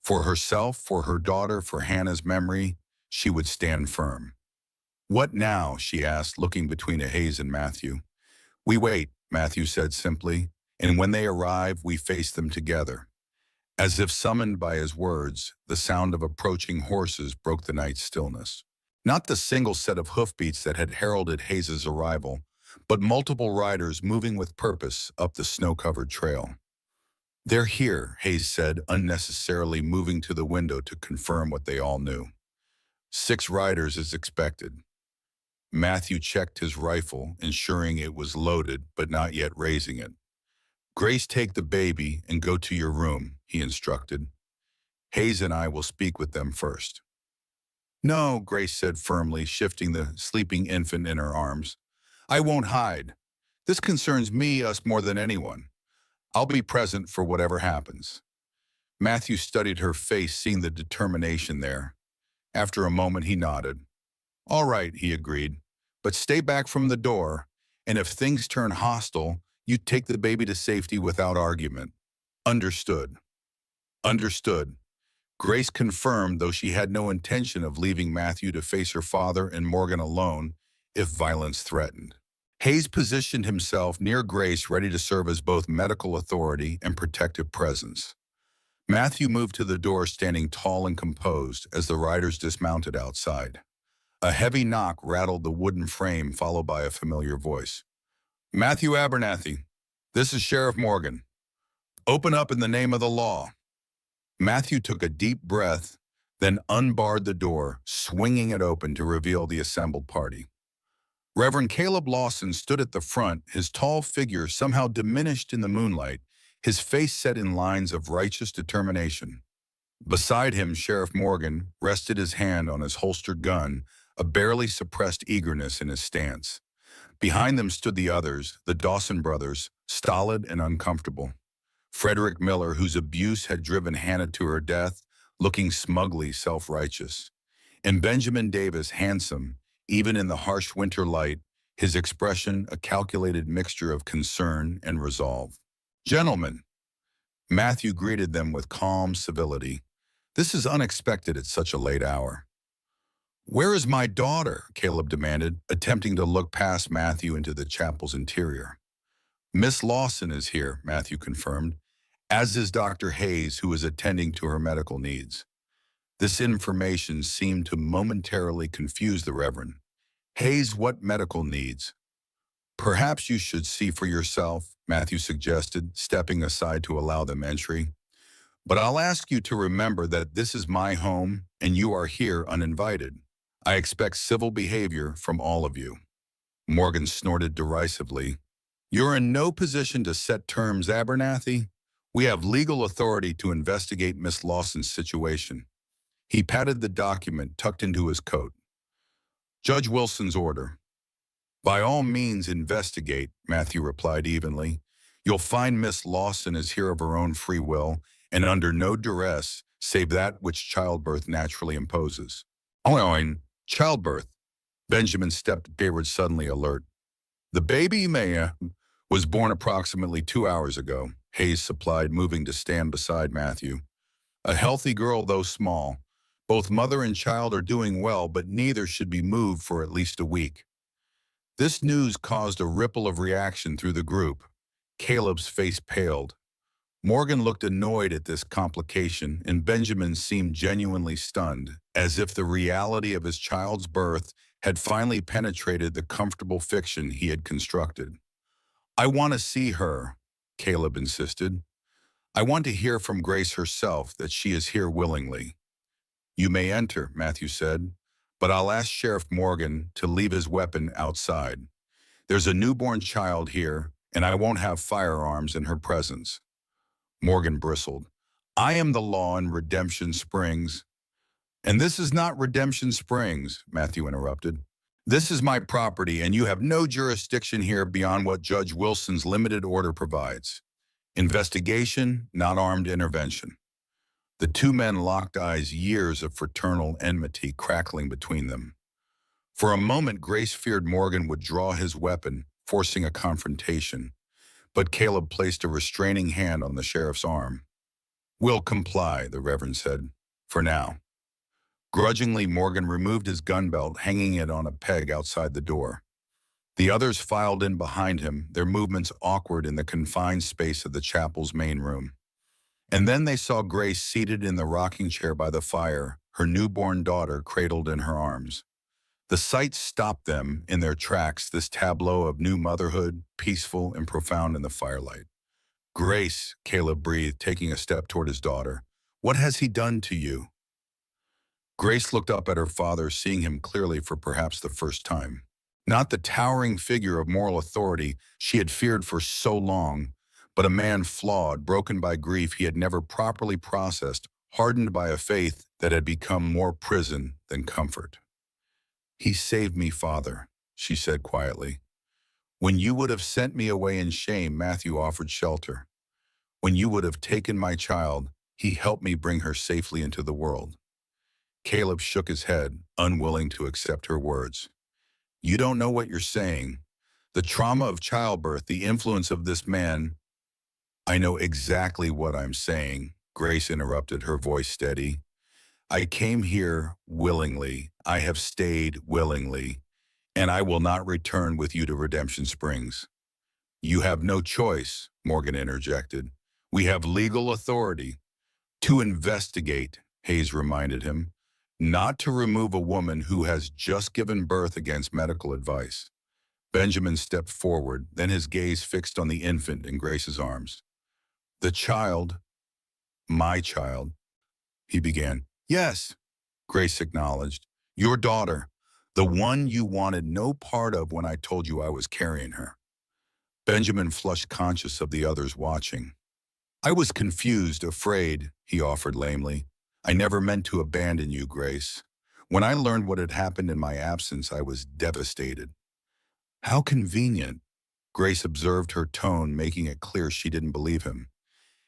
For herself, for her daughter, for Hannah's memory, she would stand firm. "What now?" she asked, looking between Hayes and Matthew. "We wait," Matthew said simply, "and when they arrive, we face them together." As if summoned by his words, the sound of approaching horses broke the night's stillness. Not the single set of hoofbeats that had heralded Hayes's arrival, but multiple riders moving with purpose up the snow-covered trail. "They're here," Hayes said, unnecessarily moving to the window to confirm what they all knew. 6 riders as expected. Matthew checked his rifle, ensuring it was loaded but not yet raising it. "Grace, take the baby and go to your room," he instructed. "Hayes and I will speak with them first." "No," Grace said firmly, shifting the sleeping infant in her arms. "I won't hide. This concerns me, us more than anyone. I'll be present for whatever happens." Matthew studied her face, seeing the determination there. After a moment, he nodded. "All right," he agreed, "but stay back from the door, and if things turn hostile, you take the baby to safety without argument." "Understood." "Understood." Grace confirmed, though she had no intention of leaving Matthew to face her father and Morgan alone if violence threatened. Hayes positioned himself near Grace, ready to serve as both medical authority and protective presence. Matthew moved to the door, standing tall and composed as the riders dismounted outside. A heavy knock rattled the wooden frame, followed by a familiar voice. "Matthew Abernathy, this is Sheriff Morgan. Open up in the name of the law." Matthew took a deep breath, then unbarred the door, swinging it open to reveal the assembled party. Reverend Caleb Lawson stood at the front, his tall figure somehow diminished in the moonlight, his face set in lines of righteous determination. Beside him, Sheriff Morgan rested his hand on his holstered gun, a barely suppressed eagerness in his stance. Behind them stood the others, the Dawson brothers, stolid and uncomfortable. Frederick Miller, whose abuse had driven Hannah to her death, looking smugly self-righteous. And Benjamin Davis, handsome, even in the harsh winter light, his expression a calculated mixture of concern and resolve. "Gentlemen," Matthew greeted them with calm civility. "This is unexpected at such a late hour." "Where is my daughter?" Caleb demanded, attempting to look past Matthew into the chapel's interior. "Miss Lawson is here," Matthew confirmed, "as is Dr. Hayes, who is attending to her medical needs." This information seemed to momentarily confuse the Reverend. Hayes, what medical needs? Perhaps you should see for yourself, Matthew suggested, stepping aside to allow them entry. But I'll ask you to remember that this is my home and you are here uninvited. I expect civil behavior from all of you. Morgan snorted derisively. You're in no position to set terms, Abernathy. We have legal authority to investigate Miss Lawson's situation. He patted the document tucked into his coat. Judge Wilson's order. By all means, investigate, Matthew replied evenly. You'll find Miss Lawson is here of her own free will and under no duress save that which childbirth naturally imposes. Childbirth. Benjamin stepped forward suddenly alert. The baby Maya was born approximately 2 hours ago, Hayes supplied, moving to stand beside Matthew. A healthy girl, though small. Both mother and child are doing well, but neither should be moved for at least a week. This news caused a ripple of reaction through the group. Caleb's face paled. Morgan looked annoyed at this complication, and Benjamin seemed genuinely stunned, as if the reality of his child's birth had finally penetrated the comfortable fiction he had constructed. I want to see her, Caleb insisted. I want to hear from Grace herself that she is here willingly. You may enter, Matthew said, but I'll ask Sheriff Morgan to leave his weapon outside. There's a newborn child here, and I won't have firearms in her presence. Morgan bristled. I am the law in Redemption Springs. And this is not Redemption Springs, Matthew interrupted. This is my property, and you have no jurisdiction here beyond what Judge Wilson's limited order provides. Investigation, not armed intervention. The two men locked eyes, years of fraternal enmity crackling between them. For a moment, Grace feared Morgan would draw his weapon, forcing a confrontation. But Caleb placed a restraining hand on the sheriff's arm. We'll comply, the Reverend said, for now. Grudgingly, Morgan removed his gun belt, hanging it on a peg outside the door. The others filed in behind him, their movements awkward in the confined space of the chapel's main room. And then they saw Grace seated in the rocking chair by the fire, her newborn daughter cradled in her arms. The sight stopped them in their tracks, this tableau of new motherhood, peaceful and profound in the firelight. Grace, Caleb breathed, taking a step toward his daughter. What has he done to you? Grace looked up at her father, seeing him clearly for perhaps the first time. Not the towering figure of moral authority she had feared for so long, but a man flawed, broken by grief he had never properly processed, hardened by a faith that had become more prison than comfort. He saved me, Father, she said quietly. When you would have sent me away in shame, Matthew offered shelter. When you would have taken my child, he helped me bring her safely into the world. Caleb shook his head, unwilling to accept her words. You don't know what you're saying. The trauma of childbirth, the influence of this man. I know exactly what I'm saying, Grace interrupted, her voice steady. I came here willingly. I have stayed willingly, and I will not return with you to Redemption Springs. You have no choice, Morgan interjected. We have legal authority to investigate, Hayes reminded him, not to remove a woman who has just given birth against medical advice. Benjamin stepped forward, then his gaze fixed on the infant in Grace's arms. The child, my child, he began. Yes, Grace acknowledged. Your daughter, the one you wanted no part of when I told you I was carrying her. Benjamin flushed, conscious of the others watching. I was confused, afraid, he offered lamely. I never meant to abandon you, Grace. When I learned what had happened in my absence, I was devastated. How convenient, Grace observed, her tone making it clear she didn't believe him.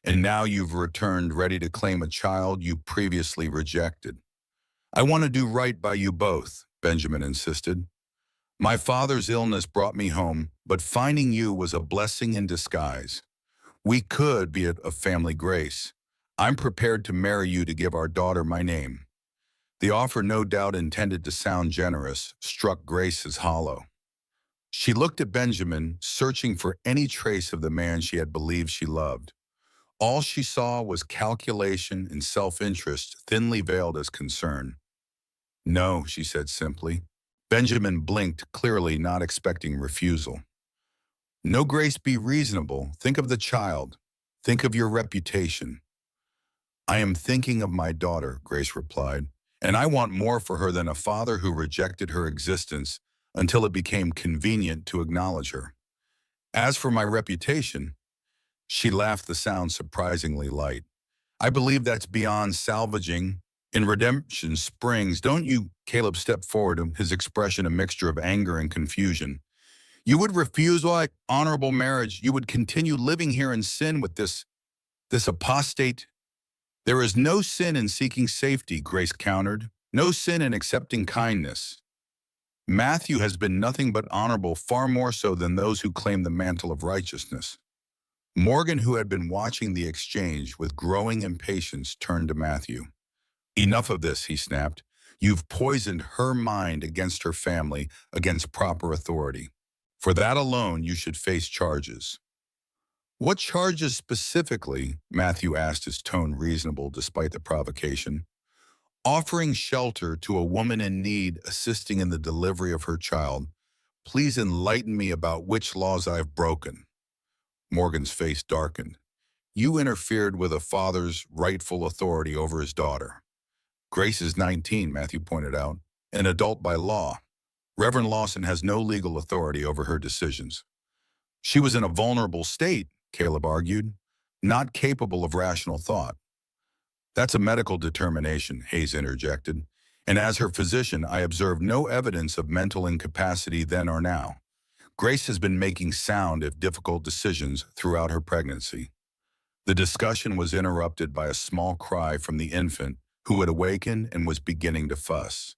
And now you've returned, ready to claim a child you previously rejected. I want to do right by you both, Benjamin insisted. My father's illness brought me home, but finding you was a blessing in disguise. We could be a family, Grace. I'm prepared to marry you to give our daughter my name. The offer, no doubt intended to sound generous, struck Grace as hollow. She looked at Benjamin, searching for any trace of the man she had believed she loved. All she saw was calculation and self-interest thinly veiled as concern. No, she said simply. Benjamin blinked, clearly not expecting refusal. No, Grace, be reasonable. Think of the child. Think of your reputation. I am thinking of my daughter, Grace replied, and I want more for her than a father who rejected her existence until it became convenient to acknowledge her. As for my reputation, she laughed, the sound surprisingly light. I believe that's beyond salvaging. In Redemption Springs, don't you? Caleb stepped forward, his expression a mixture of anger and confusion. You would refuse like honorable marriage. You would continue living here in sin with this apostate. There is no sin in seeking safety, Grace countered. No sin in accepting kindness. Matthew has been nothing but honorable, far more so than those who claim the mantle of righteousness. Morgan, who had been watching the exchange with growing impatience, turned to Matthew. Enough of this, he snapped. You've poisoned her mind against her family, against proper authority. For that alone, you should face charges. What charges specifically? Matthew asked, his tone reasonable despite the provocation. Offering shelter to a woman in need, assisting in the delivery of her child. Please enlighten me about which laws I've broken. Morgan's face darkened. You interfered with a father's rightful authority over his daughter. Grace is 19, Matthew pointed out, an adult by law. Reverend Lawson has no legal authority over her decisions. She was in a vulnerable state, Caleb argued, not capable of rational thought. That's a medical determination, Hayes interjected, and as her physician, I observed no evidence of mental incapacity then or now. Grace has been making sound, if difficult, decisions throughout her pregnancy. The discussion was interrupted by a small cry from the infant, who had awakened and was beginning to fuss.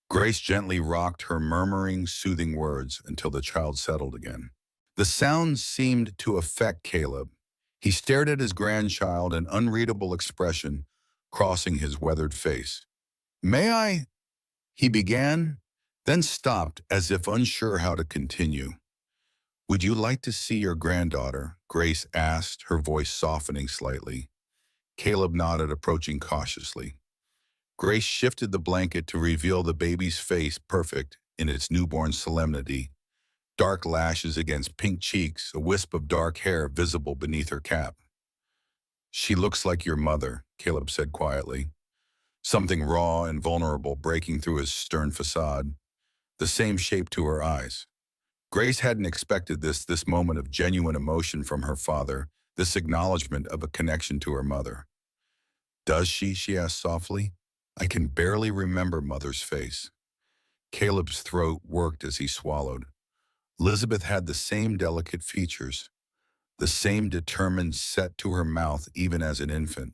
Grace gently rocked her, murmuring soothing words until the child settled again. The sound seemed to affect Caleb. He stared at his grandchild, an unreadable expression crossing his weathered face. May I? He began, then stopped as if unsure how to continue. Would you like to see your granddaughter? Grace asked, her voice softening slightly. Caleb nodded, approaching cautiously. Grace shifted the blanket to reveal the baby's face, perfect in its newborn solemnity. Dark lashes against pink cheeks, a wisp of dark hair visible beneath her cap. She looks like your mother, Caleb said quietly. Something raw and vulnerable breaking through his stern facade. The same shape to her eyes. Grace hadn't expected this moment of genuine emotion from her father, this acknowledgement of a connection to her mother. Does she? She asked softly. I can barely remember Mother's face. Caleb's throat worked as he swallowed. Elizabeth had the same delicate features, the same determined set to her mouth even as an infant.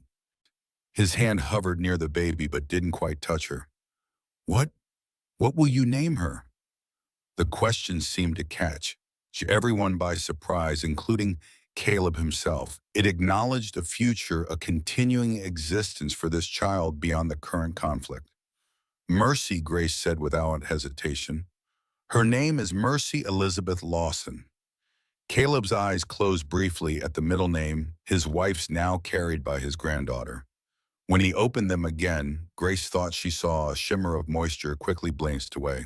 His hand hovered near the baby but didn't quite touch her. What will you name her? The question seemed to catch everyone by surprise, including Caleb himself. It acknowledged a future, a continuing existence for this child beyond the current conflict. Mercy, Grace said without hesitation. Her name is Mercy Elizabeth Lawson. Caleb's eyes closed briefly at the middle name, his wife's now carried by his granddaughter. When he opened them again, Grace thought she saw a shimmer of moisture quickly blinked away.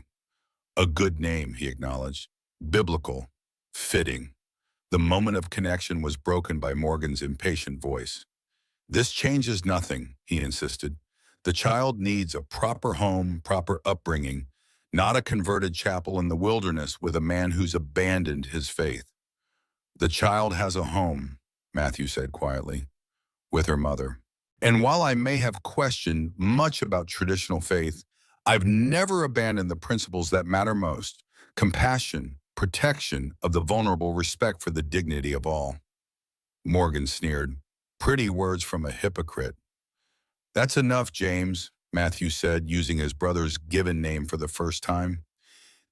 A good name, he acknowledged. Biblical. Fitting. The moment of connection was broken by Morgan's impatient voice. This changes nothing, he insisted. The child needs a proper home, proper upbringing, not a converted chapel in the wilderness with a man who's abandoned his faith. The child has a home, Matthew said quietly, with her mother. And while I may have questioned much about traditional faith, I've never abandoned the principles that matter most: compassion, protection of the vulnerable, respect for the dignity of all. Morgan sneered. Pretty words from a hypocrite. That's enough, James, Matthew said, using his brother's given name for the first time.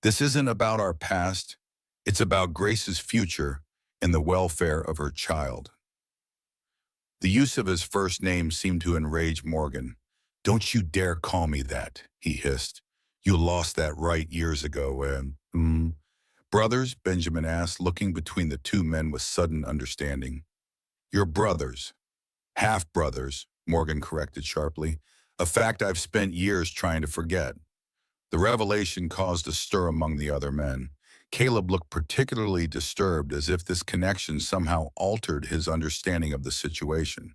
This isn't about our past. It's about Grace's future and the welfare of her child. The use of his first name seemed to enrage Morgan. Don't you dare call me that, he hissed. You lost that right years ago, and... Brothers? Benjamin asked, looking between the two men with sudden understanding. Your brothers. Half-brothers, Morgan corrected sharply, a fact I've spent years trying to forget. The revelation caused a stir among the other men. Caleb looked particularly disturbed, as if this connection somehow altered his understanding of the situation.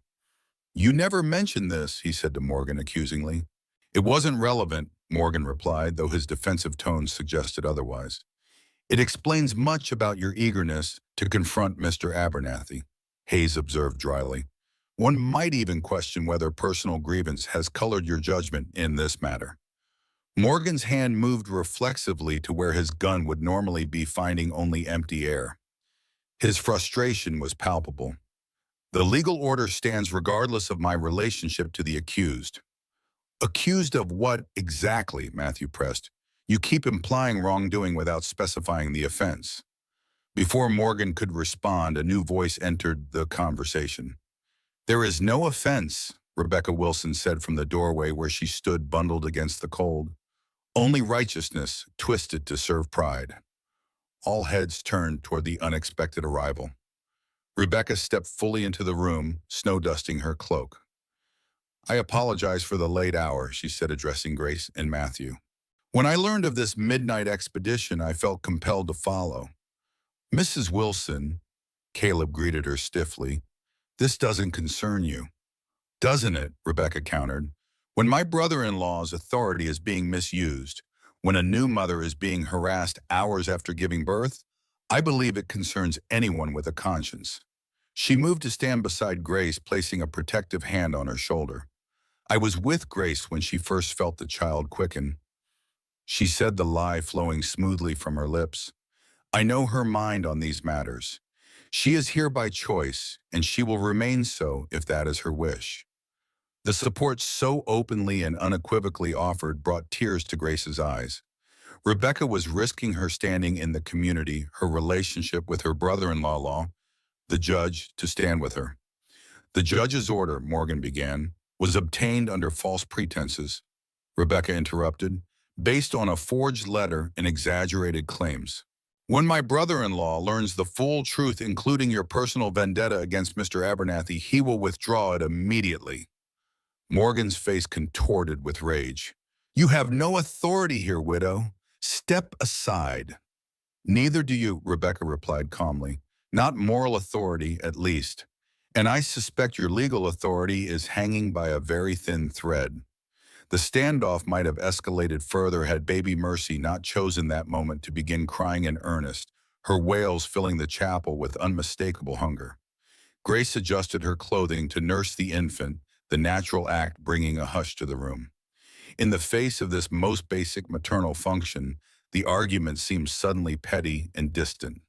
"You never mentioned this," he said to Morgan accusingly. "It wasn't relevant," Morgan replied, though his defensive tone suggested otherwise. "It explains much about your eagerness to confront Mr. Abernathy," Hayes observed dryly. "One might even question whether personal grievance has colored your judgment in this matter." Morgan's hand moved reflexively to where his gun would normally be, finding only empty air. His frustration was palpable. "The legal order stands regardless of my relationship to the accused." "Accused of what exactly?" Matthew pressed. "You keep implying wrongdoing without specifying the offense." Before Morgan could respond, a new voice entered the conversation. "There is no offense," Rebecca Wilson said from the doorway where she stood bundled against the cold. "Only righteousness, twisted to serve pride." All heads turned toward the unexpected arrival. Rebecca stepped fully into the room, snow-dusting her cloak. "I apologize for the late hour," she said, addressing Grace and Matthew. "When I learned of this midnight expedition, I felt compelled to follow." "Mrs. Wilson," Caleb greeted her stiffly, "this doesn't concern you." "Doesn't it?" Rebecca countered. "When my brother-in-law's authority is being misused, when a new mother is being harassed hours after giving birth, I believe it concerns anyone with a conscience." She moved to stand beside Grace, placing a protective hand on her shoulder. "I was with Grace when she first felt the child quicken." She said, the lie flowing smoothly from her lips. "I know her mind on these matters. She is here by choice, and she will remain so if that is her wish." The support so openly and unequivocally offered brought tears to Grace's eyes. Rebecca was risking her standing in the community, her relationship with her brother-in-law, the judge, to stand with her. "The judge's order," Morgan began, "was obtained under false pretenses," Rebecca interrupted, "based on a forged letter and exaggerated claims. When my brother-in-law learns the full truth, including your personal vendetta against Mr. Abernathy, he will withdraw it immediately." Morgan's face contorted with rage. "You have no authority here, widow. Step aside." "Neither do you," Rebecca replied calmly. "Not moral authority, at least. And I suspect your legal authority is hanging by a very thin thread." The standoff might have escalated further had baby Mercy not chosen that moment to begin crying in earnest, her wails filling the chapel with unmistakable hunger. Grace adjusted her clothing to nurse the infant, the natural act bringing a hush to the room. In the face of this most basic maternal function, the argument seemed suddenly petty and distant.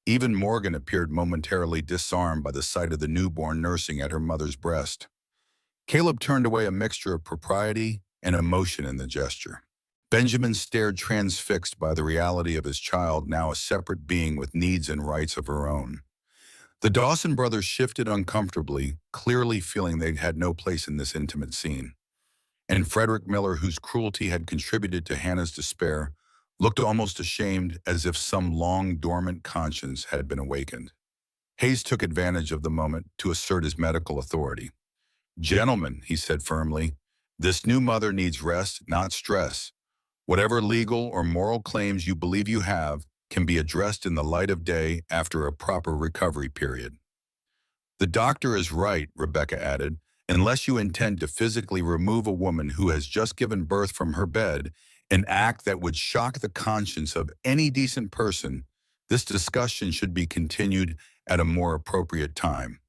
Even Morgan appeared momentarily disarmed by the sight of the newborn nursing at her mother's breast. Caleb turned away, a mixture of propriety and emotion in the gesture. Benjamin stared, transfixed by the reality of his child, now a separate being with needs and rights of her own. The Dawson brothers shifted uncomfortably, clearly feeling they'd had no place in this intimate scene. And Frederick Miller, whose cruelty had contributed to Hannah's despair, looked almost ashamed, as if some long-dormant conscience had been awakened. Hayes took advantage of the moment to assert his medical authority. "Gentlemen," he said firmly, "this new mother needs rest, not stress. Whatever legal or moral claims you believe you have can be addressed in the light of day after a proper recovery period." "The doctor is right," Rebecca added. "Unless you intend to physically remove a woman who has just given birth from her bed, an act that would shock the conscience of any decent person, this discussion should be continued at a more appropriate time."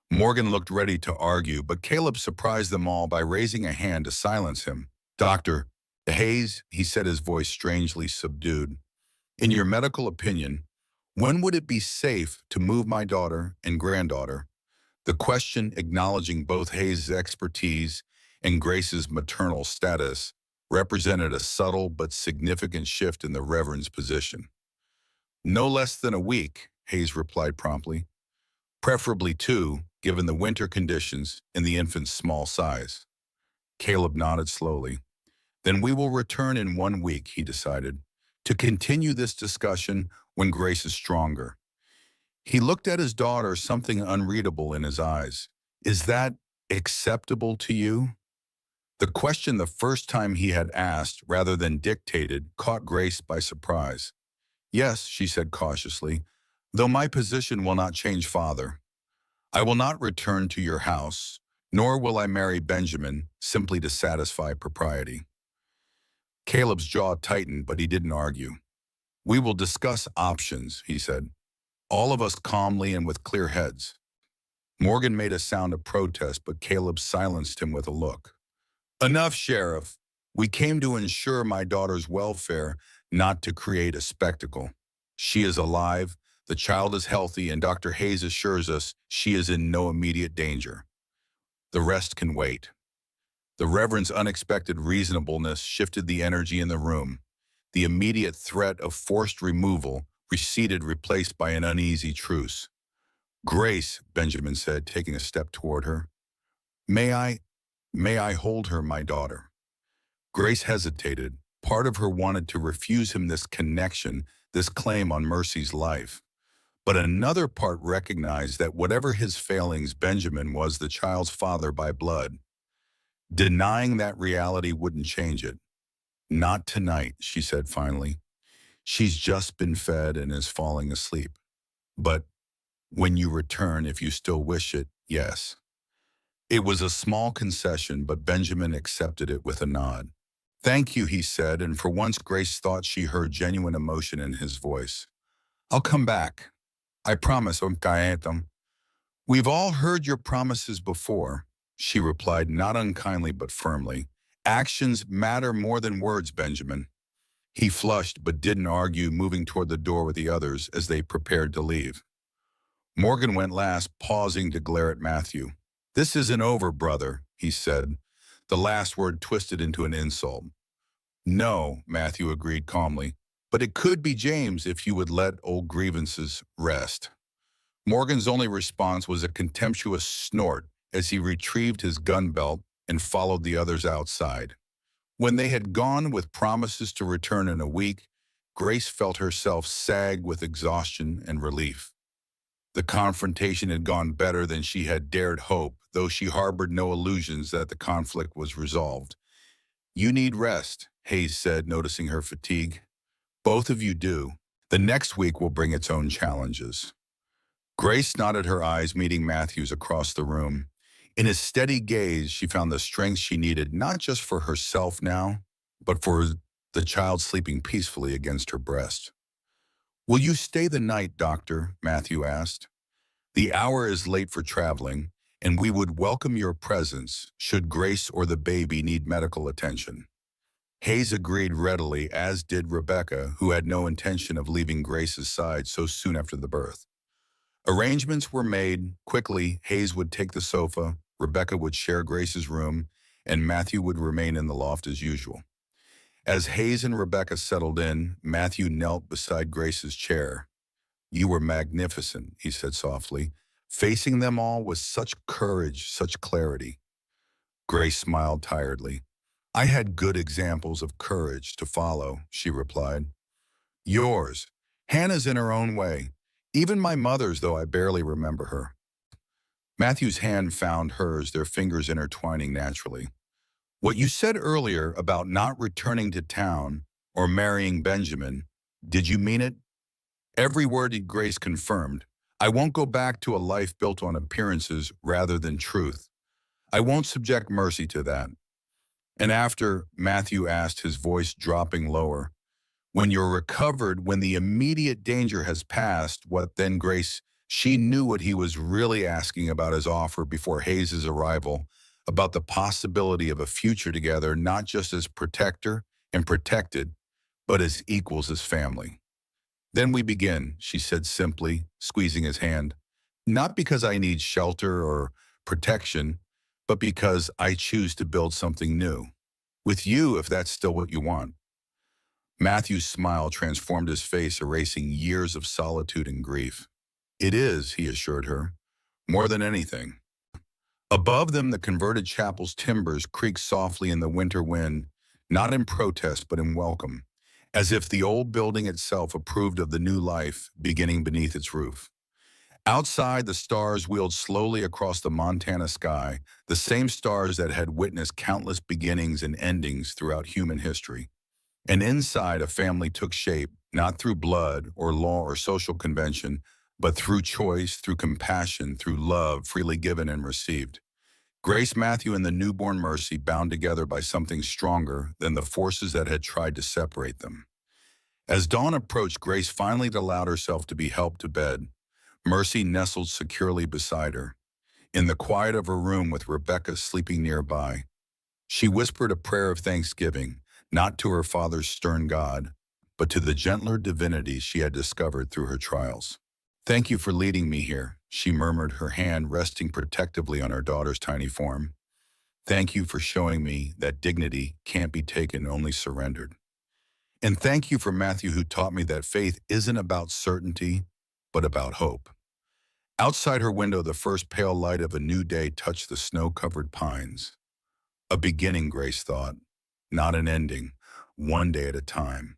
Morgan looked ready to argue, but Caleb surprised them all by raising a hand to silence him. "Dr. Hayes," he said, his voice strangely subdued, "in your medical opinion, when would it be safe to move my daughter and granddaughter?" The question, acknowledging both Hayes' expertise and Grace's maternal status, represented a subtle but significant shift in the Reverend's position. "No less than a week," Hayes replied promptly. "Preferably 2, given the winter conditions and the infant's small size." Caleb nodded slowly. "Then we will return in 1 week," he decided, "to continue this discussion when Grace is stronger." He looked at his daughter, something unreadable in his eyes. Is that acceptable to you? The question the first time he had asked rather than dictated caught Grace by surprise. Yes, she said cautiously, though my position will not change, Father. I will not return to your house, nor will I marry Benjamin simply to satisfy propriety. Caleb's jaw tightened, but he didn't argue. We will discuss options, he said, all of us calmly and with clear heads. Morgan made a sound of protest, but Caleb silenced him with a look. Enough, Sheriff. We came to ensure my daughter's welfare, not to create a spectacle. She is alive, the child is healthy, and Dr. Hayes assures us she is in no immediate danger. The rest can wait. The Reverend's unexpected reasonableness shifted the energy in the room. The immediate threat of forced removal receded, replaced by an uneasy truce. Grace, Benjamin said, taking a step toward her. May I hold her, my daughter? Grace hesitated. Part of her wanted to refuse him this connection, this claim on Mercy's life. But another part recognized that whatever his failings, Benjamin was the child's father by blood. Denying that reality wouldn't change it. Not tonight, she said finally. She's just been fed and is falling asleep. But when you return, if you still wish it, yes. It was a small concession, but Benjamin accepted it with a nod. Thank you, he said, and for once Grace thought she heard genuine emotion in his voice. I'll come back. I promise, Onkaetam. We've all heard your promises before, she replied, not unkindly but firmly. Actions matter more than words, Benjamin. He flushed but didn't argue, moving toward the door with the others as they prepared to leave. Morgan went last, pausing to glare at Matthew. This isn't over, brother, he said, the last word twisted into an insult. No, Matthew agreed calmly, but it could be James if you would let old grievances rest. Morgan's only response was a contemptuous snort as he retrieved his gun belt and followed the others outside. When they had gone with promises to return in a week, Grace felt herself sag with exhaustion and relief. The confrontation had gone better than she had dared hope, though she harbored no illusions that the conflict was resolved. You need rest, Hayes said, noticing her fatigue. Both of you do. The next week will bring its own challenges. Grace nodded, her eyes meeting Matthew's across the room. In his steady gaze, she found the strength she needed, not just for herself now, but for the child sleeping peacefully against her breast. Will you stay the night, Doctor? Matthew asked. The hour is late for traveling, and we would welcome your presence should Grace or the baby need medical attention. Hayes agreed readily, as did Rebecca, who had no intention of leaving Grace's side so soon after the birth. Arrangements were made. Quickly, Hayes would take the sofa, Rebecca would share Grace's room, and Matthew would remain in the loft as usual. As Hayes and Rebecca settled in, Matthew knelt beside Grace's chair. You were magnificent, he said softly, facing them all with such courage, such clarity. Grace smiled tiredly. I had good examples of courage to follow, she replied. Yours. Hannah's in her own way. Even my mother's, though I barely remember her. Matthew's hand found hers, their fingers intertwining naturally. What you said earlier about not returning to town or marrying Benjamin, did you mean it? Every word, Grace confirmed. I won't go back to a life built on appearances rather than truth. I won't subject Mercy to that. And after, Matthew asked, his voice dropping lower, when you're recovered, when the immediate danger has passed, what then, Grace? She knew what he was really asking about his offer before Hayes' arrival, about the possibility of a future together, not just as protector and protected, but as equals, as family. Then we begin, she said simply, squeezing his hand. Not because I need shelter or protection, but because I choose to build something new. With you, if that's still what you want. Matthew's smile transformed his face, erasing years of solitude and grief. It is, he assured her, more than anything. Above them, the converted chapel's timbers creaked softly in the winter wind, not in protest but in welcome, as if the old building itself approved of the new life beginning beneath its roof. Outside, the stars wheeled slowly across the Montana sky, the same stars that had witnessed countless beginnings and endings throughout human history. And inside, a family took shape, not through blood or law or social convention, but through choice, through compassion, through love freely given and received. Grace Matthew and the newborn Mercy bound together by something stronger than the forces that had tried to separate them. As dawn approached, Grace finally allowed herself to be helped to bed. Mercy nestled securely beside her. In the quiet of her room with Rebecca sleeping nearby, she whispered a prayer of thanksgiving, not to her father's stern God, but to the gentler divinity she had discovered through her trials. "Thank you for leading me here," she murmured, her hand resting protectively on her daughter's tiny form. "Thank you for showing me that dignity can't be taken, only surrendered. And thank you for Matthew, who taught me that faith isn't about certainty, but about hope." Outside her window, the first pale light of a new day touched the snow-covered pines. A beginning, Grace thought, not an ending, one day at a time.